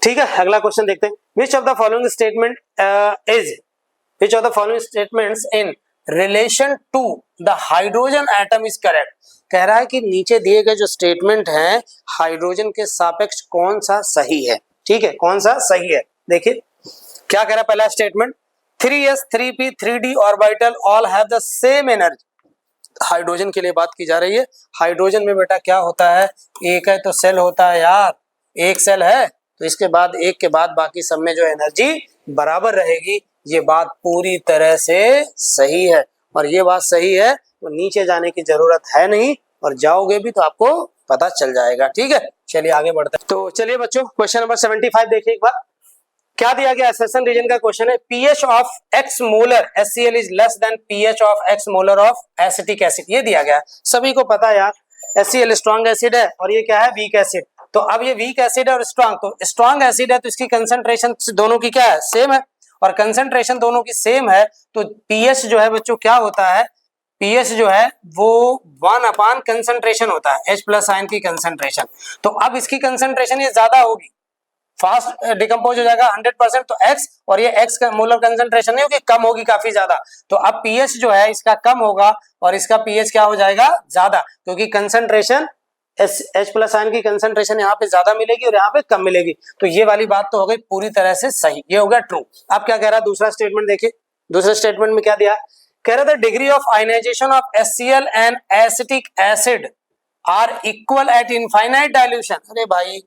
Speaker 1: ठीक है, अगला क्वेश्चन देखते हैं। Which of the following statement which of the following statements in relation to the hydrogen atom is correct. कह रहा है कि नीचे दिए गए जो स्टेटमेंट हैं हाइड्रोजन के सापेक्ष कौन सा सही है, ठीक है, कौन सा सही है। देखिए क्या कह रहा है पहला statement, 3s 3p 3d orbital all have the same energy. Hydrogen के लिए बात की जा रही है। हाइड्रोजन में बेटा क्या होता है, एक है तो सेल होता है यार, एक सेल है तो इसके बाद एक के बाद बाकी सब में जो एनर्जी बराबर रहेगी, ये बात पूरी तरह से सही है। और ये बात सही है तो नीचे जाने की जरूरत है नहीं, और जाओगे भी तो आपको पता चल जाएगा, ठीक है। चलिए आगे बढ़ते हैं। तो चलिए बच्चों क्वेश्चन नंबर 75 देखिए एक बार, क्या दिया गया, असर्शन रीजन का क्वेश्चन है। PH of x molar HCl is less than pH of x molar of acetic acid, ये दिया गया है, सभी को पता है यार, HCl स्ट्रॉन्ग एसिड है और ये क्या है, वीक एसिड। तो अब ये वीक एसिड है और स्ट्रॉन्ग, तो स्ट्रॉन्ग एसिड है तो इसकी कंसंट्रेशन दोनों की क्या है, सेम है, और कंसंट्रेशन दोनों की सेम है, तो पीएच जो है बच्चों क्या होता है, पीएच जो है वो 1 अपान कंसंट्रेशन होता है, H प्लस आयन की कंसंट्रेशन। तो अब इसकी कंसंट्रेशन ये ज्यादा होगी, फास्ट डिकम्पोज हो जाएगा 100%, तो x, और ये x का मोलर कंसंट्रेशन नहीं होगी, कम होगी काफी ज्यादा, तो अब pH जो है इसका कम होगा और इसका pH क्या हो जाएगा, ज्यादा, क्योंकि कंसंट्रेशन H प्लस आयन की कंसंट्रेशन यहाँ पे ज्यादा मिलेगी और यहाँ पे कम मिलेगी। तो ये वाली बात तो हो गई पूरी तरह से सही, ये हो गया ट्रू। अब क्या कह रहा है दूसरा स्टेटमेंट, देखिए दूसरे स्टेटमेंट में क्या दिया, कह रहा था degree of ionisation of HCl and acetic acid are equal at infinite dilution. अरे भाई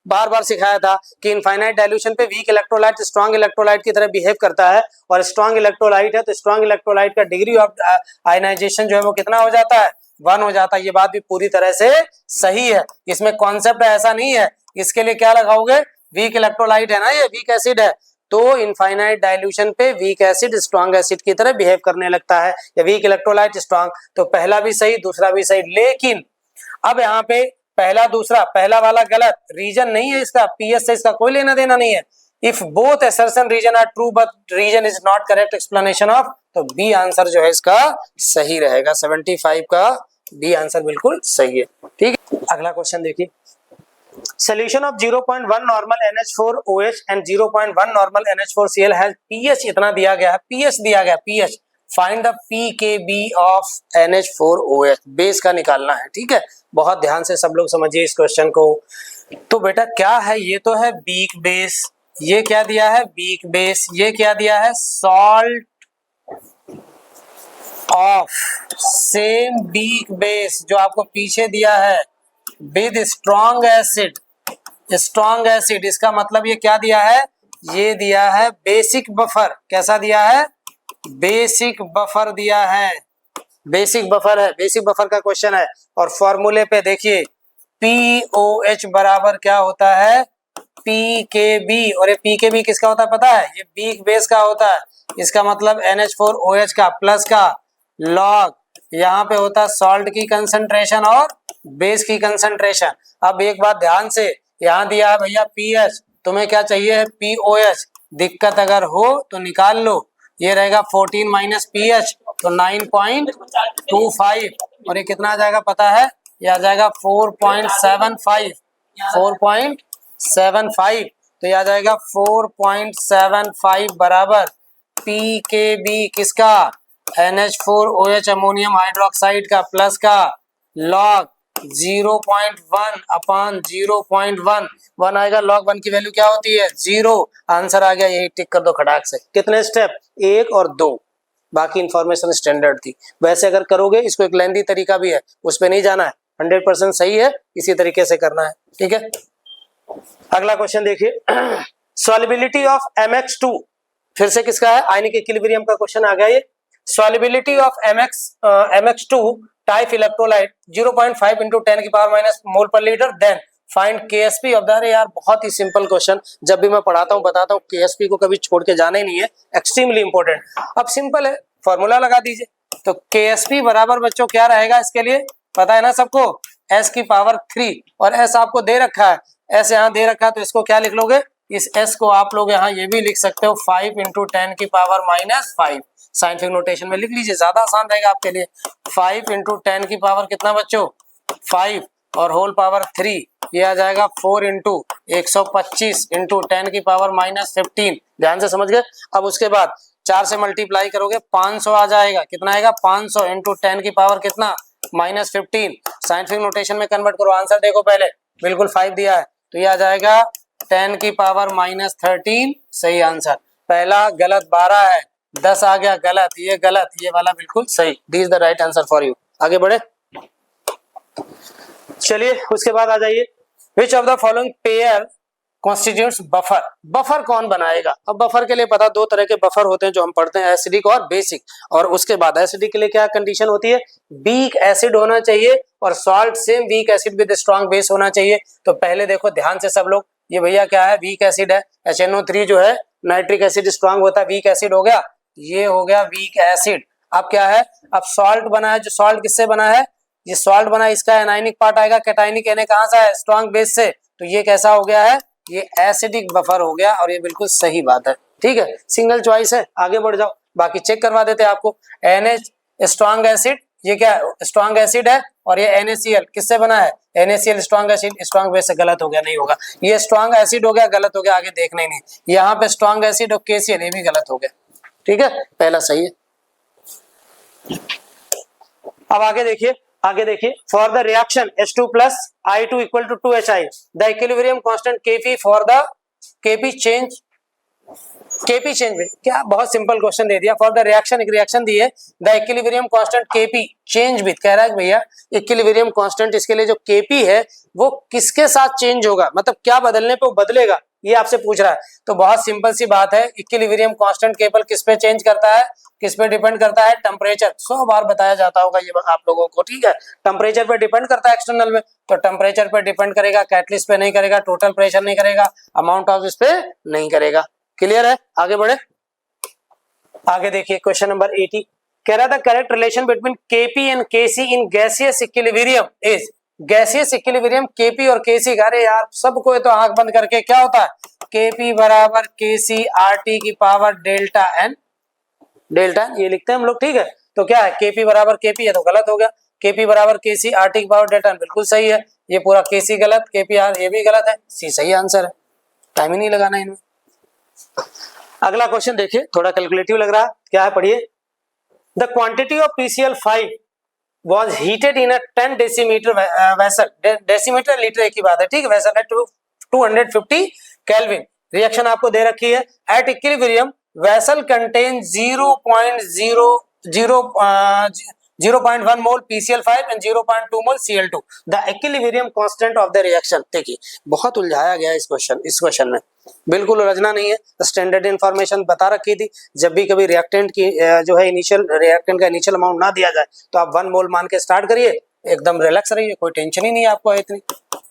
Speaker 1: बार बार सिखाया था कि इनफाइनाइट डाइल्यूशन पे वीक इलेक्ट्रोलाइट स्ट्रॉन्ग इलेक्ट्रोलाइट की तरह बिहेव करता है, और स्ट्रॉन्ग इलेक्ट्रोलाइट है तो स्ट्रॉन्ग इलेक्ट्रोलाइट का डिग्री ऑफ आयनाइजेशन जो है वो कितना हो जाता है, 1 हो जाता है। ये बात भी पूरी तरह से सही है, इसमें कॉन्सेप्ट ऐसा नहीं है, इसके लिए क्या लगाओगे, वीक इलेक्ट्रोलाइट है ना, ये वीक एसिड है, तो इनफाइनाइट डाइल्यूशन पे वीक एसिड स्ट्रॉन्ग एसिड की तरह बिहेव करने लगता है, या वीक इलेक्ट्रोलाइट स्ट्रॉन्ग, तो पहला भी सही दूसरा भी सही। लेकिन अब यहाँ पे पहला दूसरा, पहला वाला गलत, रीजन नहीं है इसका, पीएस से इसका कोई लेना देना नहीं है। If both assertion reason are true but reason is not correct explanation of, तो बी आंसर जो है इसका सही रहेगा, 75 का बी आंसर बिल्कुल सही है, ठीक है। अगला क्वेश्चन देखिए, solution of 0.1 normal NH4OH and 0.1 normal NH4Cl has pH इतना दिया गया है, pH दिया गया, pH find the pKb of NH4OH, base का निकालना है, ठीक है। बहुत ध्यान से सब लोग समझिए इस क्वेश्चन को। तो बेटा क्या है, ये तो है वीक बेस, ये क्या दिया है वीक बेस, ये क्या दिया है salt of same weak base जो आपको पीछे दिया है with strong acid, strong acid, इसका मतलब ये क्या दिया है, ये दिया है बेसिक बफर। कैसा दिया है, बेसिक बफर दिया है, बेसिक बफर है, बेसिक बफर का क्वेश्चन है। और फॉर्मूले पे देखिए POH बराबर क्या होता है, PKB, और ये PKB किसका होता है पता है, ये वीक बेस का होता है, इसका मतलब NH4OH का प्लस का लॉग, यहाँ पे होता है सॉल्ट की कंसंट्रेशन और बेस की कंसंट्रेशन। अब एक बात ध्यान से, यहाँ दिया है भैया pH, तुम्हें क्या चाहिए है POH, दिक्कत अगर हो तो निकाल लो, ये रहेगा 14 माइनस पीएच तो 9.25, और ये कितना आ जाएगा पता है, ये आ जाएगा 4.75, 4.75, तो ये आ जाएगा 4.75 बराबर PKB किसका, NH4OH अमोनियम हाइड्रोक्साइड का प्लस का लॉग 0.1 अपान 0.1, 1 आएगा, लॉग 1 की वैल्यू क्या होती है 0, आंसर आ गया, यही टिक कर दो खटाक से। कितने स्टेप, 1 और 2, बाकी इंफॉर्मेशन स्टैंडर्ड थी। वैसे अगर करोगे, इसको एक लेंथी तरीका भी है, उस पर नहीं जाना है, 100% सही है, इसी तरीके से करना है, ठीक है। अगला क्वेश्चन देखिए, सॉल्युबिलिटी ऑफ MX2, फिर से किसका है, आयनिक इक्विलिब्रियम का क्वेश्चन आ गया ये। solubility of mx2 type electrolyte 0.5 into 10 की पावर माइनस मोल पर litre, then find KSP of the. अरे यार बहुत ही सिंपल क्वेश्चन, जब भी मैं पढ़ाता हूँ बताता हूँ, KSP को कभी छोड़ के जाना ही नहीं है, एक्सट्रीमली इंपॉर्टेंट। अब सिंपल है, फॉर्मूला लगा दीजिए। तो KSP बराबर बच्चों क्या रहेगा, इसके लिए पता है ना सबको, s की पावर 3, और s आपको दे रखा है, s यहाँ दे रखा है, तो इसको क्या लिख लोगे, इस s को आप लोग यहाँ ये भी लिख सकते हो 5 इंटू 10 की पावर माइनस 5, साइंटिफिक नोटेशन में लिख लीजिए, ज्यादा आसान रहेगा आपके लिए। 5 इंटू 10 की पावर कितना बच्चों, 5 और होल पावर 3, ये आ जाएगा 4 इंटू 125 इंटू 10 की पावर माइनस 15। ध्यान से समझ गए। अब उसके बाद 4 से मल्टीप्लाई करोगे 500 आ जाएगा, कितना आएगा 500 इंटू 10 की पावर कितना माइनस 15। साइंटिफिक नोटेशन में कन्वर्ट करो, आंसर देखो पहले, बिल्कुल 5 दिया है, तो ये आ जाएगा 10 की पावर माइनस 13, सही आंसर। पहला गलत 12 है, 10 आ गया गलत, ये गलत, ये वाला बिल्कुल सही। This is the right answer for you. आगे बढ़े, चलिए उसके बाद आ जाइए, विच of the following pair constitutes buffer. Buffer कौन बनाएगा। अब बफर के लिए पता, दो तरह के बफर होते हैं जो हम पढ़ते हैं, एसिडिक और बेसिक। और उसके बाद एसिडिक के लिए क्या कंडीशन होती है, वीक एसिड होना चाहिए और salt same weak acid with strong base होना चाहिए। तो पहले देखो ध्यान से सब लोग, ये भैया क्या है, वीक एसिड है, HNO3 जो है नाइट्रिक एसिड स्ट्रॉन्ग होता है, वीक एसिड हो गया, ये हो गया वीक एसिड। अब क्या है, अब सॉल्ट बना है, जो सॉल्ट किससे बना है, ये सॉल्ट बना है, इसका एनायनिक पार्ट आएगा, कैटायनिक Na कहां से है, स्ट्रॉन्ग बेस से, तो ये कैसा हो गया है, ये एसिडिक बफर हो गया, और ये बिल्कुल सही बात है, ठीक है, सिंगल चॉइस है। आगे बढ़ जाओ, बाकी चेक करवा देते हैं आपको। NH स्ट्रॉन्ग एसिड, ये क्या स्ट्रॉन्ग एसिड है, और ये NaCl किससे बना है, NaCl strong acid, strong base से, गलत हो गया, नहीं होगा, ये स्ट्रॉन्ग एसिड हो गया, गलत हो गया, आगे देखना ही नहीं। यहाँ पे स्ट्रॉन्ग एसिड और KCl, ये भी गलत हो गया, ठीक है, पहला सही है। अब आगे देखिए, आगे देखिए, for the reaction H2 plus I2 equal to 2HI, the equilibrium constant Kp for the Kp change में, क्या बहुत सिंपल क्वेश्चन दे दिया। फॉर द रिएक्शन, एक रिएक्शन दी है, the equilibrium constant Kp change with, कह रहा है भैया इक्विलिब्रियम कांस्टेंट, इसके लिए जो Kp है वो किसके साथ चेंज होगा, मतलब क्या बदलने पे वो बदलेगा, ये आपसे पूछ रहा है। तो बहुत सिंपल सी बात है, इक्विलिब्रियम कांस्टेंट केवल किस पे चेंज करता है, किस पे डिपेंड करता है, टेम्परेचर। 100 बार बताया जाता होगा ये आप लोगों को, ठीक है, टेम्परेचर पे डिपेंड करता है एक्सटर्नल में, तो टेम्परेचर पे डिपेंड करेगा, कैटलिस्ट पे नहीं करेगा, टोटल प्रेशर नहीं करेगा, अमाउंट ऑफ इस पे नहीं करेगा। क्लियर है, आगे बढ़े, आगे देखिए क्वेश्चन नंबर 80, कह रहा था correct relation between Kp and Kc in gaseous equilibrium is, gaseous equilibrium Kp और Kc, अरे यार सबको तो आंख बंद करके क्या होता है, Kp बराबर Kc RT की पावर डेल्टा एन, डेल्टा ये लिखते हैं हम लोग, ठीक है। तो क्या है, Kp बराबर Kp है तो गलत हो गया, Kp बराबर Kc RT की पावर डेल्टा एन बिल्कुल सही है, ये पूरा Kc गलत, Kp R ये भी गलत है, सी सही आंसर है, टाइम ही नहीं लगाना इनमें। अगला क्वेश्चन देखिए, थोड़ा कैलकुलेटिव लग रहा है, क्या है पढ़िए, the quantity of PCl5 was heated in a 10 decimeter vessel, decimetre litre एक ही बात है, ठीक है, वेसल है 250 केल्विन, रिएक्शन आपको दे रखी है, at equilibrium vessel contain 0.1 mole PCl5 and 0.2 mole Cl2, the equilibrium constant of the reaction. देखिए बहुत उलझाया गया इस क्वेश्चन में, बिल्कुल उलझना नहीं है, स्टैंडर्ड इंफॉर्मेशन बता रखी थी, जब भी कभी रिएक्टेंट की जो है इनिशियल रिएक्टेंट का इनिशियल अमाउंट ना दिया जाए तो आप 1 मोल मान के स्टार्ट करिए, एकदम रिलैक्स रहिए, कोई टेंशन ही नहीं है आपको इतनी।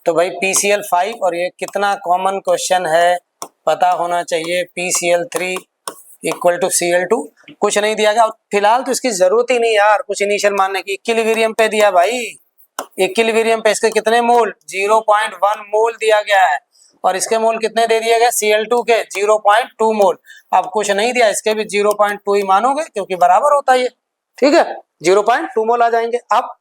Speaker 1: तो भाई PCl5, और ये कितना कॉमन क्वेश्चन है, पता होना चाहिए, PCl3 इक्वल टू Cl2, कुछ नहीं दिया गया, फिलहाल तो इसकी जरूरत ही नहीं यार कुछ इनिशियल मानने की, इक्विलिब्रियम पे दिया भाई, इक्विलिब्रियम पे इसके कितने मोल, 0.1 मोल दिया गया है, और इसके मोल कितने दे दिए गए Cl2 के 0.2 मोल, अब कुछ नहीं दिया, इसके भी 0.2 ही मानोगे क्योंकि बराबर होता है ये, ठीक है, 0.2 मोल आ जाएंगे। अब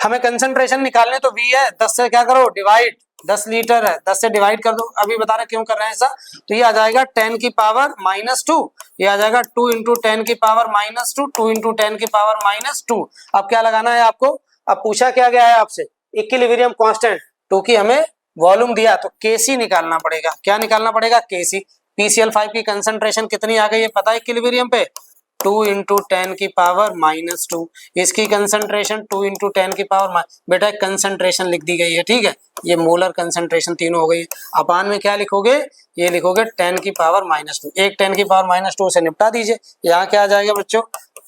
Speaker 1: हमें कंसंट्रेशन निकालने, तो V है, 10 से क्या करो डिवाइड, 10 लीटर है, 10 से डिवाइड कर दो, अभी बता रहे क्यों कर रहे हैं ऐसा, तो ये आ जाएगा 10 की पावर -2, ये आ जाएगा 2 इंटू 10 की पावर -2, 2 इंटू 10 की पावर -2। अब क्या लगाना है आपको, अब पूछा क्या गया है आपसे, इक्विलिब्रियम कांस्टेंट, क्योंकि हमें वॉल्यूम दिया तो Kc निकालना पड़ेगा, क्या निकालना पड़ेगा, Kc। PCl5 की कंसंट्रेशन कितनी आ गई है पता है इक्विलिब्रियम पे, 2 इंटू 10 की पावर -2, इसकी कंसंट्रेशन 2 इंटू 10 की पावर, बेटा कंसंट्रेशन लिख दी गई है, ठीक है, ये मोलर कंसंट्रेशन तीनों हो गई है। अपान में क्या लिखोगे, ये लिखोगे 10 की पावर -2, एक 10 की पावर -2 से निपटा दीजिए, यहाँ क्या आ जाएगा बच्चों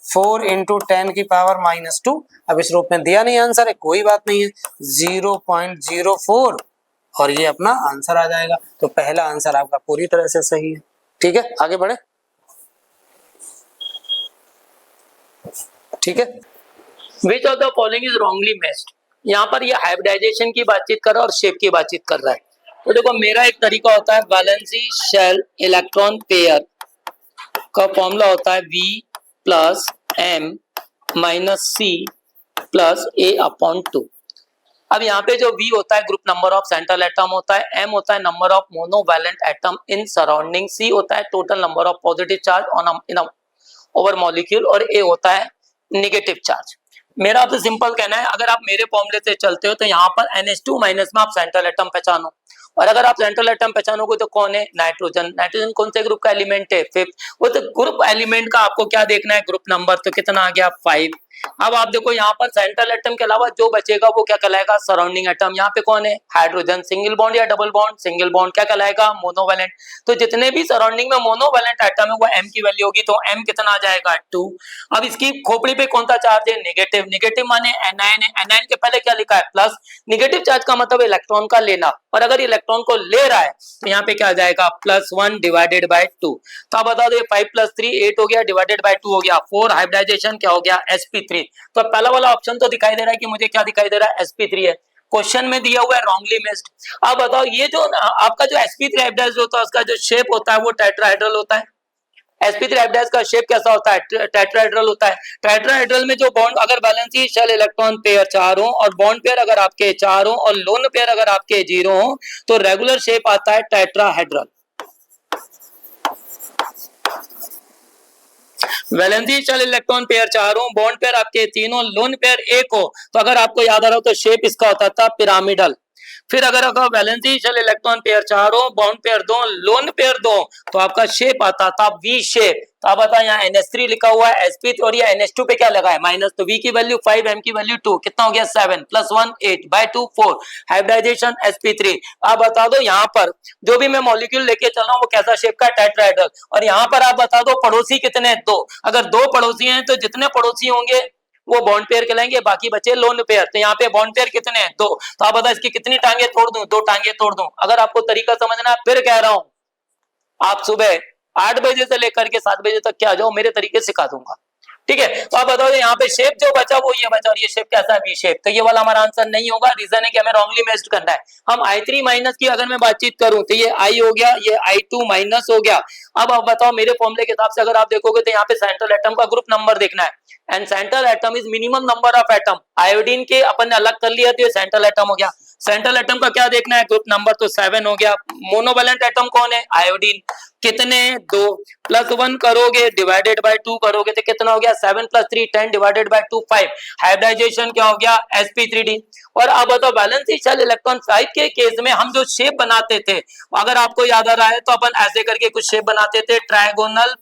Speaker 1: 4 इंटू 10 की पावर -2। अब इस रूप में दिया नहीं आंसर है, कोई बात नहीं है, 0.04 और ये अपना आंसर आ जाएगा। तो पहला आंसर आपका पूरी तरह से सही है। ठीक है, आगे बढ़े। ठीक है,
Speaker 2: विच of the following is wrongly matched. यहाँ पर ये हाइब्रिडाइजेशन की बातचीत कर रहा है और शेप की बातचीत कर रहा है। तो देखो मेरा एक तरीका होता है, वैलेंसी शेल इलेक्ट्रॉन पेयर का फॉर्मूला होता है V plus M minus C plus A/2। अब यहाँ पे जो V होता है group number of central atom होता है, M होता है number of monovalent atom in surrounding, C होता है total number of positive charge on in over molecule और A होता है नेगेटिव चार्ज। मेरा आपसे सिंपल कहना है, अगर आप मेरे फॉर्मूले से चलते हो तो यहाँ पर NH2 माइनस में आप सेंट्रल एटम पहचानो, और अगर आप सेंट्रल एटम पहचानोगे तो कौन है, नाइट्रोजन। नाइट्रोजन कौन से ग्रुप का एलिमेंट है, फिफ्थ। वो तो ग्रुप एलिमेंट का आपको क्या देखना है, ग्रुप नंबर, तो कितना आ गया 5। अब आप देखो यहाँ पर सेंट्रल एटम के अलावा जो बचेगा वो क्या कहलाएगा, सराउंडिंग एटम। यहाँ पे कौन है, हाइड्रोजन। सिंगल बॉन्ड या डबल बॉन्ड, सिंगल बॉन्ड, क्या कहलाएगा, मोनोवैलेंट। तो जितने भी सराउंडिंग में मोनोवैलेंट एटम है वो M की वैल्यू होगी, तो M कितना आ जाएगा 2। अब इसकी खोपड़ी पे कौन सा चार्ज है, नेगेटिव। नेगेटिव माने एनायन है, एनायन के पहले क्या लिखा है, प्लस। नेगेटिव चार्ज का मतलब इलेक्ट्रॉन का लेना, और अगर इलेक्ट्रॉन को ले रहा है तो यहाँ पे क्या आ जाएगा, +1 डिवाइडेड बाय 2। तो आप बता दो 5 + 3 8 हो गया, डिवाइडेड बाय 2 हो गया 4। हाइब्रिडाइजेशन क्या हो गया, sp3। तो पहला वाला ऑप्शन तो दिखाई दे रहा है कि मुझे क्या दिखाई दे रहा है, sp3 है। क्वेश्चन में दिया हुआ है रॉन्गली मिस्ड। अब बताओ ये जो आपका जो sp3 हाइब्रिडाइज होता है उसका जो शेप होता है वो टेट्राहेड्रल होता है। sp3 हाइब्रिडाइज का शेप कैसा होता है, टेट्राहेड्रल होता है। टेट्राहेड्रल में जो बॉन्ड अगर वैलेंसी शेल इलेक्ट्रॉन पेयर 4 हो और बॉन्ड पेयर अगर आपके 4 हो और लोन पेयर अगर आपके 0 हो तो रेगुलर शेप आता है tetrahedral. Valency shell electron pair 4 हो, बॉन्ड पेयर आपके 3 हो, लोन पेयर 1 हो, तो अगर आपको याद आ रहा हो तो शेप इसका होता था पिरामिडल। फिर अगर वैलेंसी शेल इलेक्ट्रॉन पेयर 4 हो, बॉन्ड पेयर 2, लोन पेयर 2, तो आपका शेप आता था वी शेप। तो आप बताओ यहाँ NH3 लिखा हुआ है, sp और ये NH2 पे क्या लगा है, माइनस। तो V की वैल्यू 5, M की वैल्यू 2, कितना हो गया 7 + 1 8 बाय 2 4। Hybridisation sp3। आप बता दो यहाँ पर जो भी मैं मॉलिक्यूल लेके चल रहा हूँ वो कैसा शेप का, टेट्राहेड्रल। और यहाँ पर आप बता दो पड़ोसी कितने, 2। अगर 2 पड़ोसी हैं तो जितने पड़ोसी होंगे वो बॉन्ड पेयर कहलाएंगे, बाकी बचे लोन पेयर। तो यहाँ पे बॉन्ड पेयर कितने हैं, 2। तो आप बताओ इसकी कितनी टांगे तोड़ दूं, 2 टांगे तोड़ दूं। अगर आपको तरीका समझना है फिर कह रहा हूं, आप सुबह 8 बजे से लेकर के 7 बजे तक क्या आ जाओ, मेरे तरीके सिखा दूंगा। ठीक है, तो आप बताओ यहाँ पे शेप जो बचा वो ये बचा, और ये शेप कैसा है, वी शेप। तो ये वाला हमारा आंसर नहीं होगा। रीजन है कि हमें रॉन्गली मैच्ड करना है। हम I3 माइनस की अगर मैं बातचीत करूं तो ये I हो गया, ये I2 माइनस हो गया। अब आप बताओ मेरे फॉर्मूले के हिसाब से अगर आप देखोगे तो यहाँ पे सेंट्रल एटम का ग्रुप नंबर देखना है, and central atom is minimum number of atom. Iodine के अपन ने अलग कर लिया तो ये सेंट्रल एटम हो गया। सेंट्रल एटम का क्या देखना है, ग्रुप नंबर, तो 7 हो गया। मोनोवैलेंट एटम कौन है, आयोडीन, कितने, 2। +1 करोगे डिवाइडेड बाय 2 करोगे तो कितना हो गया, 7 + 3 10 डिवाइडेड बाय 2 5। हाइब्रिडाइजेशन क्या हो गया, sp3d। और अब बताओ वैलेंसी शेल इलेक्ट्रॉन 5 के केस में हम जो शेप बनाते थे, अगर आपको याद आ रहा है तो अपन ऐसे करके कुछ शेप बनाते थे, ट्रायगोनल,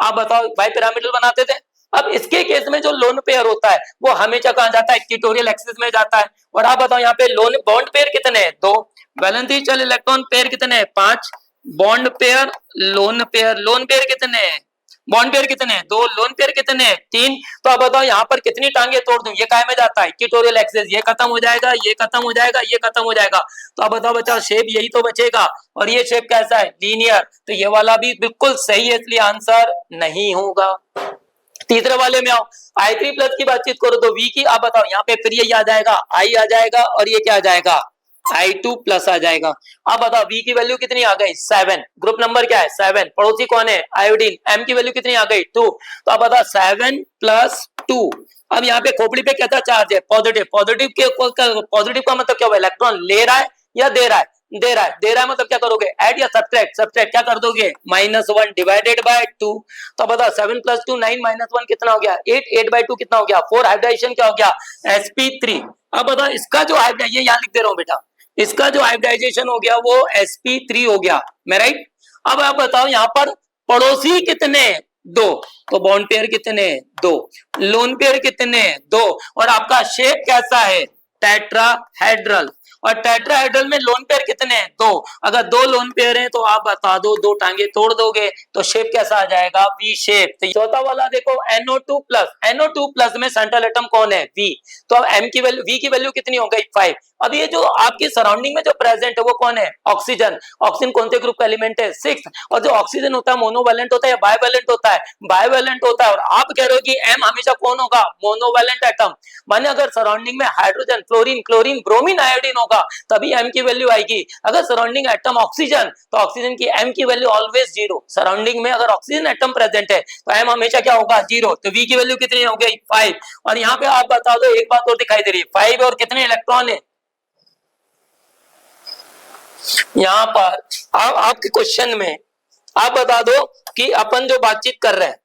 Speaker 2: आप बताओ बाई पिरामिडल बनाते थे। अब इसके केस में जो लोन पेयर होता है वो हमेशा कहां जाता है, इक्वेटोरियल एक्सिस में जाता है। और आप बताओ यहाँ पे लोन बॉन्ड पेयर कितने हैं, 2। वैलेंसी शेल इलेक्ट्रॉन पेयर कितने हैं, 5। बॉन्ड पेयर, लोन पेयर कितने हैं, बॉन्ड पेयर कितने हैं, 2। लोन पेयर कितने हैं, 3। तो अब बताओ यहाँ पर कितनी टांगे तोड़ दूं, ये काय में जाता है, इक्वेटोरियल एक्सिस। ये खत्म हो जाएगा, ये खत्म हो जाएगा, ये खत्म हो जाएगा। तो अब बताओ बच्चा शेप यही तो बचेगा, और ये शेप कैसा है, लीनियर। तो ये वाला भी बिल्कुल सही है, इसलिए आंसर नहीं होगा। तीसरे वाले में आओ, I3 प्लस की बातचीत करो तो V की, आप बताओ यहाँ पे फिर ये आ जाएगा, I आ जाएगा, और ये क्या आ जाएगा, I2 प्लस आ जाएगा। अब बताओ V की वैल्यू कितनी आ गई, 7। ग्रुप नंबर क्या है, 7। पड़ोसी कौन है, आयोडीन। M की वैल्यू कितनी आ गई, 2। तो आप बताओ 7 + 2। अब यहाँ पे खोपड़ी पे कैसा चार्ज है, पॉजिटिव। पॉजिटिव का मतलब क्या हुआ, इलेक्ट्रॉन ले रहा है या दे रहा है, दे रहा है मतलब क्या करोगे, ऐड या सब्ट्रैक्ट, क्या कर दोगे, -1 डिवाइडेड बाय 2। तो बता 7 + 2 9 -1 कितना हो गया, 8 8 बाय 2 कितना हो गया, 4। हाइब्रिडाइजेशन क्या हो गया, sp3। अब बता इसका जो हाइब्रिडाइजेशन, ये यहां लिख दे रहा हूं बेटा, इसका जो हाइब्रिडाइजेशन हो गया वो sp3 हो गया, मैं राइट। अब आप बताओ यहाँ पर पड़ोसी कितने, 2। तो बॉन्ड पेयर कितने, 2। लोन पेयर कितने, 2। और आपका शेप कैसा है, टेट्राहेड्रल। और टेट्राहेड्रल में लोन पेयर कितने हैं? 2। अगर 2 लोन पेयर हैं तो आप बता दो, 2 टांगे तोड़ दोगे तो शेप कैसा आ जाएगा? V shape. तो चौथा वाला देखो NO2+ में सेंट्रल एटम कौन है? V। तो अब M की वैल्यू, V की वैल्यू कितनी हो गई? 5। अब ये जो आपकी सराउंडिंग में जो प्रेजेंट है वो कौन है? ऑक्सीजन। ऑक्सीजन कौन से ग्रुप का एलिमेंट है? 6। और जो ऑक्सीजन होता है मोनोवैलेंट होता है या बायवैलेंट होता है? बायवैलेंट होता है। और आप कह रहे हो कि M हमेशा कौन होगा? Monovalent atom. माने अगर सराउंडिंग में hydrogen, fluorine, chlorine, bromine, iodine होगा तभी M की वैल्यू आएगी। अगर सराउंडिंग एटम ऑक्सीजन, तो ऑक्सीजन की M की वैल्यू ऑलवेज 0। सराउंडिंग में अगर ऑक्सीजन एटम प्रेजेंट है तो M हमेशा क्या होगा? 0। तो V की वैल्यू कितनी हो गई? 5। और यहाँ पे आप बता दो, एक बात और दिखाई दे रही है, 5 और कितने इलेक्ट्रॉन है यहाँ पर? आपके क्वेश्चन में आप बता दो कि अपन जो बातचीत कर रहे हैं,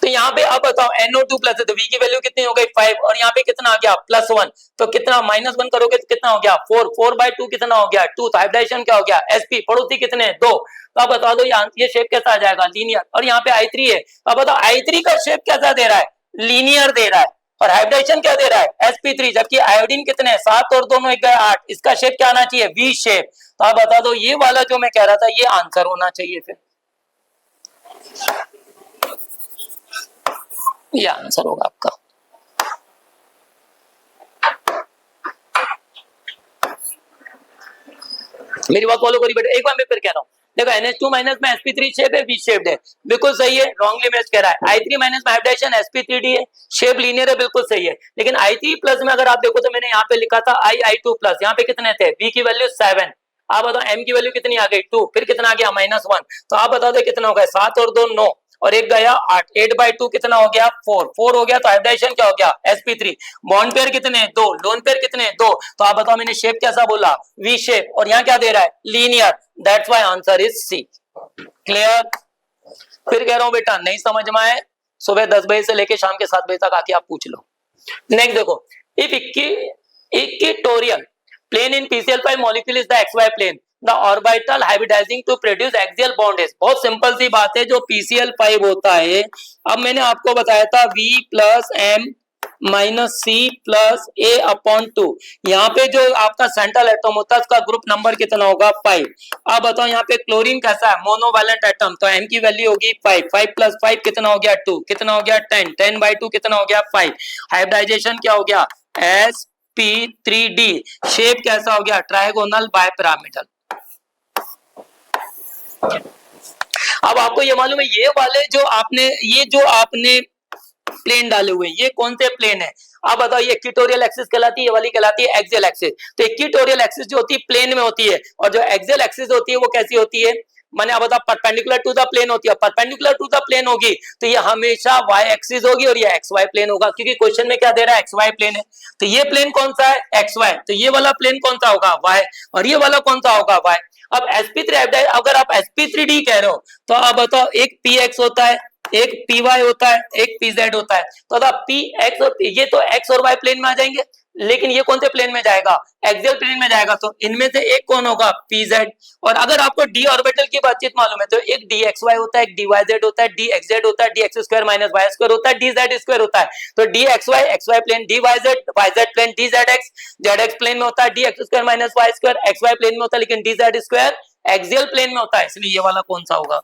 Speaker 2: तो यहाँ पे आप बताओ NO2+ है तो V की वैल्यू कितनी हो गई? 5। और यहाँ पे कितना आ गया? +1। तो कितना -1 करोगे तो कितना हो गया? 4। 4/2 कितना हो गया? 2। तो हाइब्रिडाइजेशन क्या हो गया? sp। पड़ोसी कितने? 2। तो आप बता दो ये शेप कैसा आ जाएगा? लीनियर। और यहाँ पे I3 है, अब बताओ I3 का शेप कैसा दे रहा है? लीनियर दे रहा है। और हाइब्रिडाइजेशन क्या दे रहा है? sp3। जबकि आयोडीन कितने? 7 और दोनों 1 गए 8। इसका शेप क्या आना चाहिए? V shape. तो आप बता दो ये वाला जो मैं कह रहा था ये आंसर होना चाहिए, फिर ये आंसर होगा आपका। मेरी बात फॉलो करिए बेटा, एक बार मैं फिर कह रहा हूँ, देखो NH2- में sp3 शेप है, V शेप्ड है, बिल्कुल सही है। रॉन्गली मैच कह रहा है। I3- में हाइब्रिडाइजेशन sp3d है, शेप लीनियर है, बिल्कुल सही है। लेकिन I3+ में अगर आप देखो तो मैंने यहाँ पे लिखा था I2+, यहाँ पे कितने थे? V की वैल्यू 7। आप बताओ M की वैल्यू कितनी आ गई? 2। फिर कितना आ गया? -1। तो आप बता दो कितना हो गया? 7 और 2 9 और 1 गया 8। 8/2 कितना हो गया? 4। 4 हो गया तो हाइब्रिडाइजेशन क्या हो गया? sp3। बॉन्ड पेयर कितने? 2। लोन पेयर कितने? 2। तो आप बताओ मैंने शेप कैसा बोला? V shape. और यहाँ क्या दे रहा है? Linear. That's why answer is C। Clear? फिर कह रहा हूं बेटा, नहीं समझ में आए सुबह 10 बजे से लेके शाम के 7 बजे तक आके आप पूछ लो। नेक्स्ट देखो, if equatorial plane in PCl5 molecule is the XY plane, the orbital hybridizing to produce axial bond is। बहुत सिंपल सी बात है, जो PCl5 होता है, अब मैंने आपको बताया था V+M -C+A/2। यहाँ पे जो आपका सेंट्रल एटम होता है उसका ग्रुप नंबर कितना होगा? 5। अब बताओ यहाँ पे क्लोरीन कैसा है? मोनोवैलेंट एटम, तो M की वैल्यू होगी 5। 5 + 5 कितना हो गया? 2। कितना हो गया? 10। 10/2 कितना हो गया? 5। हाइब्रिडाइजेशन क्या हो गया? sp3d। शेप कैसा हो गया? Trigonal bipyramidal. अब आपको ये मालूम है ये जो आपने प्लेन डाले हुए, ये कौन से प्लेन है? आप बताओ, ये इक्वेटोरियल एक्सिस कहलाती है, ये वाली कहलाती है एक्सियल एक्सिस। तो इक्वेटोरियल एक्सिस जो होती है प्लेन में होती है, और जो एक्सियल एक्सिस होती है वो कैसी होती है? मैंने आप बताओ परपेंडिकुलर टू द प्लेन होती है। परपेंडिकुलर टू द प्लेन होगी तो ये हमेशा y एक्सिस होगी और ये xy प्लेन होगा, क्योंकि क्वेश्चन में क्या दे रहा है? xy प्लेन है। तो ये प्लेन कौन सा है? xy। तो ये वाला प्लेन कौन सा होगा? y। और ये वाला कौन सा होगा? y। अब sp3, अगर आप sp3d कह रहे हो तो आप बताओ, एक px होता है, एक py होता है, एक pz होता है। तो अगर px और ये तो x और y प्लेन में आ जाएंगे, लेकिन ये कौन से प्लेन में जाएगा? एक्सियल प्लेन में जाएगा। तो इनमें से एक कौन होगा? pz। और अगर आपको d ऑर्बिटल की बातचीत मालूम है तो एक dxy होता है, एक dyz होता है, dxz होता है, dx² - y² होता है, dz² होता है। तो dxy xy plane, dyz yz plane, dzx zx plane में होता है, dx² - y² xy प्लेन में होता है, लेकिन dz² एक्सियल प्लेन में होता है। इसलिए ये वाला कौन सा होगा?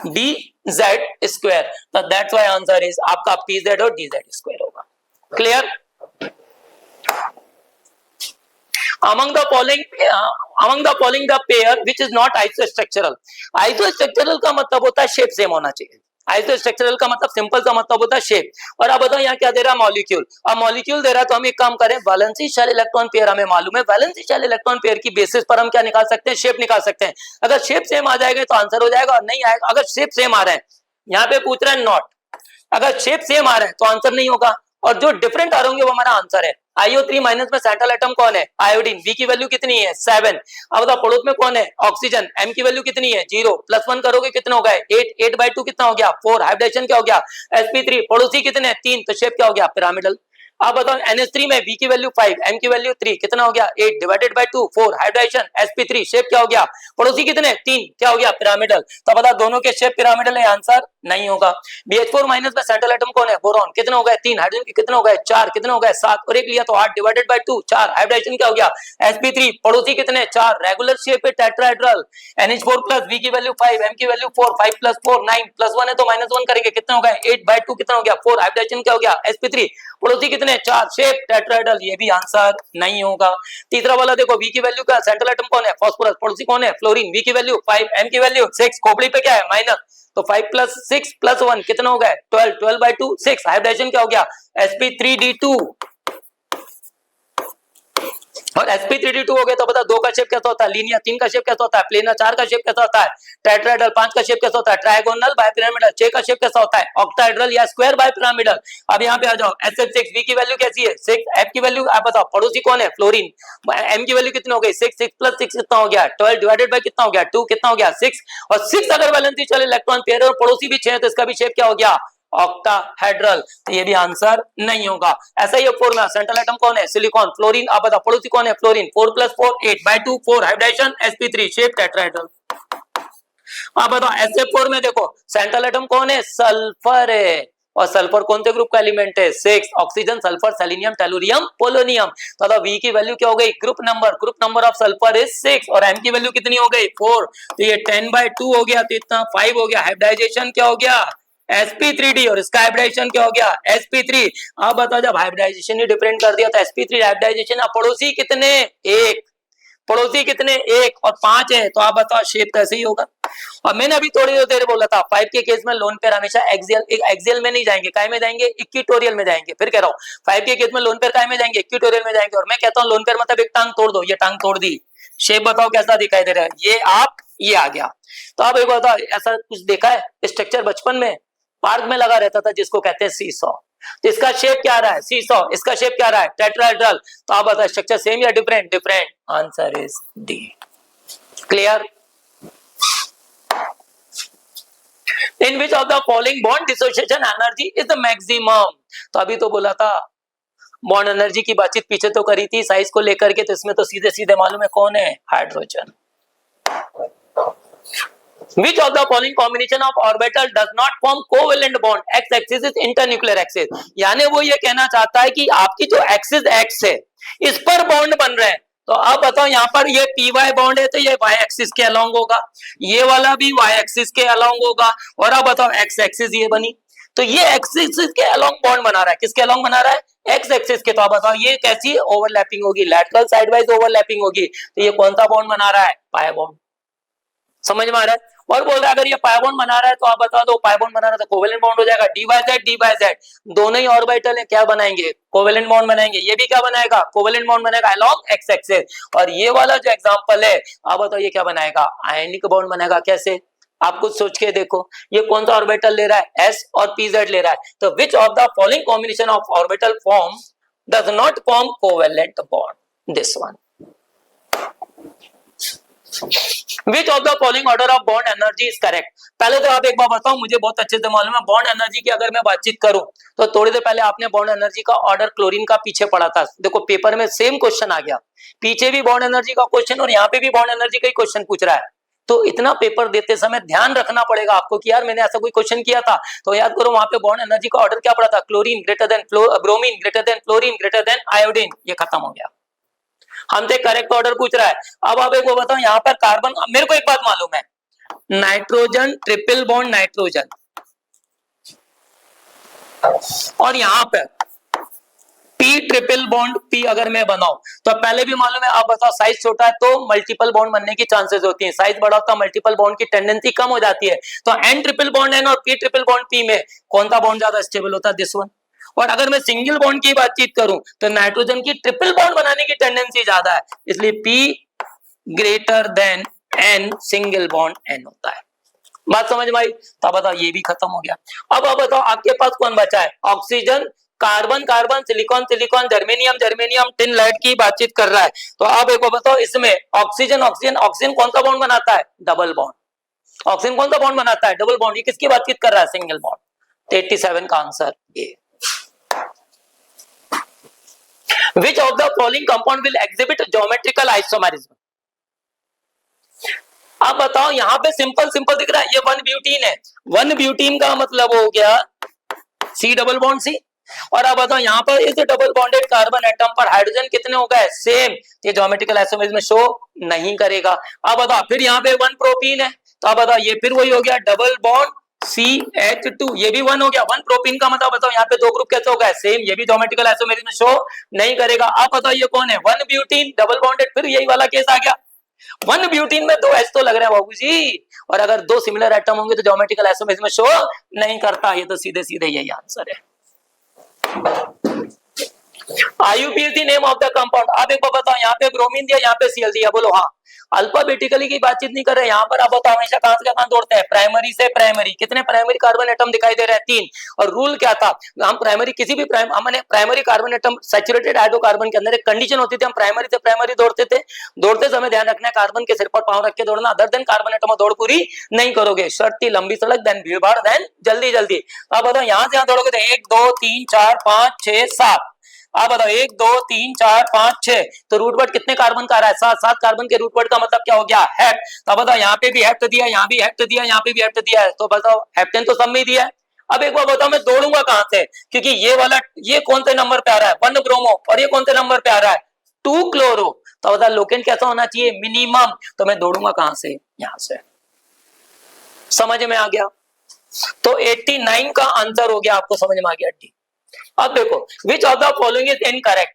Speaker 2: dz²। तो दैट्स व्हाई आंसर इज आपका pz और dz² होगा। Clear? among the following the pair which is not isostructural। isostructural का मतलब होता है शेप सेम होना चाहिए। आइसोस्ट्रक्चरल का मतलब सिंपल सा मतलब होता है शेप। और अब बताओ यहाँ क्या दे रहा है? मॉलिक्यूल। अब मॉलिक्यूल दे रहा है तो हम एक काम करें, वैलेंसी शेल इलेक्ट्रॉन पेयर हमें मालूम है, वैलेंसी शेल इलेक्ट्रॉन पेयर की बेसिस पर हम क्या निकाल सकते हैं? शेप निकाल सकते हैं। अगर शेप सेम आ जाएगा तो आंसर हो जाएगा, और नहीं आएगा, अगर शेप सेम आ रहा है, यहाँ पे पूछ रहा है नॉट, अगर शेप सेम आ रहा है तो आंसर नहीं होगा, और जो डिफरेंट आ रहे होंगे वो हमारा आंसर है। IO3- में सेंट्रल एटम कौन है? आयोडीन। V की वैल्यू कितनी है? 7। अब बताओ पड़ोस में कौन है? ऑक्सीजन। M की वैल्यू कितनी है? 0। +1 करोगे कितना हो गया? 8। 8/2 कितना हो गया? 4। हाइब्रिडेशन क्या हो गया? sp3। पड़ोसी कितने? 3। तो शेप क्या हो गया? पिरामिडल। अब बताओ NH3 में V की वैल्यू 5, M की वैल्यू 3, कितना हो गया 8 divided by 2 4, hybridisation sp3 shape क्या हो गया, पड़ोसी कितने 3, क्या हो गया पिरामिडल। तो बता दोनों के शेप पिरामिडल है, आंसर नहीं होगा। BH4 माइनस में सेंट्रल एटम कौन है, बोरॉन, कितने हो गए 3, हाइड्रोजन के कितने हो गए 4, कितने हो गए 7 और एक लिया तो 8 डिवाइडेड बाय 2 4, हाइड्राइजेशन क्या हो गया sp3, पड़ोसी कितने 4, रेगुलर शेप है टेट्राहेड्रल। NH4 प्लस V की वैल्यू 5, M की वैल्यू 4, 5 प्लस 4 9 प्लस 1 है तो -1 करेंगे, कितने हो गए 8 बाय 2, कितना हो गया 4, हाइड्रोजन क्या हो गया sp3, पड़ोसी कितने 4, शेप टेट्राहेड्रल, ये भी आंसर नहीं होगा। तीसरा वाला देखो V की वैल्यू का सेंट्रल एटम कौन है, फास्फोरस, पड़ोसी कौन है फ्लोरीन, V की वैल्यू 5, M की वैल्यू 6, खोपड़ी पे क्या है माइनस, तो 5 प्लस 6 प्लस 1 कितना हो गया 12, 12 बाय 2 6, हाइड्रोजन क्या हो गया sp3d2 और sp3d2 हो गया तो बता 2 का शेप कैसा होता है लीनियर, 3 का शेप कैसा होता है प्लेनर, 4 का शेप कैसा होता है टेट्राहेड्रल, 5 का शेप कैसा होता है ट्रायगोनल बाइपिरामिडल, 6 का शेप कैसा होता है ऑक्टाहेड्रल या स्क्वायर बाइपिरामिडल। अब यहाँ पे आ जाओ SF6, V की वैल्यू कैसी है 6, F की वैल्यू आप बताओ पड़ोसी कौन है फ्लोरीन, M की वैल्यू कितनी हो गई 6, 6 प्लस 6 कितना हो गया 12 डिवाइडेड बाय कितना हो गया 2, कितना हो गया 6 और 6 अगर वैलेंसी चले इलेक्ट्रॉन पेयर और पड़ोसी भी 6 है तो इसका भी शेप क्या हो गया ऑक्टाहेड्रल, तो ये भी आंसर नहीं होगा। ऐसा ही फॉर्मूला, सेंट्रल एटम कौन है सिलिकॉन, फ्लोरीन, आप बताओ पड़ोसी कौन है fluorine, 4 plus 4 8 by 2 4, hybridisation sp3 shape tetrahedral. आप बताओ SF4 में देखो सेंट्रल एटम कौन है सल्फर है और सल्फर कौन से ग्रुप का एलिमेंट है 6, oxygen sulphur selenium tellurium polonium, तो V की वैल्यू क्या हो गई group number of sulphur is 6 और M की वैल्यू कितनी हो गई 4, तो ये 10 बाय 2 हो गया तो इतना 5 हो गया, हाइब्रिडाइजेशन क्या हो गया sp3d और इसका हाइब्रिडाइजेशन क्या हो गया sp3। अब बताओ जब हाइब्रिडाइजेशन ही डिफरेंट कर दिया तो sp3 हाइब्रिडाइजेशन, पड़ोसी कितने 1, पड़ोसी कितने 1 और 5 है तो आप बताओ शेप कैसे ही होगा। और मैंने अभी थोड़ी देर बोला था 5 के केस में लोन पेयर हमेशा एक्सियल में नहीं जाएंगे, काय में जाएंगे इक्वेटोरियल में जाएंगे, फिर कह रहा हूं 5 के केस में लोन पेयर काय में जाएंगे इक्वेटोरियल में जाएंगे, और मैं कहता हूं लोन पेयर मतलब एक टांग तोड़ दो, ये टांग तोड़ दी, शेप बताओ कैसा दिखाई दे रहा है, ये आप ये आ गया। तो आप एक बताओ ऐसा कुछ देखा है स्ट्रक्चर बचपन में पार्क में लगा रहता था जिसको कहते हैं सीसॉ, तो इसका शेप क्या रहा है सीसॉ, इसका शेप क्या रहा है टेट्राहेड्रल, तो आप बताओ स्ट्रक्चर सेम या different, different, answer is D. Clear. In which of the following bond dissociation energy is the maximum, तो अभी तो बोला था बॉन्ड एनर्जी की बातचीत पीछे तो करी थी साइज को लेकर के, तो इसमें तो सीधे सीधे मालूम है कौन है hydrogen. Which of the following combination of orbital does not form covalent bond? X axis is internuclear axis, यानी वो ये कहना चाहता है कि आपकी जो एक्सिस एक्स है इस पर बॉन्ड बन रहे हैं, तो आप बताओ यहाँ पर ये पी वाई बॉन्ड है तो ये वाई एक्सिस के अलोंग होगा, ये वाला भी वाई एक्सिस के अलोंग होगा, और आप बताओ एक्स एक्सिस ये बनी, तो ये एक्सिस के अलोंग बॉन्ड बना रहा है, किसके अलोंग बना रहा है एक्स एक्सिस के, तो आप बताओ ये कैसी ओवरलैपिंग होगी, लैटरल साइडवाइज ओवरलैपिंग होगी, तो ये कौन सा बॉन्ड बना रहा है पाई बॉन्ड, समझ में आ रहा है। और बोल रहा है अगर ये पाई बॉन्ड बना रहा है तो आप बता दो पाई बॉन्ड बना रहा है तो कोवेलेंट बॉन्ड हो जाएगा डी बाय जेड, दोनों ही ऑर्बिटल है क्या बनाएंगे कोवेलेंट बॉन्ड बनाएंगे, ये भी क्या बनाएगा कोवेलेंट बॉन्ड बनाएगा अलोंग एक्स एक्सिस, और ये वाला जो एग्जांपल है आप बताओ ये क्या बनाएगा आयनिक बॉन्ड बनाएगा, कैसे आप कुछ सोच के देखो, ये कौन सा ऑर्बिटल ले रहा है s और pz ले रहा है, तो विच of the following combination of orbital form does not form covalent bond, this one. Which of the following order of bond energy is correct? पहले तो आप एक बार बताओ, मुझे बहुत अच्छे से मालूम है बॉन्ड एनर्जी की अगर मैं बातचीत करूं तो थोड़ी देर पहले आपने बॉन्ड एनर्जी का ऑर्डर क्लोरीन का पीछे पढ़ा था, देखो पेपर में सेम क्वेश्चन आ गया, पीछे भी बॉन्ड एनर्जी का क्वेश्चन और यहाँ पे भी बॉन्ड एनर्जी का ही क्वेश्चन पूछ रहा है, तो इतना पेपर देते समय ध्यान रखना पड़ेगा आपको कि यार मैंने ऐसा कोई क्वेश्चन किया था, तो याद करो वहां पे बॉन्ड एनर्जी का ऑर्डर क्या पड़ा था, chlorine greater than bromine greater than fluorine greater than iodine, ये खत्म हो गया, हमसे करेक्ट ऑर्डर पूछ रहा है। अब आप एक वो बताओ यहाँ पर कार्बन, मेरे को एक बात मालूम है नाइट्रोजन ट्रिपल बॉन्ड नाइट्रोजन, और यहाँ पर पी ट्रिपल बॉन्ड पी अगर मैं बनाऊं तो पहले भी मालूम है, आप बताओ साइज छोटा है तो मल्टीपल बॉन्ड बनने की चांसेस होती हैं, साइज बड़ा होता है मल्टीपल बॉन्ड की टेंडेंसी कम हो जाती है, तो एन ट्रिपल बॉन्ड एन और पी ट्रिपल बॉन्ड पी में कौन सा बॉन्ड ज्यादा स्टेबल होता है, दिस वन। और अगर मैं सिंगल बॉन्ड की बातचीत करूं तो नाइट्रोजन की ट्रिपल बॉन्ड बनाने की टेंडेंसी ज्यादा है, इसलिए P greater than N single bond N होता है, बात समझ में आई। तो बताओ ये भी खत्म हो गया। अब आप बताओ आपके पास कौन बचा है, oxygen carbon carbon silicon silicon germanium germanium tin light की बातचीत कर रहा है, तो आप एक बताओ इसमें ऑक्सीजन ऑक्सीजन ऑक्सीजन कौन सा बॉन्ड बनाता है डबल बॉन्ड, ऑक्सीजन कौन सा बॉन्ड बनाता है डबल बॉन्ड, ये किसकी बातचीत कर रहा है सिंगल बॉन्ड, 87 का आंसर ये। Which of the following compound will exhibit geometrical isomerism? अब बताओ, यहां पे सिंपल सिंपल दिख रहा है, ये 1 ब्यूटीन है। 1 ब्यूटीन का मतलब हो गया C डबल बॉन्ड C। और अब बताओ, यहाँ पर इस डबल बॉन्डेड कार्बन एटम पर हाइड्रोजन कितने हो गए? सेम। ये ज्योमेट्रिकल आइसोमेरिज्म में शो नहीं करेगा। अब बताओ, फिर यहाँ पे 1 प्रोपीन है, तो अब बताओ ये फिर वही हो गया डबल बॉन्ड CH2, ये भी 1 हो गया। 1 प्रोपीन का मतलब बताओ यहाँ पे 2 ग्रुप कैसे हो गए? सेम। ये भी ज्योमेट्रिकल आइसोमेरिज्म में शो नहीं करेगा। अब बताओ ये कौन है? 1 ब्यूटीन डबल बॉन्डेड, फिर यही वाला केस आ गया। 1 ब्यूटीन में 2 H तो लग रहा है बाबू जी, और अगर 2 सिमिलर एटम होंगे तो ज्योमेट्रिकल आइसोमेरिज्म में शो नहीं करता। ये तो सीधे सीधे यही आंसर है। IUPAC name of the compound. आप एक बार बताओ, यहाँ पे ब्रोमीन दिया, यहाँ पे Cl दिया, बोलो हाँ। अल्फाबेटिकली की बातचीत नहीं कर रहे यहाँ पर। आप बताओ, हमेशा कहां से कहां दौड़ते हैं? प्राइमरी से प्राइमरी। कितने प्राइमरी कार्बन एटम दिखाई दे रहे हैं? 3। और रूल क्या था? हम प्राइमरी किसी भी हमने primary carbon atom saturated hydrocarbon के अंदर एक कंडीशन होती थी, हम प्राइमरी से प्राइमरी दौड़ते थे। दौड़ते समय ध्यान रखना है, कार्बन के सिर पर पांव रख के दौड़ना, अदर देन कार्बन एटम दौड़ पूरी नहीं करोगे। शर्त थी लंबी सड़क, देन भीड़ भाड़, देन जल्दी जल्दी। आप बताओ, यहां से यहां दौड़ोगे तो 1 2 3 4 5 6 7। आप बताओ 1 2 3 4 5 6, तो रूट वर्ड कितने कार्बन का आ रहा है? 7। 7 कार्बन के रूट वर्ड का मतलब क्या हो गया? हेप्ट। तो बताओ, यहाँ पे भी हेप्ट दिया, यहाँ भी हेप्ट दिया, यहाँ पे भी हेप्ट दिया है, तो बताओ हेप्टेन तो सब में दिया है। अब एक बार बताओ, मैं दौड़ूंगा कहां से? क्योंकि ये वाला, ये कौन से नंबर पे आ रहा है? 1 ब्रोमो, और ये कौन से नंबर पे आ रहा है? 2 क्लोरो। तो बताओ लोकेंट कैसा होना चाहिए? मिनिमम। तो मैं दौड़ूंगा कहां से? यहां से। समझ में आ गया? तो 89 का आंसर हो गया, आपको समझ में आ गया? डी। अब देखो, विच of the following is incorrect.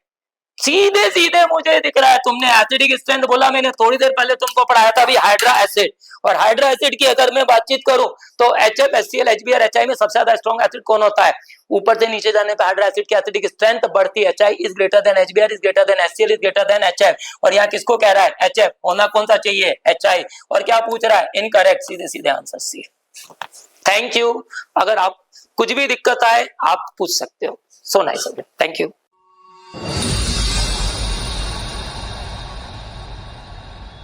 Speaker 2: सीधे सीधे मुझे दिख रहा है, तुमने एसिडिक स्ट्रेंथ बोला, मैंने थोड़ी देर पहले तुमको पढ़ाया था अभी हाइड्रा एसिड। और हाइड्रा एसिड की अगर मैं बातचीत करूं तो HF, HCl, HBr, HI में सबसे ज्यादा स्ट्रॉन्ग एसिड कौन होता है? ऊपर से नीचे जाने पर हाइड्रा एसिड की एसिडिक स्ट्रेंथ बढ़ती है। HI is greater then HBr is greater then HCl is greater then HF। और यहाँ किसको कह रहा है? HF। होना कौन सा चाहिए? HI। और क्या पूछ रहा है? इनकरेक्ट। सीधे सीधे आंसर सी। Thank you. अगर आप कुछ भी दिक्कत आए आप पूछ सकते हो। So nice. Thank you.